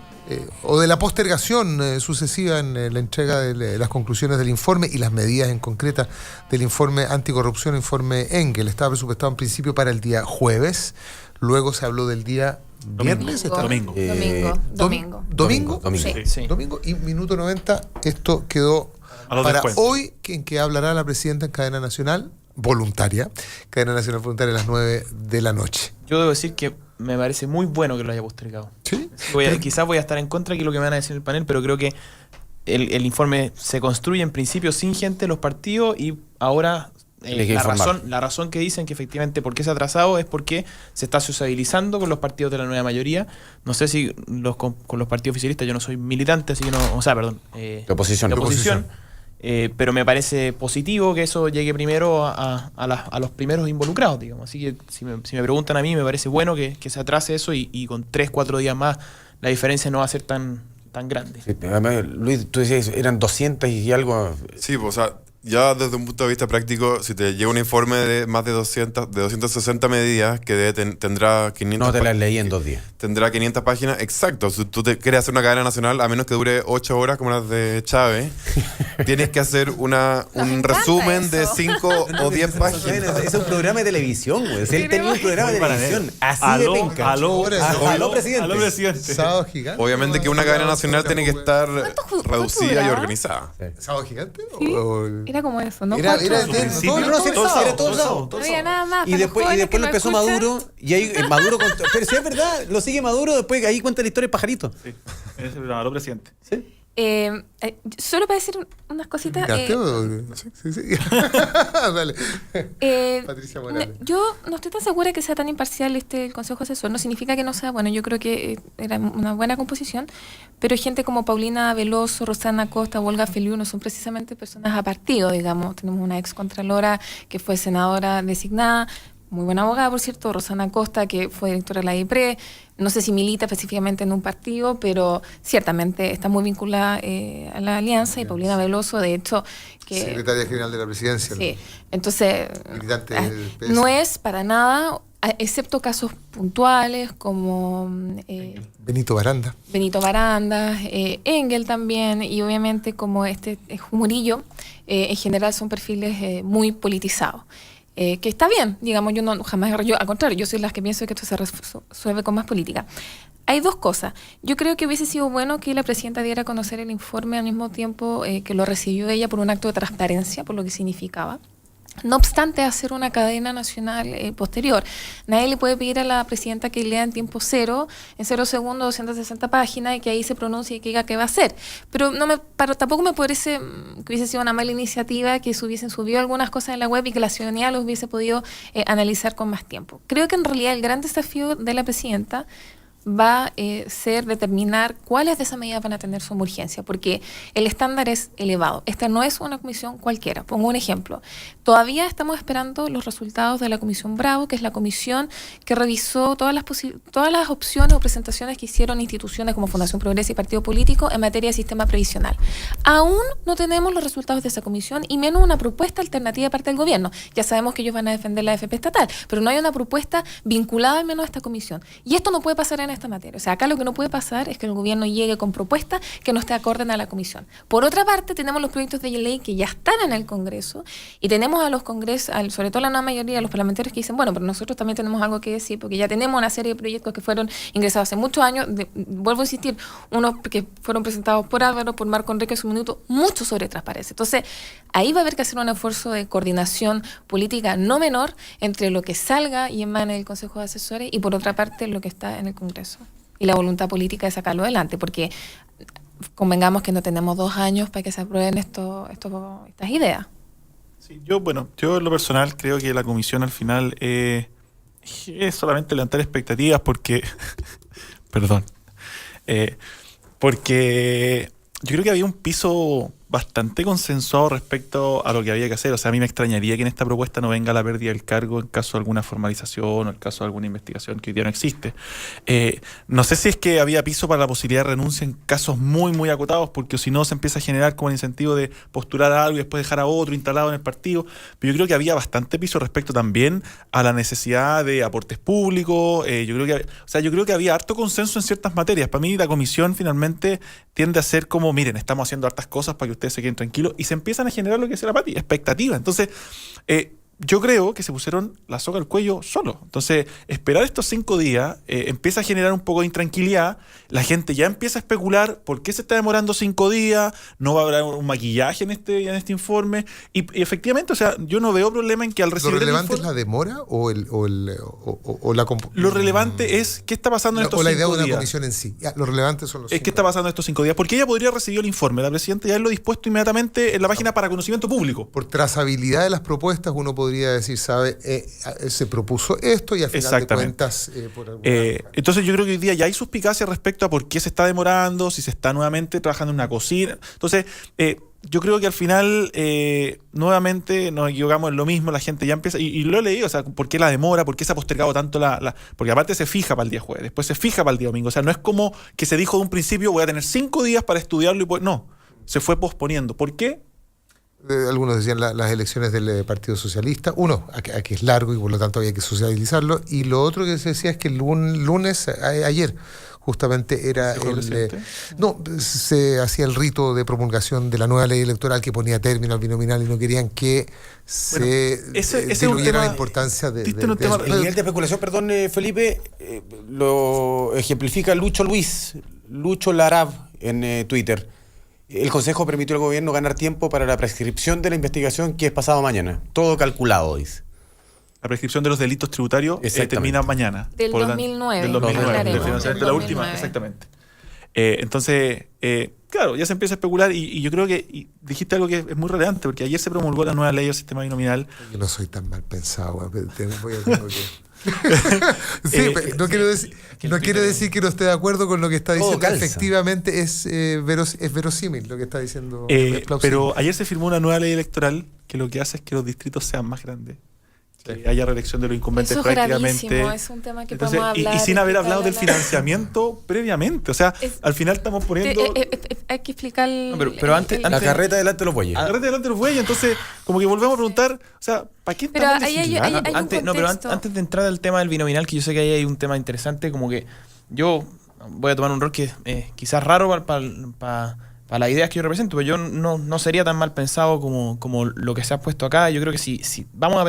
[SPEAKER 2] o de la postergación sucesiva en la entrega de las conclusiones del informe y las medidas en concreta del informe anticorrupción, informe Engel. Estaba presupuestado en principio para el día jueves, luego se habló del día viernes.
[SPEAKER 6] Domingo.
[SPEAKER 8] Domingo.
[SPEAKER 2] ¿Domingo?
[SPEAKER 8] Sí.
[SPEAKER 5] Sí.
[SPEAKER 2] Domingo y minuto 90, esto quedó
[SPEAKER 6] A los
[SPEAKER 2] para
[SPEAKER 6] descuentos.
[SPEAKER 2] hoy, en que hablará la presidenta en cadena nacional voluntaria, cadena nacional voluntaria a las 9 de la noche.
[SPEAKER 5] Yo debo decir que me parece muy bueno que lo haya postergado.
[SPEAKER 2] ¿Sí?
[SPEAKER 5] Quizás voy a estar en contra de lo que me van a decir en el panel, pero creo que el informe se construye en principio sin gente de los partidos y ahora
[SPEAKER 4] Hay que informar.
[SPEAKER 5] la razón que dicen que efectivamente por qué se ha atrasado es porque se está sociabilizando con los partidos de la nueva mayoría. No sé si con los partidos oficialistas, yo no soy militante, así que no, o sea, perdón.
[SPEAKER 4] De oposición.
[SPEAKER 5] De oposición. Pero me parece positivo que eso llegue primero a los primeros involucrados, digamos. Así que si me preguntan a mí, me parece bueno que se atrase eso y con 3-4 días más la diferencia no va a ser tan grande.
[SPEAKER 4] Sí, además, Luis, tú decías, eran 200 y algo.
[SPEAKER 7] Sí, pues, o sea, ya desde un punto de vista práctico, si te llega un informe de más de 260 medidas que tendrá 500
[SPEAKER 4] No te las leí en 2 días.
[SPEAKER 7] tendrá 500 páginas, exacto. Si tú te quieres hacer una cadena nacional, a menos que dure 8 horas como las de Chávez, tienes que hacer un
[SPEAKER 8] encanta
[SPEAKER 7] resumen de
[SPEAKER 8] eso.
[SPEAKER 7] 5 o 10 páginas.
[SPEAKER 4] Es un programa de televisión, güey. Si él tenía un programa de televisión, así de penca.
[SPEAKER 6] Aló,
[SPEAKER 4] presidente.
[SPEAKER 6] aló, presidente.
[SPEAKER 2] Sábado gigante.
[SPEAKER 7] Obviamente que una cadena nacional tiene que estar
[SPEAKER 8] ¿Cuánto
[SPEAKER 7] reducida y
[SPEAKER 8] duraba?
[SPEAKER 7] organizada.
[SPEAKER 2] ¿Sábado gigante?
[SPEAKER 8] Sí.
[SPEAKER 2] O-
[SPEAKER 8] Era como eso, ¿no?
[SPEAKER 2] Era
[SPEAKER 8] Cuatro-
[SPEAKER 2] eterno.
[SPEAKER 6] principio,
[SPEAKER 2] Todo-
[SPEAKER 4] No, sí,
[SPEAKER 2] todo-
[SPEAKER 4] era todo sábado.
[SPEAKER 8] No había nada más.
[SPEAKER 4] Y
[SPEAKER 8] para los
[SPEAKER 4] después
[SPEAKER 8] jóvenes que
[SPEAKER 4] lo
[SPEAKER 8] no
[SPEAKER 4] empezó
[SPEAKER 8] escuchan.
[SPEAKER 4] Maduro, y ahí Maduro pero si es verdad, lo sigue Maduro, después ahí cuenta la historia del pajarito.
[SPEAKER 6] Sí, en ese programa, aló, presidente.
[SPEAKER 8] Solo para decir unas cositas.
[SPEAKER 2] ¿Gaste o- Sí, sí. Dale. Patricia Morales.
[SPEAKER 8] Yo no estoy tan segura que sea tan imparcial el Consejo Asesor. No significa que no sea bueno. Yo creo que era una buena composición. Pero gente como Paulina Veloso, Rosana Costa, Olga Feliu no son precisamente personas a partido, digamos. Tenemos una ex contralora que fue senadora designada. Muy buena abogada, por cierto, Rosana Costa, que fue directora de la IPRE. No sé si milita específicamente en un partido, pero ciertamente está muy vinculada a la alianza. Y Paulina Veloso, de hecho, que...
[SPEAKER 2] Secretaria General de la Presidencia.
[SPEAKER 8] Sí, entonces
[SPEAKER 2] Militante
[SPEAKER 8] ah,
[SPEAKER 2] del PS.
[SPEAKER 8] no es para nada, excepto casos puntuales como
[SPEAKER 2] Benito Baranda.
[SPEAKER 8] Benito Baranda, Engel también, y obviamente como Murillo, en general son perfiles muy politizados. Que está bien, digamos, yo no jamás, al contrario, yo soy la que pienso que esto se resuelve con más política. Hay dos cosas. Yo creo que hubiese sido bueno que la presidenta diera a conocer el informe al mismo tiempo que lo recibió ella por un acto de transparencia, por lo que significaba. No obstante, hacer una cadena nacional posterior. Nadie le puede pedir a la presidenta que lea en tiempo cero, en 0 segundos, 260 páginas, y que ahí se pronuncie y que diga qué va a hacer. Pero tampoco me parece que hubiese sido una mala iniciativa que se hubiesen subido algunas cosas en la web y que la ciudadanía los hubiese podido analizar con más tiempo. Creo que en realidad el gran desafío de la presidenta va a ser determinar cuáles de esas medidas van a tener suma urgencia, porque el estándar es elevado. Esta no es una comisión cualquiera. Pongo un ejemplo. Todavía estamos esperando los resultados de la Comisión Bravo, que es la comisión que revisó todas las opciones o presentaciones que hicieron instituciones como Fundación Progreso y Partido Político en materia de sistema previsional. Aún no tenemos los resultados de esa comisión y menos una propuesta alternativa de parte del gobierno. Ya sabemos que ellos van a defender la AFP estatal, pero no hay una propuesta vinculada al menos a esta comisión. Y esto no puede pasar en esta materia. O sea, acá lo que no puede pasar es que el gobierno llegue con propuestas que no esté acorde a la comisión. Por otra parte, tenemos los proyectos de ley que ya están en el Congreso y tenemos a los congresos, sobre todo la nueva mayoría de los parlamentarios que dicen, bueno, pero nosotros también tenemos algo que decir porque ya tenemos una serie de proyectos que fueron ingresados hace muchos años. Vuelvo a insistir, unos que fueron presentados por Álvaro, por Marco Enrique en su minuto, mucho sobre transparencia. Entonces, ahí va a haber que hacer un esfuerzo de coordinación política no menor entre lo que salga y emane del Consejo de Asesores y por otra parte lo que está en el Congreso. Y la voluntad política de sacarlo adelante, porque convengamos que no tenemos 2 años para que se aprueben estas ideas.
[SPEAKER 6] Sí, yo en lo personal creo que la comisión al final es solamente levantar expectativas porque, perdón, porque yo creo que había un piso bastante consensuado respecto a lo que había que hacer. O sea, a mí me extrañaría que en esta propuesta no venga la pérdida del cargo en caso de alguna formalización o en caso de alguna investigación que hoy día no existe. No sé si es que había piso para la posibilidad de renuncia en casos muy, muy acotados, porque si no se empieza a generar como el incentivo de postular a algo y después dejar a otro instalado en el partido. Pero yo creo que había bastante piso respecto también a la necesidad de aportes públicos. Yo creo que había harto consenso en ciertas materias. Para mí la comisión finalmente tiende a ser como, miren, estamos haciendo hartas cosas para que ustedes se queden tranquilos, y se empiezan a generar lo que decía la Pati, expectativas. Entonces, yo creo que se pusieron la soga al cuello solo. Entonces, esperar estos 5 días empieza a generar un poco de intranquilidad. La gente ya empieza a especular por qué se está demorando 5 días, no va a haber un maquillaje en este informe. Y efectivamente, o sea, yo no veo problema en que al recibir
[SPEAKER 2] ¿Lo relevante
[SPEAKER 6] el informe,
[SPEAKER 2] es la demora o la
[SPEAKER 6] lo relevante es qué está pasando en estos 5 días.
[SPEAKER 2] O la idea de una comisión en sí. Ya, lo relevante son los 5
[SPEAKER 6] ¿Qué está pasando en estos 5 días? Porque ella podría recibir el informe. La presidenta ya lo ha dispuesto inmediatamente en la página para conocimiento público.
[SPEAKER 2] Por trazabilidad de las propuestas, uno podría decir, sabe, se propuso esto y al final de cuentas por alguna...
[SPEAKER 6] Entonces yo creo que hoy día ya hay suspicacia respecto a por qué se está demorando, si se está nuevamente trabajando en una cocina. Entonces yo creo que al final nuevamente nos equivocamos en lo mismo, la gente ya empieza, y lo he leído, o sea, ¿por qué la demora? ¿Por qué se ha postergado tanto porque aparte se fija para el día jueves, después se fija para el día domingo? O sea, no es como que se dijo de un principio voy a tener 5 días para estudiarlo y no, se fue posponiendo. ¿Por qué?
[SPEAKER 2] Algunos decían las elecciones del Partido Socialista. Uno, aquí es largo y por lo tanto había que socializarlo. Y lo otro que se decía es que el lunes, ayer, justamente era se hacía el rito de promulgación de la nueva ley electoral que ponía término al binominal y no querían que se diluyera la importancia de
[SPEAKER 4] el nivel de especulación, perdón, Felipe, lo ejemplifica Lucho Larab en Twitter. El Consejo permitió al gobierno ganar tiempo para la prescripción de la investigación que es pasado mañana. Todo calculado, dice.
[SPEAKER 6] La prescripción de los delitos tributarios termina mañana.
[SPEAKER 8] Del 2009.
[SPEAKER 6] Del 2009. Del financiamiento de la última, exactamente. Entonces, claro, ya se empieza a especular y yo creo que dijiste algo que es muy relevante, porque ayer se promulgó la nueva ley del sistema binominal.
[SPEAKER 2] Yo no soy tan mal pensado, tengo que... Sí, no quiero decir que no esté de acuerdo con lo que está diciendo. Efectivamente es verosímil lo que está diciendo.
[SPEAKER 6] Pero ayer se firmó una nueva ley electoral que lo que hace es que los distritos sean más grandes, que haya reelección de los incumbentes prácticamente.
[SPEAKER 8] Es un tema que podemos hablar.
[SPEAKER 6] Y sin haber hablado del financiamiento previamente. O sea, al final estamos poniendo...
[SPEAKER 8] hay que explicar...
[SPEAKER 5] pero antes
[SPEAKER 4] la carreta delante de los bueyes.
[SPEAKER 6] La carreta delante de los bueyes. Entonces, como que volvemos a preguntar, o sea, ¿para qué estamos legislando?
[SPEAKER 5] Pero antes de entrar al tema del binominal, que yo sé que ahí hay un tema interesante, como que yo voy a tomar un rol que es quizás raro para las ideas que yo represento, pero yo no sería tan mal pensado como lo que se ha puesto acá. Yo creo que si va a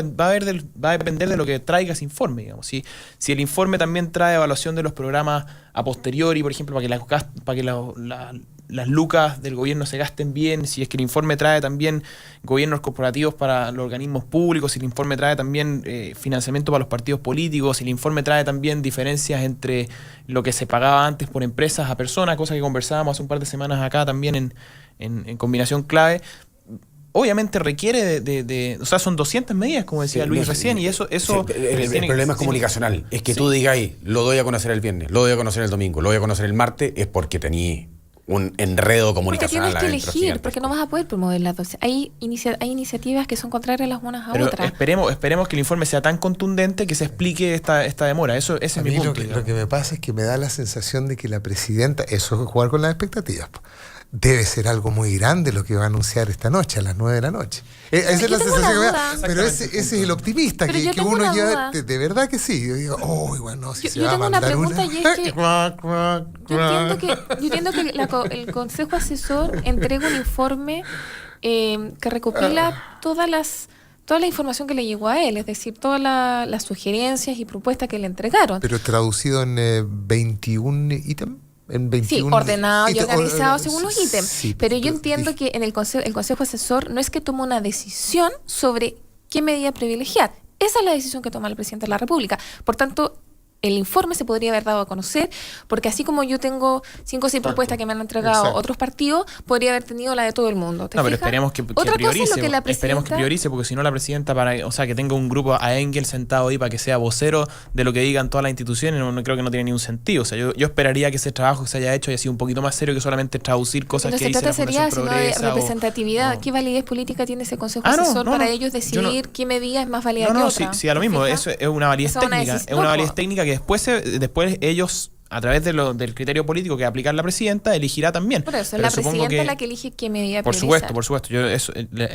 [SPEAKER 5] depender de lo que traiga ese informe, digamos. Si el informe también trae evaluación de los programas a posteriori, por ejemplo, para que las lucas del gobierno se gasten bien, si es que el informe trae también gobiernos corporativos para los organismos públicos, si el informe trae también financiamiento para los partidos políticos, si el informe trae también diferencias entre lo que se pagaba antes por empresas a personas, cosa que conversábamos hace un par de semanas acá también en combinación clave. Obviamente requiere o sea, son 200 medidas, como decía Luis recién, y eso
[SPEAKER 4] el problema es comunicacional. Es que tú digas ahí, lo doy a conocer el viernes, lo doy a conocer el domingo, lo doy a conocer el martes, es porque tenía un enredo comunicacional.
[SPEAKER 8] Porque tienes que elegir, porque no vas a poder promover las dos. Hay iniciativas que son contrarias las unas a otras.
[SPEAKER 5] Esperemos que el informe sea tan contundente que se explique esta demora. Ese es mi punto.
[SPEAKER 2] Lo que me pasa es que me da la sensación de que la presidenta, eso es jugar con las expectativas, debe ser algo muy grande lo que va a anunciar esta noche, a las 9 de la noche. Esa es la sensación que me da. Pero ese es el optimista que uno lleva. De verdad que sí. Yo digo, bueno, si se va a mandar
[SPEAKER 8] una pregunta y es que yo entiendo que el Consejo Asesor entrega un informe que recopila toda la información que le llegó a él, es decir, todas las sugerencias y propuestas que le entregaron.
[SPEAKER 2] Pero traducido en 21 ítems.
[SPEAKER 8] Sí, ordenado y organizado según los ítems. Sí, pero yo entiendo que en el Consejo Asesor no es que toma una decisión sobre qué medida privilegiar. Esa es la decisión que toma el presidente de la República. Por tanto, el informe se podría haber dado a conocer, porque así como yo tengo 5 o 6 propuestas que me han entregado
[SPEAKER 2] Exacto.
[SPEAKER 8] otros partidos, podría haber tenido la de todo el mundo. ¿Te
[SPEAKER 5] No, pero
[SPEAKER 8] fijas?
[SPEAKER 5] esperemos que
[SPEAKER 8] Otra cosa
[SPEAKER 5] priorice.
[SPEAKER 8] es lo que la
[SPEAKER 5] Esperemos que
[SPEAKER 8] presidenta-
[SPEAKER 5] priorice, porque si no la presidenta, o sea, que tenga un grupo a Engel sentado ahí para que sea vocero de lo que digan todas las instituciones, no creo que no tiene ningún sentido. O sea, yo esperaría que ese trabajo que se haya hecho haya sido un poquito más serio que solamente traducir cosas
[SPEAKER 8] No
[SPEAKER 5] que
[SPEAKER 8] se
[SPEAKER 5] dice
[SPEAKER 8] trata
[SPEAKER 5] la
[SPEAKER 8] de
[SPEAKER 5] Fundación
[SPEAKER 8] seriedad, sino de
[SPEAKER 5] Progresa.
[SPEAKER 8] representatividad.
[SPEAKER 5] o-
[SPEAKER 8] ¿Qué validez política tiene ese consejo
[SPEAKER 5] Ah, no,
[SPEAKER 8] asesor
[SPEAKER 5] no,
[SPEAKER 8] para
[SPEAKER 5] no.
[SPEAKER 8] ellos
[SPEAKER 5] Yo no-
[SPEAKER 8] decidir qué medida es más válida
[SPEAKER 5] No,
[SPEAKER 8] que
[SPEAKER 5] no,
[SPEAKER 8] otra?
[SPEAKER 5] sí, a lo
[SPEAKER 8] ¿Te
[SPEAKER 5] mismo,
[SPEAKER 8] fijas?
[SPEAKER 5] eso es una validez
[SPEAKER 8] Esa es una
[SPEAKER 5] técnica. Es
[SPEAKER 8] decisión.
[SPEAKER 5] una
[SPEAKER 8] No,
[SPEAKER 5] validez
[SPEAKER 8] po.
[SPEAKER 5] técnica que después ellos, a través del criterio político que va a aplicar la presidenta, elegirá también.
[SPEAKER 8] Por eso,
[SPEAKER 5] Pero
[SPEAKER 8] la
[SPEAKER 5] supongo
[SPEAKER 8] presidenta es la que elige qué medida
[SPEAKER 5] Por
[SPEAKER 8] priorizar.
[SPEAKER 5] supuesto.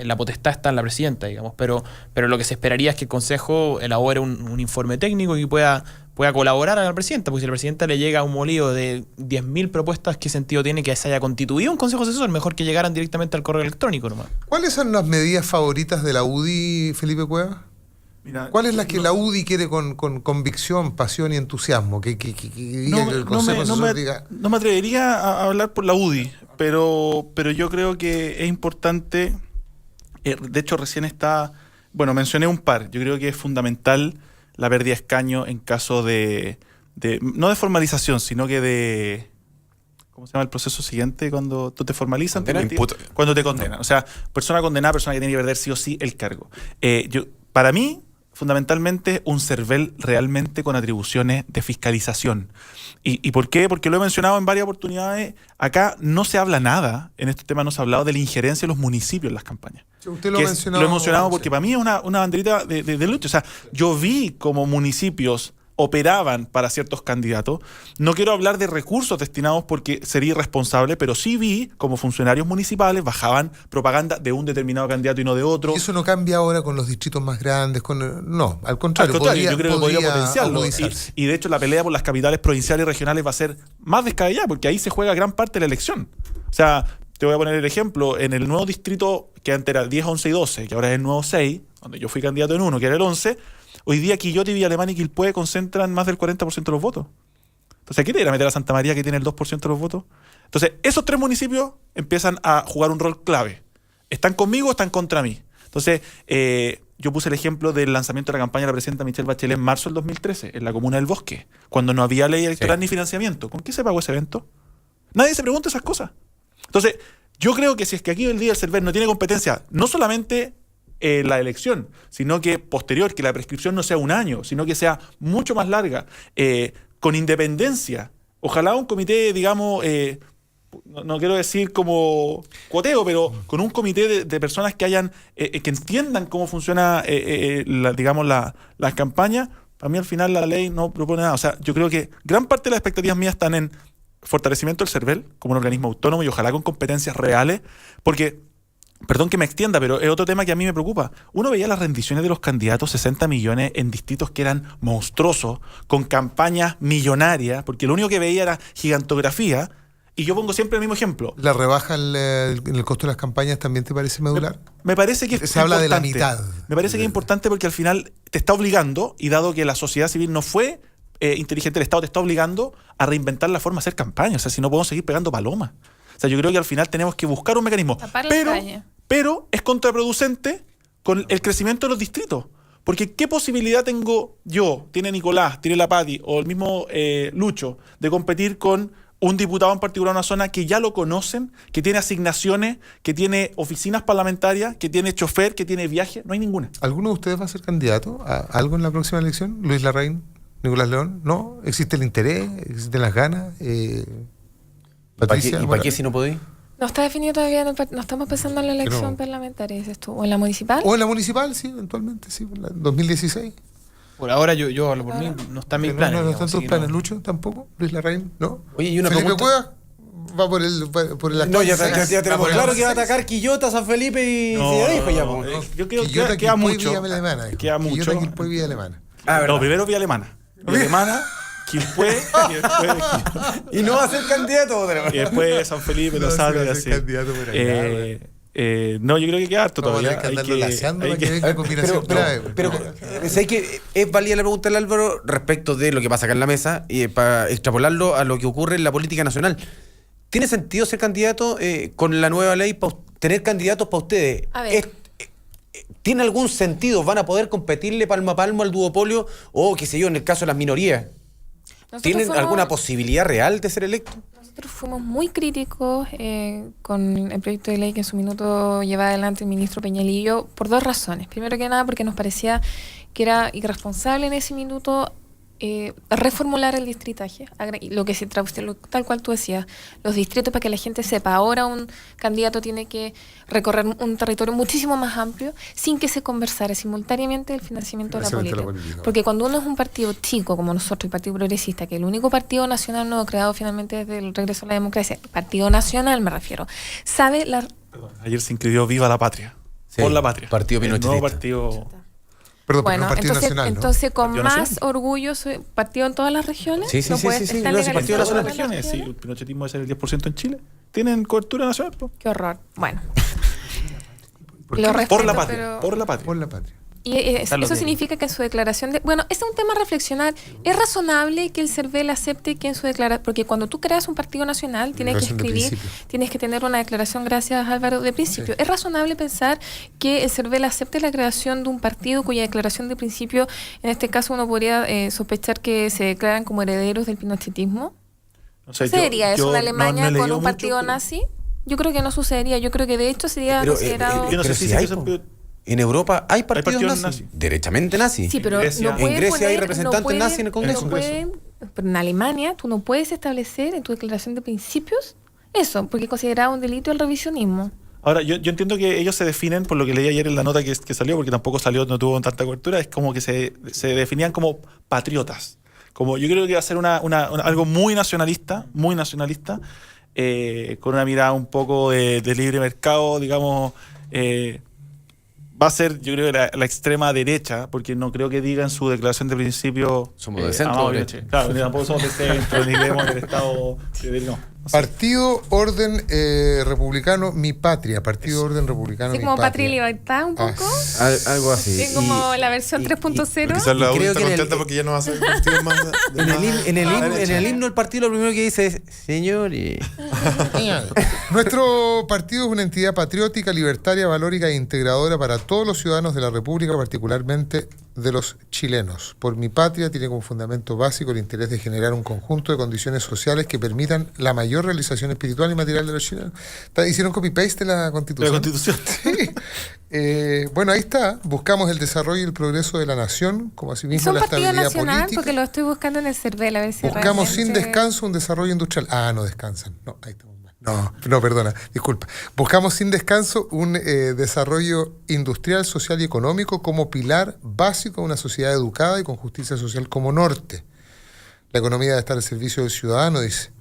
[SPEAKER 5] La potestad está en la presidenta, digamos. Pero lo que se esperaría es que el Consejo elabore un informe técnico y pueda colaborar a la presidenta. Porque si la presidenta le llega a un molido de 10.000 propuestas, ¿qué sentido tiene que se haya constituido un Consejo Asesor? Mejor que llegaran directamente al correo electrónico nomás.
[SPEAKER 2] ¿Cuáles son las medidas favoritas de la UDI, Felipe Cueva?
[SPEAKER 6] Mira,
[SPEAKER 2] ¿Cuál es la que
[SPEAKER 6] no-
[SPEAKER 2] la UDI quiere con convicción, pasión y entusiasmo? Que diga, que el Consejo Asesor diga...
[SPEAKER 6] no me atrevería a hablar por la UDI, pero yo creo que es importante. De hecho, recién mencioné un par. Yo creo que es fundamental la pérdida de escaño en caso no de formalización, sino que de... ¿Cómo se llama el proceso siguiente cuando tú te formalizan?
[SPEAKER 7] ¿Condena?
[SPEAKER 6] Cuando te condenan. O sea, persona condenada, persona que tiene que perder sí o sí el cargo. Para mí, fundamentalmente, un CERVEL realmente con atribuciones de fiscalización. ¿Y por qué? Porque lo he mencionado en varias oportunidades. Acá no se habla nada, en este tema no se ha hablado de la injerencia de los municipios en las campañas.
[SPEAKER 2] Usted lo
[SPEAKER 6] Que
[SPEAKER 2] ha mencionado.
[SPEAKER 6] Lo he mencionado porque para mí es una banderita de lucha. O sea, yo vi como municipios operaban para ciertos candidatos. No quiero hablar de recursos destinados porque sería irresponsable, pero sí vi como funcionarios municipales bajaban propaganda de un determinado candidato y no de otro.
[SPEAKER 2] Y eso no cambia ahora con los distritos más grandes. No, al contrario.
[SPEAKER 6] Al contrario, yo creo que podría potenciarlo.
[SPEAKER 2] agudizarse.
[SPEAKER 6] Y de hecho la pelea por las capitales provinciales y regionales va a ser más descabellada porque ahí se juega gran parte de la elección. O sea, te voy a poner el ejemplo. En el nuevo distrito que antes era 10, 11 y 12, que ahora es el nuevo 6, donde yo fui candidato en uno, que era el 11, hoy día Quillota, Villa Alemana y Quilpué concentran más del 40% de los votos. Entonces, ¿a qué te irá a meter a Santa María que tiene el 2% de los votos? Entonces, esos 3 municipios empiezan a jugar un rol clave. ¿Están conmigo o están contra mí? Entonces, yo puse el ejemplo del lanzamiento de la campaña de la presidenta Michelle Bachelet en marzo del 2013, en la comuna del Bosque, cuando no había ley electoral ni financiamiento. ¿Con qué se pagó ese evento? Nadie se pregunta esas cosas. Entonces, yo creo que si es que aquí el día el CERVEL no tiene competencia, no solamente la elección, sino que posterior, que la prescripción no sea un año, sino que sea mucho más larga, con independencia. Ojalá un comité, digamos, no quiero decir como cuoteo, pero con un comité de personas que hayan que entiendan cómo funciona, las campañas. Para mí al final la ley no propone nada. O sea, yo creo que gran parte de las expectativas mías están en fortalecimiento del CERVEL como un organismo autónomo y ojalá con competencias reales, porque, perdón que me extienda, pero es otro tema que a mí me preocupa. Uno veía las rendiciones de los candidatos, 60 millones en distritos que eran monstruosos, con campañas millonarias, porque lo único que veía era gigantografía, y yo pongo siempre el mismo ejemplo.
[SPEAKER 2] ¿La rebaja en el costo de las campañas también te parece medular?
[SPEAKER 6] Me parece que
[SPEAKER 2] Se habla de la
[SPEAKER 6] importante.
[SPEAKER 2] mitad.
[SPEAKER 6] Me parece que es importante porque al final te está obligando, y dado que la sociedad civil no fue inteligente, el Estado te está obligando a reinventar la forma de hacer campaña. O sea, si no podemos seguir pegando palomas. O sea, yo creo que al final tenemos que buscar un mecanismo.
[SPEAKER 8] Tapar la calle.
[SPEAKER 6] Pero es contraproducente con el crecimiento de los distritos. Porque ¿qué posibilidad tengo yo, tiene Nicolás, tiene la Pati o el mismo Lucho, de competir con un diputado en particular en una zona que ya lo conocen, que tiene asignaciones, que tiene oficinas parlamentarias, que tiene chofer, que tiene viaje? No hay ninguna.
[SPEAKER 2] ¿Alguno de ustedes va a ser candidato a algo en la próxima elección? ¿Luis Larraín? ¿Nicolás León? ¿No? ¿Existe el interés? ¿Existen las ganas? Patricia,
[SPEAKER 4] ¿Y para qué si no podéis?
[SPEAKER 8] No está definido todavía, no estamos pensando en la elección
[SPEAKER 2] No.
[SPEAKER 8] parlamentaria, dices tú, o en la municipal.
[SPEAKER 2] ¿O en la municipal? Sí, eventualmente, sí, en la 2016.
[SPEAKER 5] Por ahora yo hablo por mí, no está en mis
[SPEAKER 2] No,
[SPEAKER 5] planes.
[SPEAKER 2] no
[SPEAKER 5] digamos,
[SPEAKER 2] están
[SPEAKER 5] así
[SPEAKER 2] tus
[SPEAKER 5] que
[SPEAKER 2] planes,
[SPEAKER 5] no.
[SPEAKER 2] Lucho, tampoco. Luis Larraín, ¿no?
[SPEAKER 4] Oye, y una
[SPEAKER 2] Felipe
[SPEAKER 4] pregunta.
[SPEAKER 2] Cueva va por el
[SPEAKER 4] No, ya
[SPEAKER 2] actual seis.
[SPEAKER 4] tenemos
[SPEAKER 2] por el
[SPEAKER 4] claro que va a
[SPEAKER 2] seis.
[SPEAKER 4] atacar Quillota, San Felipe y ya dijo ya. Po.
[SPEAKER 6] Yo creo que
[SPEAKER 2] Quillota,
[SPEAKER 6] queda
[SPEAKER 2] Quilpué,
[SPEAKER 6] mucho.
[SPEAKER 2] Villa Alemana. dijo.
[SPEAKER 6] Queda mucho.
[SPEAKER 2] Quillota, Quilpué, Villa Alemana.
[SPEAKER 6] No, primero Villa Alemana. Villa Alemana, Quilpué,
[SPEAKER 4] Y no va a ser candidato otra
[SPEAKER 6] y después San Felipe,
[SPEAKER 2] No,
[SPEAKER 6] Los
[SPEAKER 2] sí va a
[SPEAKER 6] Ángeles,
[SPEAKER 2] ser
[SPEAKER 6] así.
[SPEAKER 2] candidato por allá,
[SPEAKER 6] No, yo creo que queda harto
[SPEAKER 2] Vamos a
[SPEAKER 6] todavía.
[SPEAKER 2] tener que andarlo laseando para que
[SPEAKER 6] hay
[SPEAKER 2] venga combinación clave.
[SPEAKER 4] Pero ¿sabes que es válida la pregunta del Álvaro respecto de lo que pasa acá en la mesa y para extrapolarlo a lo que ocurre en la política nacional? ¿Tiene sentido ser candidato con la nueva ley, tener candidatos para ustedes?
[SPEAKER 8] A ver.
[SPEAKER 4] ¿Tiene algún sentido? ¿Van a poder competirle palmo a palmo al duopolio o, qué sé yo, en el caso de las minorías?
[SPEAKER 8] Nosotros
[SPEAKER 4] ¿Tienen
[SPEAKER 8] fuimos-
[SPEAKER 4] alguna posibilidad real de ser electos?
[SPEAKER 8] Nosotros fuimos muy críticos con el proyecto de ley que en su minuto llevaba adelante el ministro Peñalillo por 2 razones. Primero que nada, porque nos parecía que era irresponsable en ese minuto reformular el distritaje, lo que se traduce, tal cual tú decías, los distritos, para que la gente sepa. Ahora un candidato tiene que recorrer un territorio muchísimo más amplio sin que se conversara simultáneamente el financiamiento de la política. Porque cuando uno es un partido chico como nosotros, el Partido Progresista, que es el único partido nacional nuevo creado finalmente desde el regreso a la democracia, Partido Nacional me refiero, sabe la...
[SPEAKER 6] Perdón, ayer se inscribió Viva la Patria.
[SPEAKER 4] Sí,
[SPEAKER 6] Por la Patria.
[SPEAKER 4] Partido
[SPEAKER 6] El nuevo
[SPEAKER 4] pinochetista.
[SPEAKER 6] partido...
[SPEAKER 2] Perdón, pero
[SPEAKER 8] Bueno,
[SPEAKER 2] no Partido
[SPEAKER 8] entonces,
[SPEAKER 2] Nacional, ¿no?
[SPEAKER 8] entonces con
[SPEAKER 6] Partido
[SPEAKER 8] más
[SPEAKER 6] Nacional.
[SPEAKER 8] orgullo, soy partido en todas las regiones.
[SPEAKER 4] Sí, sí,
[SPEAKER 8] ¿No
[SPEAKER 4] sí,
[SPEAKER 8] puede
[SPEAKER 4] sí, sí,
[SPEAKER 8] estar
[SPEAKER 4] no, ese Partido
[SPEAKER 8] legalizado
[SPEAKER 6] Todas las
[SPEAKER 8] en todas
[SPEAKER 6] regiones, sí,
[SPEAKER 8] regiones?
[SPEAKER 6] el pinochetismo debe ser el 10% en Chile. Tienen cobertura nacional, po.
[SPEAKER 8] Qué horror. Bueno,
[SPEAKER 2] ¿Por
[SPEAKER 8] lo
[SPEAKER 2] qué?
[SPEAKER 8] respeto,
[SPEAKER 6] Por la patria,
[SPEAKER 8] pero...
[SPEAKER 6] por la patria.
[SPEAKER 2] Por la patria.
[SPEAKER 8] Y
[SPEAKER 5] Están los
[SPEAKER 8] eso
[SPEAKER 5] de-
[SPEAKER 8] significa que en su declaración de... Bueno, este es un tema a reflexionar. ¿Es razonable que el CERVEL acepte que en su declaración... Porque cuando tú creas un partido nacional, tienes que
[SPEAKER 2] Declaración de
[SPEAKER 8] escribir,
[SPEAKER 2] principio.
[SPEAKER 8] tienes que tener una declaración, gracias Álvaro, de principio.
[SPEAKER 2] Sí.
[SPEAKER 8] ¿Es razonable pensar que el CERVEL acepte la creación de un partido cuya declaración de principio, en este caso uno podría sospechar que se declaran como herederos del pinochetismo?
[SPEAKER 6] O sea,
[SPEAKER 8] ¿Sucedería eso en
[SPEAKER 6] no
[SPEAKER 8] Alemania
[SPEAKER 6] he leído
[SPEAKER 8] con un
[SPEAKER 6] mucho,
[SPEAKER 8] partido
[SPEAKER 6] pero-
[SPEAKER 8] nazi? Yo creo que no sucedería. Yo creo que de hecho sería
[SPEAKER 4] Pero,
[SPEAKER 8] considerado...
[SPEAKER 6] Yo no sé
[SPEAKER 4] pero
[SPEAKER 6] si
[SPEAKER 4] si hay,
[SPEAKER 6] eso-
[SPEAKER 4] po. En Europa hay partidos,
[SPEAKER 6] partidos
[SPEAKER 4] nazis.
[SPEAKER 6] nazis.
[SPEAKER 4] Derechamente nazis.
[SPEAKER 8] Sí, pero
[SPEAKER 6] Grecia-
[SPEAKER 8] no puede
[SPEAKER 4] En Grecia hay
[SPEAKER 8] poner-
[SPEAKER 4] representantes
[SPEAKER 8] no puede-
[SPEAKER 4] nazis en el Congreso.
[SPEAKER 8] no puede- pero en Alemania tú no puedes establecer en tu declaración de principios eso, porque es considerado un delito el revisionismo.
[SPEAKER 6] Ahora, yo entiendo que ellos se definen, por lo que leí ayer en la nota que salió, porque tampoco salió, no tuvo tanta cobertura, es como que se definían como patriotas. Como yo creo que va a ser algo muy nacionalista, con una mirada un poco de libre mercado, digamos. Va a ser, yo creo, la extrema derecha, porque no creo que diga en su declaración de principio...
[SPEAKER 4] Somos de centro
[SPEAKER 6] amamos
[SPEAKER 4] o derecha.
[SPEAKER 6] Pinochet. Claro, ni tampoco somos de centro, ni creemos en el Estado... No.
[SPEAKER 2] Partido Orden Republicano Mi Patria. Partido Orden Republicano
[SPEAKER 8] Así
[SPEAKER 2] Mi
[SPEAKER 8] como
[SPEAKER 2] Patria.
[SPEAKER 8] Patria y Libertad un poco.
[SPEAKER 4] Algo así.
[SPEAKER 8] Es como
[SPEAKER 4] Y-
[SPEAKER 8] la versión
[SPEAKER 4] y-
[SPEAKER 8] 3.0.
[SPEAKER 7] Quizás la U
[SPEAKER 4] creo
[SPEAKER 7] está
[SPEAKER 4] que en el-
[SPEAKER 7] contenta porque ya no va a ser partido más.
[SPEAKER 4] En el, himno- en el himno-
[SPEAKER 7] derecha.
[SPEAKER 4] en el himno del partido lo primero que dice es señores.
[SPEAKER 2] Nuestro partido es una entidad patriótica, libertaria, valórica e integradora para todos los ciudadanos de la República, particularmente de los chilenos. Por Mi Patria tiene como fundamento básico el interés de generar un conjunto de condiciones sociales que permitan la mayor realización espiritual y material de los chilenos. Hicieron copy-paste de la Constitución.
[SPEAKER 6] La Constitución.
[SPEAKER 2] Sí. Bueno, ahí está. Buscamos el desarrollo y el progreso de la nación, como asimismo
[SPEAKER 8] Son
[SPEAKER 2] la
[SPEAKER 8] partido
[SPEAKER 2] estabilidad
[SPEAKER 8] nacional
[SPEAKER 2] política.
[SPEAKER 8] porque lo estoy buscando en el CERVEL a ver si
[SPEAKER 2] Buscamos sin
[SPEAKER 8] realmente-
[SPEAKER 2] descanso un desarrollo industrial. Ah, no descansan. No, ahí estamos mal. No, perdona, disculpa. Buscamos sin descanso un desarrollo industrial, social y económico como pilar básico de una sociedad educada y con justicia social como norte. La economía debe estar al servicio del ciudadano, dice.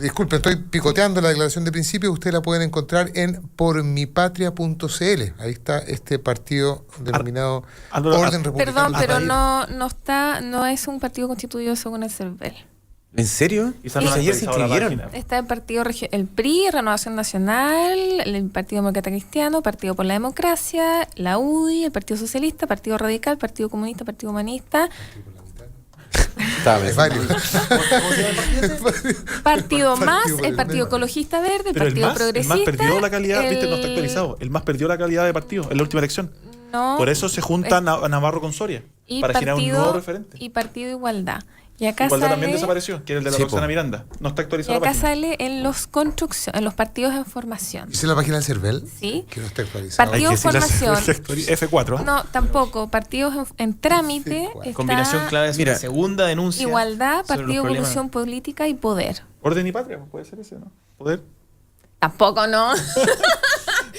[SPEAKER 2] Disculpe, estoy picoteando la declaración de principios. Ustedes la pueden encontrar en pormipatria.cl. Ahí está este partido denominado Orden Republicano.
[SPEAKER 8] Perdón, pero no es un partido constituido según el CERVEL.
[SPEAKER 4] ¿En serio?
[SPEAKER 6] Quizás
[SPEAKER 4] Pues
[SPEAKER 6] no han
[SPEAKER 4] ayer se
[SPEAKER 6] actualizado la
[SPEAKER 4] inscribieron.
[SPEAKER 6] página.
[SPEAKER 8] Está el partido el PRI, Renovación Nacional, el Partido Demócrata Cristiano, Partido por la Democracia, la UDI, el Partido Socialista, Partido Radical, Partido Comunista, Partido Humanista,
[SPEAKER 4] Estaba
[SPEAKER 2] Hay
[SPEAKER 4] pensando.
[SPEAKER 2] varios.
[SPEAKER 8] Partido Más,
[SPEAKER 2] por
[SPEAKER 8] el Partido
[SPEAKER 2] medio.
[SPEAKER 8] Ecologista Verde, el
[SPEAKER 6] Pero el
[SPEAKER 8] Partido
[SPEAKER 6] MAS
[SPEAKER 8] Progresista.
[SPEAKER 6] perdió la calidad, viste, no está actualizado. El MAS perdió la calidad de partido en la última elección.
[SPEAKER 8] No,
[SPEAKER 6] Por eso se junta Navarro con Soria,
[SPEAKER 8] y
[SPEAKER 6] para generar un nuevo referente.
[SPEAKER 8] Y Partido Igualdad. Y acá
[SPEAKER 6] Igualdad
[SPEAKER 8] sale,
[SPEAKER 6] también desapareció, que era el de la
[SPEAKER 4] Sí,
[SPEAKER 6] Roxana
[SPEAKER 4] po.
[SPEAKER 6] Miranda. No está
[SPEAKER 8] y
[SPEAKER 6] actualizada la
[SPEAKER 8] acá
[SPEAKER 6] página.
[SPEAKER 8] sale en los partidos en formación.
[SPEAKER 2] ¿Dice la página del CERVEL?
[SPEAKER 8] ¿Sí?
[SPEAKER 2] Que no está actualizada.
[SPEAKER 8] Partido
[SPEAKER 6] Hay que decir la
[SPEAKER 8] formación.
[SPEAKER 6] F4. ¿eh?
[SPEAKER 8] No, tampoco. Partidos en trámite.
[SPEAKER 2] Sí,
[SPEAKER 8] está
[SPEAKER 5] Combinación clave es
[SPEAKER 4] Mira,
[SPEAKER 5] una segunda denuncia.
[SPEAKER 8] Igualdad,
[SPEAKER 5] sobre los
[SPEAKER 8] Partido
[SPEAKER 5] problemas.
[SPEAKER 8] Evolución Política y Poder.
[SPEAKER 6] Orden y Patria, puede ser ese, ¿no? Poder.
[SPEAKER 8] Tampoco, ¿no?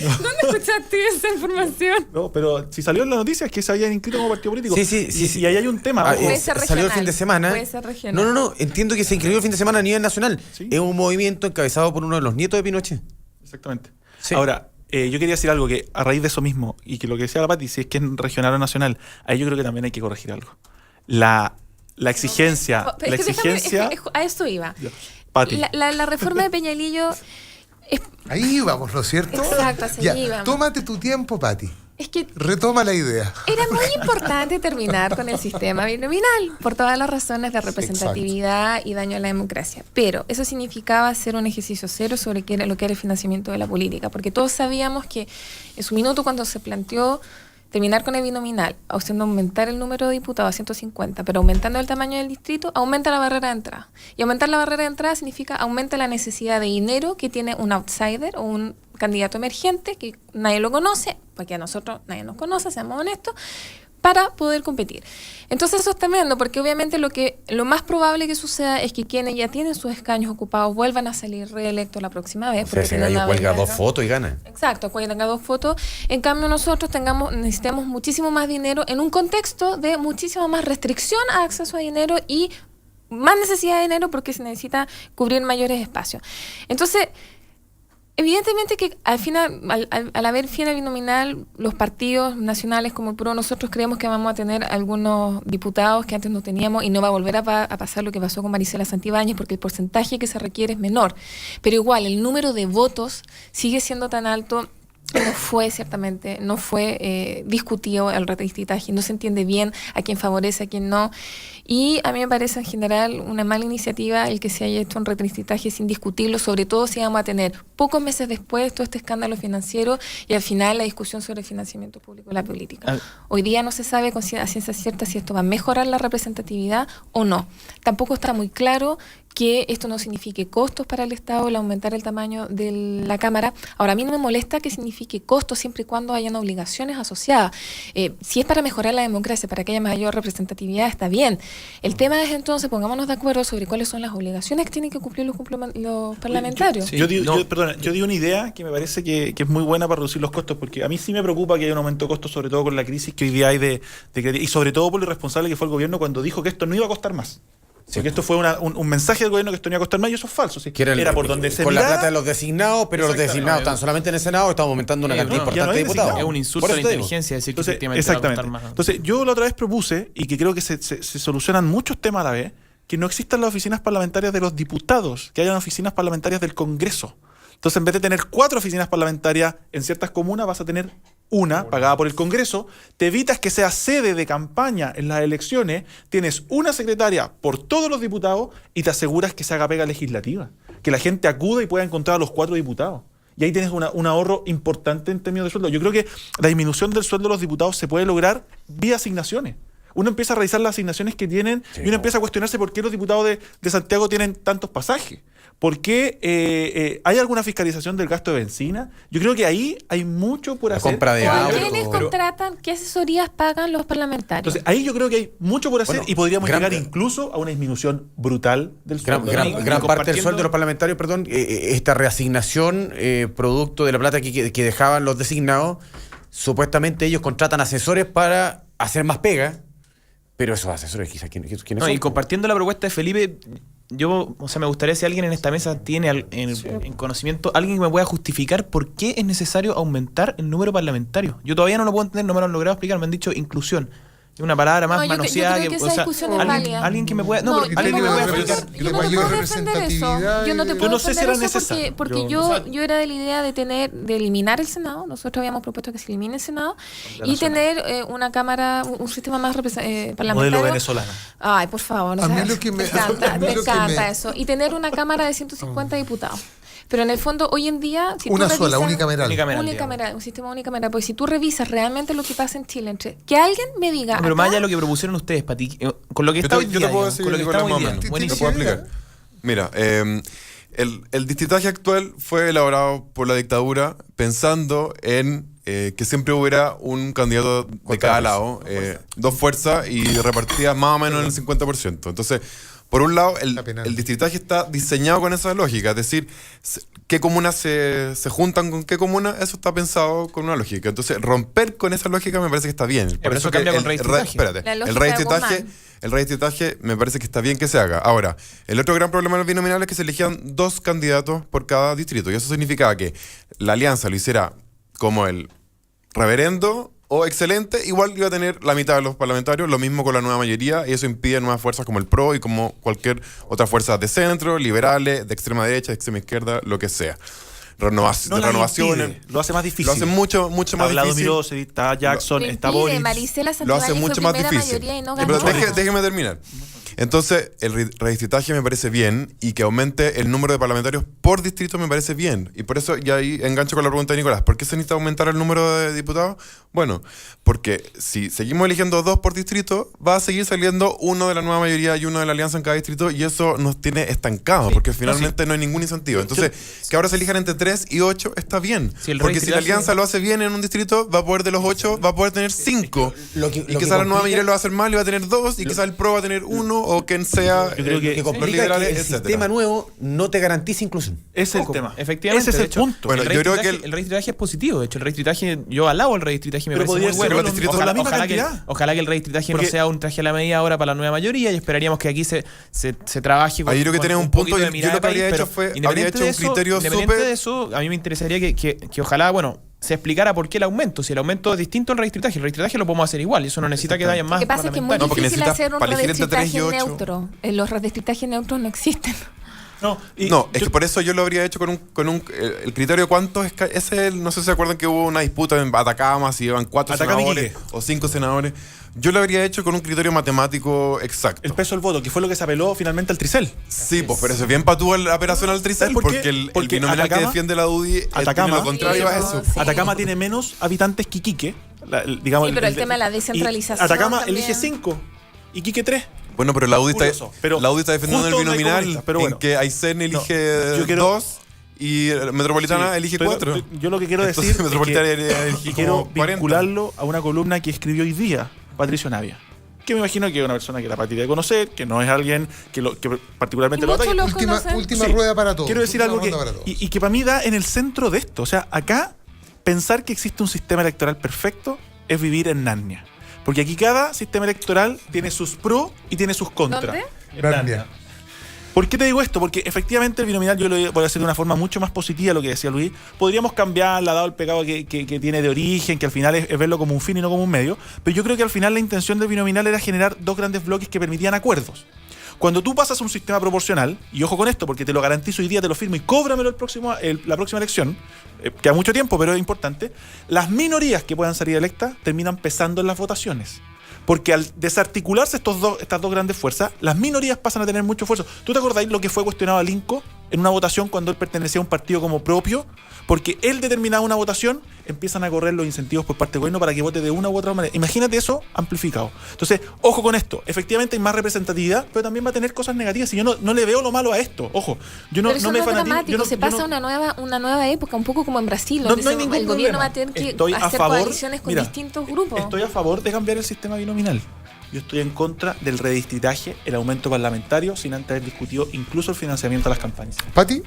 [SPEAKER 8] ¿Dónde escuchaste esa información?
[SPEAKER 6] No, pero si salió en la noticia es que se habían inscrito como partido político.
[SPEAKER 4] Sí.
[SPEAKER 6] Y ahí hay un tema.
[SPEAKER 4] Ah,
[SPEAKER 6] ojo.
[SPEAKER 8] Puede ser
[SPEAKER 4] salió el
[SPEAKER 8] regional,
[SPEAKER 4] fin de semana.
[SPEAKER 8] puede ser regional.
[SPEAKER 4] No. Entiendo que se inscribió el fin de semana a nivel nacional.
[SPEAKER 6] Sí.
[SPEAKER 4] Es un movimiento encabezado por uno de los nietos de Pinochet.
[SPEAKER 6] Exactamente.
[SPEAKER 4] Sí.
[SPEAKER 6] Ahora, yo quería decir algo que a raíz de eso mismo, y que lo que decía la Pati, si es que es regional o nacional, ahí yo creo que también hay que corregir algo. La exigencia.
[SPEAKER 8] Pero
[SPEAKER 6] La
[SPEAKER 8] es que déjame-
[SPEAKER 6] exigencia.
[SPEAKER 8] a eso iba.
[SPEAKER 6] Ya. Pati.
[SPEAKER 8] La reforma de Peñalillo
[SPEAKER 2] Ahí vamos, ¿no es cierto?
[SPEAKER 8] Exacto, así
[SPEAKER 2] Ya,
[SPEAKER 8] íbamos.
[SPEAKER 2] tómate tu tiempo, Pati.
[SPEAKER 8] es que
[SPEAKER 2] Retoma la idea.
[SPEAKER 8] era muy importante terminar con el sistema binominal por todas las razones de representatividad y daño a la democracia. Pero eso significaba hacer un ejercicio cero sobre qué era lo que era el financiamiento de la política, porque todos sabíamos que en su minuto cuando se planteó terminar con el binominal, haciendo aumentar el número de diputados a 150, pero aumentando el tamaño del distrito, aumenta la barrera de entrada. Y aumentar la barrera de entrada significa aumenta la necesidad de dinero que tiene un outsider o un candidato emergente que nadie lo conoce, porque a nosotros nadie nos conoce, seamos honestos, para poder competir. Entonces eso es tremendo, porque obviamente lo más probable que suceda es que quienes ya tienen sus escaños ocupados vuelvan a salir reelectos la próxima vez.
[SPEAKER 4] O sea, ese gallo cuelga 2 fotos y gana.
[SPEAKER 8] Exacto, cuelga 2 fotos. En cambio nosotros necesitamos muchísimo más dinero en un contexto de muchísima más restricción a acceso a dinero y más necesidad de dinero porque se necesita cubrir mayores espacios. Entonces, evidentemente que al haber final binominal, los partidos nacionales como el PRO, nosotros creemos que vamos a tener algunos diputados que antes no teníamos y no va a volver a pasar lo que pasó con Marisela Santibáñez porque el porcentaje que se requiere es menor. Pero igual, el número de votos sigue siendo tan alto. No fue discutido el redistritaje, no se entiende bien a quién favorece, a quién no. Y a mí me parece en general una mala iniciativa el que se haya hecho un redistritaje sin discutirlo, sobre todo si vamos a tener pocos meses después todo este escándalo financiero y al final la discusión sobre el financiamiento público de la política. Hoy día no se sabe a ciencia cierta si esto va a mejorar la representatividad o no. Tampoco está muy claro que esto no signifique costos para el Estado, el aumentar el tamaño de la Cámara. Ahora, a mí no me molesta que signifique costos siempre y cuando hayan obligaciones asociadas. Si es para mejorar la democracia, para que haya mayor representatividad, está bien. El tema es entonces, pongámonos de acuerdo sobre cuáles son las obligaciones que tienen que cumplir los parlamentarios.
[SPEAKER 6] Yo digo una idea que me parece que es muy buena para reducir los costos, porque a mí sí me preocupa que haya un aumento de costos, sobre todo con la crisis que hoy día hay de y sobre todo por lo irresponsable que fue el gobierno cuando dijo que esto no iba a costar más. Porque esto fue un mensaje del gobierno que esto no iba a costar más y eso es falso. ¿Sí?
[SPEAKER 4] Era
[SPEAKER 6] por donde se
[SPEAKER 4] con
[SPEAKER 6] mirara,
[SPEAKER 4] la plata de los designados, pero los designados están solamente en el Senado, estamos aumentando una cantidad importante de diputados.
[SPEAKER 5] Es un insulto a la inteligencia decir que efectivamente va a costar más.
[SPEAKER 6] Entonces, yo la otra vez propuse, y que creo que se solucionan muchos temas a la vez, que no existan las oficinas parlamentarias de los diputados, que hayan oficinas parlamentarias del Congreso. Entonces, en vez de tener 4 oficinas parlamentarias en ciertas comunas, vas a tener una pagada por el Congreso, te evitas que sea sede de campaña en las elecciones, tienes una secretaria por todos los diputados y te aseguras que se haga pega legislativa, que la gente acuda y pueda encontrar a los 4 diputados. Y ahí tienes un ahorro importante en términos de sueldo. Yo creo que la disminución del sueldo de los diputados se puede lograr vía asignaciones. Uno empieza a revisar las asignaciones que tienen y uno empieza a cuestionarse por qué los diputados de Santiago tienen tantos pasajes. ¿Por qué hay alguna fiscalización del gasto de benzina? Yo creo que ahí hay mucho por hacer.
[SPEAKER 4] Compra de autos.
[SPEAKER 8] ¿Quiénes contratan? ¿Qué asesorías pagan los parlamentarios?
[SPEAKER 6] Entonces, ahí yo creo que hay mucho por hacer y podríamos llegar incluso a una disminución brutal del sueldo.
[SPEAKER 4] Gran parte del sueldo de los parlamentarios, esta reasignación producto de la plata que dejaban los designados, supuestamente ellos contratan asesores para hacer más pega, pero esos asesores quizás ¿quiénes son?
[SPEAKER 5] Y compartiendo la propuesta de Felipe, me gustaría si alguien en esta mesa tiene en conocimiento, alguien que me pueda justificar por qué es necesario aumentar el número parlamentario. Yo todavía no lo puedo entender, no me lo han logrado explicar, me han dicho inclusión. Es una palabra más manoseada.
[SPEAKER 8] Yo creo que esa discusión es válida.
[SPEAKER 5] Alguien que me pueda explicar.
[SPEAKER 8] Yo no te puedo defender eso. Yo no te puedo defender eso porque yo era de la idea de eliminar el Senado. Nosotros habíamos propuesto que se elimine el Senado y tener una cámara, un sistema más parlamentario.
[SPEAKER 6] Modelo venezolano.
[SPEAKER 8] Ay, por favor.
[SPEAKER 2] A mí lo que
[SPEAKER 8] me encanta eso. Y tener una cámara de 150 diputados. Pero en el fondo, hoy en día... Si
[SPEAKER 2] una
[SPEAKER 8] tú
[SPEAKER 2] sola,
[SPEAKER 8] revisas,
[SPEAKER 2] unicameral.
[SPEAKER 8] un sistema unicameral. Porque si tú revisas realmente lo que pasa en Chile, que alguien me diga...
[SPEAKER 5] Pero más allá de lo que propusieron ustedes, Pati, con lo que está hoy día,
[SPEAKER 7] yo te puedo decir,
[SPEAKER 5] con lo que está hoy día.
[SPEAKER 7] Te puedo explicar. Mira, el distritaje actual fue elaborado por la dictadura pensando en que siempre hubiera un candidato de cada lado, 2 fuerzas y repartidas más o menos en el 50%. Entonces... Por un lado, el distritaje está diseñado con esa lógica, es decir, qué comunas se juntan con qué comunas, eso está pensado con una lógica. Entonces, romper con esa lógica me parece que está bien.
[SPEAKER 5] Por eso cambia con redistritaje.
[SPEAKER 7] El redistritaje me parece que está bien que se haga. Ahora, el otro gran problema del binominal es que se elegían 2 candidatos por cada distrito, y eso significaba que la alianza lo hiciera como el reverendo o excelente, igual iba a tener la mitad de los parlamentarios, lo mismo con la nueva mayoría, y eso impide nuevas fuerzas como el PRO y como cualquier otra fuerza de centro, liberales, de extrema derecha, de extrema izquierda, lo que sea. Renovaciones.
[SPEAKER 6] Lo hace más difícil.
[SPEAKER 7] Lo hace mucho más difícil.
[SPEAKER 6] Mirosevic, está Jackson, está Boris.
[SPEAKER 8] Marisela
[SPEAKER 7] Lo hace mucho más difícil.
[SPEAKER 8] Y no
[SPEAKER 7] Pero déjeme terminar. Entonces, el redistritaje me parece bien y que aumente el número de parlamentarios por distrito me parece bien. Y por eso, y ahí engancho con la pregunta de Nicolás, ¿por qué se necesita aumentar el número de diputados? Bueno, porque si seguimos eligiendo 2 por distrito, va a seguir saliendo uno de la nueva mayoría y uno de la alianza en cada distrito y eso nos tiene estancados, porque finalmente no hay ningún incentivo. Entonces, que ahora se elijan entre 3 y 8 está bien. Porque si la alianza lo hace bien en un distrito, va a poder de los 8, va a poder tener 5. Y quizás la nueva mayoría lo va a hacer mal y va a tener 2, y quizás el PRO va a tener 1, o quien sea,
[SPEAKER 4] yo creo que
[SPEAKER 7] los
[SPEAKER 4] complica
[SPEAKER 7] liberales,
[SPEAKER 4] que el
[SPEAKER 7] etcétera.
[SPEAKER 4] sistema nuevo no te garantiza inclusión.
[SPEAKER 6] Ese es el tema.
[SPEAKER 5] Efectivamente,
[SPEAKER 6] Ese es
[SPEAKER 5] de
[SPEAKER 6] el
[SPEAKER 5] hecho,
[SPEAKER 6] punto.
[SPEAKER 7] Bueno, yo creo que
[SPEAKER 5] el redistritaje es positivo. De hecho, el redistritaje, yo alabo el redistritaje, me
[SPEAKER 6] Pero
[SPEAKER 5] parece muy
[SPEAKER 6] podría
[SPEAKER 5] bueno.
[SPEAKER 6] ser con la misma
[SPEAKER 5] Ojalá
[SPEAKER 6] cantidad.
[SPEAKER 5] ojalá que el redistritaje
[SPEAKER 6] Porque-
[SPEAKER 5] no sea un traje a la medida ahora para la nueva mayoría y esperaríamos que aquí se trabaje con,
[SPEAKER 7] Ahí creo que
[SPEAKER 5] con
[SPEAKER 7] tenés un
[SPEAKER 5] poquito
[SPEAKER 7] punto,
[SPEAKER 5] de
[SPEAKER 7] yo
[SPEAKER 5] mirada
[SPEAKER 7] lo que
[SPEAKER 5] de
[SPEAKER 7] habría
[SPEAKER 5] país,
[SPEAKER 7] hecho
[SPEAKER 5] pero
[SPEAKER 7] fue-
[SPEAKER 5] independiente
[SPEAKER 7] habría hecho
[SPEAKER 5] de
[SPEAKER 7] un
[SPEAKER 5] eso,
[SPEAKER 7] criterio
[SPEAKER 5] independiente
[SPEAKER 7] súper-
[SPEAKER 5] de eso, a mí me interesaría que ojalá, bueno, se explicara por qué el aumento. Si el aumento es distinto al redistritaje, el redistritaje lo podemos hacer igual y eso no necesita que haya
[SPEAKER 8] Lo
[SPEAKER 5] más
[SPEAKER 8] que pasa es que es muy
[SPEAKER 7] No, porque
[SPEAKER 8] difícil
[SPEAKER 7] necesitas
[SPEAKER 8] hacer un
[SPEAKER 7] para elegir entre 3 y
[SPEAKER 8] redistritaje
[SPEAKER 7] 8.
[SPEAKER 8] neutro. Los redistritajes neutros no existen.
[SPEAKER 6] No, y
[SPEAKER 7] No, es
[SPEAKER 6] yo-
[SPEAKER 7] que por eso yo lo habría hecho con un el criterio de cuántos no sé si se acuerdan que hubo una disputa en Atacama, si iban 4
[SPEAKER 6] Atacama y
[SPEAKER 7] senadores
[SPEAKER 6] Iquique.
[SPEAKER 7] o 5 senadores. Yo lo habría hecho con un criterio matemático exacto.
[SPEAKER 6] el peso del voto, que fue lo que se apeló finalmente al Tricel.
[SPEAKER 7] Sí, pues, pero eso es bien patúa la operación al Tricel,
[SPEAKER 6] ¿Sabes por qué?
[SPEAKER 7] porque el
[SPEAKER 6] Porque
[SPEAKER 7] binominal que
[SPEAKER 6] Atacama-
[SPEAKER 7] defiende la UDI
[SPEAKER 6] Atacama-
[SPEAKER 7] tiene lo contrario a
[SPEAKER 8] Sí,
[SPEAKER 7] eso.
[SPEAKER 8] sí.
[SPEAKER 6] Atacama tiene menos habitantes que Iquique. Digamos,
[SPEAKER 8] Sí, pero el tema de la descentralización
[SPEAKER 6] y Atacama
[SPEAKER 8] también.
[SPEAKER 6] elige 5, Iquique 3.
[SPEAKER 7] Bueno, pero la UDI
[SPEAKER 6] Curioso, pero
[SPEAKER 7] está defendiendo el
[SPEAKER 6] justo donde hay
[SPEAKER 7] binominal
[SPEAKER 6] comunistas, pero bueno.
[SPEAKER 7] en que Aysén elige
[SPEAKER 6] yo quiero-
[SPEAKER 7] 2 y Metropolitana
[SPEAKER 6] Sí,
[SPEAKER 7] elige
[SPEAKER 6] pero
[SPEAKER 7] 4.
[SPEAKER 6] Yo lo que quiero
[SPEAKER 7] Entonces,
[SPEAKER 6] decir
[SPEAKER 7] Metropolitana
[SPEAKER 6] es que,
[SPEAKER 7] elige
[SPEAKER 6] y quiero
[SPEAKER 7] como 40.
[SPEAKER 6] vincularlo a una columna que escribió hoy día Patricio Navia, que me imagino que es una persona que la Pati debe conocer, que no es alguien que particularmente
[SPEAKER 8] Y
[SPEAKER 6] lo
[SPEAKER 8] muchos
[SPEAKER 6] ataque.
[SPEAKER 8] lo
[SPEAKER 2] Última
[SPEAKER 8] conocen.
[SPEAKER 2] Sí. rueda para todos.
[SPEAKER 6] Quiero decir
[SPEAKER 2] Última
[SPEAKER 6] algo que,
[SPEAKER 2] ronda para todos.
[SPEAKER 6] y que para mí da en el centro de esto. O sea, acá pensar que existe un sistema electoral perfecto es vivir en Narnia. Porque aquí cada sistema electoral tiene sus pros y tiene sus contras.
[SPEAKER 8] ¿Dónde?
[SPEAKER 6] En
[SPEAKER 2] Narnia.
[SPEAKER 6] ¿Por qué te digo esto? Porque efectivamente el binominal yo lo voy a hacer de una forma mucho más positiva, lo que decía Luis. Podríamos cambiarla, dado el pecado que tiene de origen, que al final es verlo como un fin y no como un medio. Pero yo creo que al final la intención del binominal era generar 2 grandes bloques que permitían acuerdos. Cuando tú pasas a un sistema proporcional, y ojo con esto, porque te lo garantizo hoy día, te lo firmo y cóbramelo la próxima elección, queda mucho tiempo, pero es importante, las minorías que puedan salir electas terminan pesando en las votaciones. Porque al desarticularse estas dos grandes fuerzas, las minorías pasan a tener mucho esfuerzo. ¿Tú te acordáis lo que fue cuestionado a Linco en una votación cuando él pertenecía a un partido como propio? Porque él determinaba una votación, empiezan a correr los incentivos por parte del gobierno para que vote de una u otra manera. Imagínate eso amplificado. Entonces, ojo con esto. Efectivamente hay más representatividad, pero también va a tener cosas negativas. Y yo no le veo lo malo a esto. Ojo, yo no,
[SPEAKER 8] Pero eso
[SPEAKER 6] no me
[SPEAKER 8] no es
[SPEAKER 6] fanatizo.
[SPEAKER 8] dramático,
[SPEAKER 6] yo no-
[SPEAKER 8] se
[SPEAKER 6] yo
[SPEAKER 8] pasa
[SPEAKER 6] no-
[SPEAKER 8] una nueva época, un poco como en Brasil,
[SPEAKER 6] No-
[SPEAKER 8] donde
[SPEAKER 6] no hay ningún
[SPEAKER 8] el gobierno
[SPEAKER 6] problema.
[SPEAKER 8] va a tener que
[SPEAKER 6] Estoy a
[SPEAKER 8] hacer
[SPEAKER 6] favor-
[SPEAKER 8] coaliciones con
[SPEAKER 6] mira,
[SPEAKER 8] distintos grupos.
[SPEAKER 6] Estoy a favor de cambiar el sistema binominal. Yo estoy en contra del redistritaje, el aumento parlamentario, sin antes haber discutido incluso el financiamiento a las campañas.
[SPEAKER 2] Pati,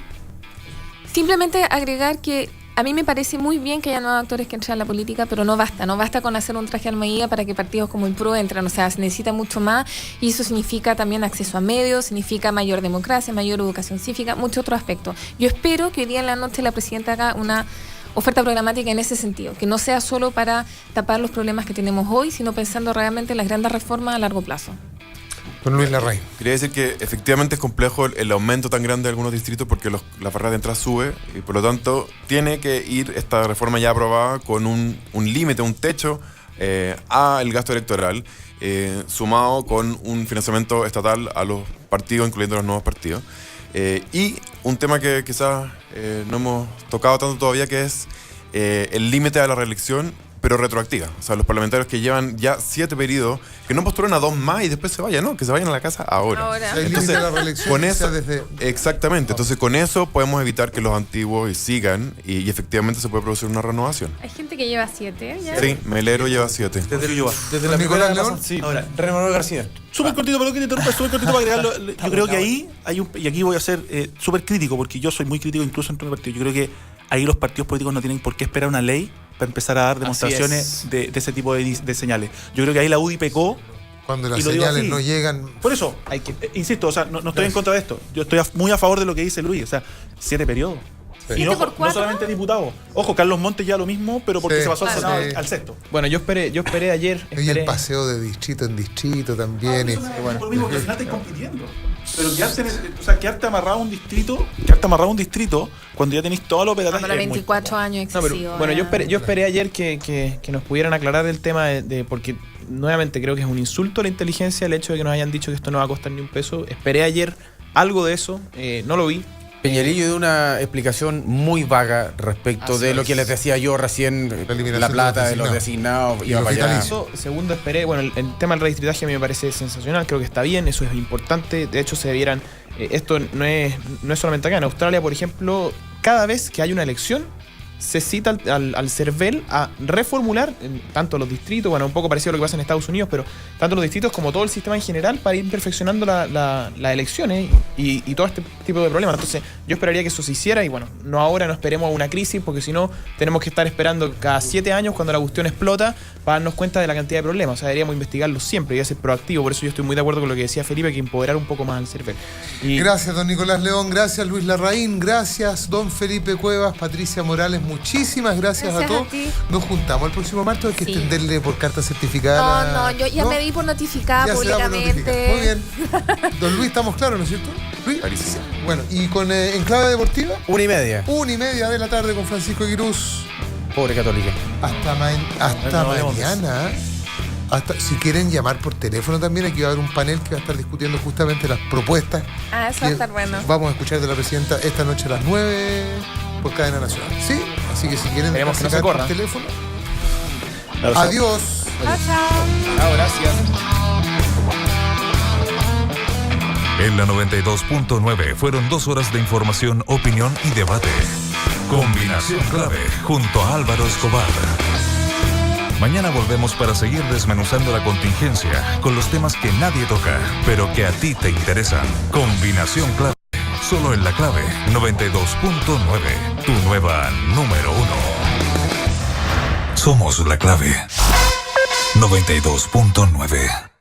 [SPEAKER 8] Simplemente agregar que a mí me parece muy bien que haya nuevos actores que entren a la política, pero no basta con hacer un traje a la medida para que partidos como el PRO entren, o sea, se necesita mucho más y eso significa también acceso a medios, significa mayor democracia, mayor educación cívica, muchos otros aspectos. Yo espero que hoy día en la noche la presidenta haga una oferta programática en ese sentido, que no sea solo para tapar los problemas que tenemos hoy, sino pensando realmente en las grandes reformas a largo plazo.
[SPEAKER 2] don Luis Larraín.
[SPEAKER 7] Quería decir que efectivamente es complejo el aumento tan grande de algunos distritos porque la barrera de entrada sube y por lo tanto tiene que ir esta reforma ya aprobada con un límite, un techo al gasto electoral sumado con un financiamiento estatal a los partidos, incluyendo los nuevos partidos. Y un tema que quizás no hemos tocado tanto todavía, que es el límite a la reelección, pero retroactiva. O sea, los parlamentarios que llevan ya 7 periodos, que no postulan a 2 más y después se vayan, no, que se vayan a la casa ahora.
[SPEAKER 8] Ahora.
[SPEAKER 2] El límite de la reelección
[SPEAKER 7] con
[SPEAKER 2] sea
[SPEAKER 7] eso,
[SPEAKER 2] desde-
[SPEAKER 7] exactamente. Entonces, con eso podemos evitar que los antiguos sigan y efectivamente se puede producir una renovación.
[SPEAKER 8] Hay gente que lleva 7, ¿ya?
[SPEAKER 7] Sí, Melero lleva 7.
[SPEAKER 4] Desde
[SPEAKER 2] Don
[SPEAKER 4] la
[SPEAKER 2] Nicolás
[SPEAKER 4] primera
[SPEAKER 2] León.
[SPEAKER 4] Sí. Ahora, René Manuel García.
[SPEAKER 6] Súper cortito, perdón que te interrumpa, súper cortito para agregarlo. Yo creo que ahí hay y aquí voy a ser súper crítico, porque yo soy muy crítico incluso entre mi partido. Yo creo que ahí los partidos políticos no tienen por qué esperar una ley para empezar a dar demostraciones de ese tipo de señales. Yo creo que ahí la UDI pecó.
[SPEAKER 2] Cuando las
[SPEAKER 6] Y lo digo
[SPEAKER 2] señales
[SPEAKER 6] así.
[SPEAKER 2] no llegan.
[SPEAKER 6] Por eso, insisto, o sea, no estoy en contra de esto. Yo estoy muy a favor de lo que dice Luis. O sea, 7 periodos.
[SPEAKER 2] Sí.
[SPEAKER 6] Y
[SPEAKER 8] 7
[SPEAKER 6] ojo,
[SPEAKER 8] por
[SPEAKER 6] no
[SPEAKER 8] 4.
[SPEAKER 6] solamente diputados. Ojo, Carlos Montes ya lo mismo, pero porque
[SPEAKER 2] Sí,
[SPEAKER 6] se pasó al
[SPEAKER 2] claro.
[SPEAKER 6] Senado
[SPEAKER 2] Sí.
[SPEAKER 6] al sexto.
[SPEAKER 5] Bueno, yo esperé ayer.
[SPEAKER 2] Y el paseo de distrito en distrito también.
[SPEAKER 6] Eso me da por lo mismo, que al final estáis compitiendo. Pero quedarte amarrado a un distrito cuando ya tenéis toda la operación.
[SPEAKER 8] Para 24 años
[SPEAKER 5] No,
[SPEAKER 8] excesivo.
[SPEAKER 5] pero, bueno, yo esperé ayer que nos pudieran aclarar el tema de porque nuevamente creo que es un insulto a la inteligencia el hecho de que nos hayan dicho que esto no va a costar ni un peso. Esperé ayer algo de eso, no lo vi.
[SPEAKER 4] Peñalillo dio una explicación muy vaga respecto de lo que les decía yo recién,
[SPEAKER 2] eliminación
[SPEAKER 4] la plata
[SPEAKER 2] de
[SPEAKER 4] de
[SPEAKER 2] los
[SPEAKER 4] los designados. Iba
[SPEAKER 2] los
[SPEAKER 4] para allá.
[SPEAKER 2] vitalicios.
[SPEAKER 5] Segundo, esperé, bueno, el tema del redistritaje a mí me parece sensacional, creo que está bien, eso es importante. De hecho, se debieran, esto no es solamente acá, en Australia, por ejemplo, cada vez que hay una elección, se cita al CERVEL a reformular tanto los distritos, bueno, un poco parecido a lo que pasa en Estados Unidos, pero tanto los distritos como todo el sistema en general para ir perfeccionando las elecciones y todo este tipo de problemas. Entonces, yo esperaría que eso se hiciera y bueno, no ahora, no esperemos a una crisis, porque si no, tenemos que estar esperando cada 7 años cuando la cuestión explota para darnos cuenta de la cantidad de problemas. O sea, deberíamos investigarlo siempre y ser proactivo. Por eso yo estoy muy de acuerdo con lo que decía Felipe, que empoderar un poco más al CERVEL.
[SPEAKER 2] Gracias, don Nicolás León, gracias, Luis Larraín, gracias, don Felipe Cuevas, Patricia Morales, muchísimas gracias a todos.
[SPEAKER 8] ti.
[SPEAKER 2] Nos juntamos el próximo martes, hay que
[SPEAKER 8] Sí.
[SPEAKER 2] extenderle por carta certificada.
[SPEAKER 8] No, yo ya me di por notificada
[SPEAKER 2] Ya se da por
[SPEAKER 8] públicamente.
[SPEAKER 2] notificada. Muy bien. Don Luis, estamos claros, ¿no es cierto? Luis.
[SPEAKER 7] Clarísimo.
[SPEAKER 2] Bueno, y con Enclave Deportiva,
[SPEAKER 4] 1:30.
[SPEAKER 2] 1:30 de la tarde con Francisco Guirús.
[SPEAKER 4] Pobre Católica.
[SPEAKER 2] Hasta
[SPEAKER 5] Nos vemos.
[SPEAKER 2] mañana. Si quieren llamar por teléfono también, aquí va a haber un panel que va a estar discutiendo justamente las propuestas.
[SPEAKER 8] Eso va a
[SPEAKER 2] que
[SPEAKER 8] estar bueno.
[SPEAKER 2] Vamos a escuchar de la presidenta esta noche a las 9 por Cadena Nacional. ¿Sí? Así que si quieren
[SPEAKER 5] Esperemos que no se
[SPEAKER 2] sacar por
[SPEAKER 5] corra.
[SPEAKER 2] teléfono.
[SPEAKER 6] Claro,
[SPEAKER 2] Adiós.
[SPEAKER 8] Chao, chao.
[SPEAKER 5] Chao, gracias.
[SPEAKER 1] En la 92.9 fueron 2 horas de información, opinión y debate. Combinación clave junto a Álvaro Escobar. Mañana volvemos para seguir desmenuzando la contingencia con los temas que nadie toca, pero que a ti te interesan. Combinación clave, solo en la clave 92.9, tu nueva número 1. Somos la clave 92.9.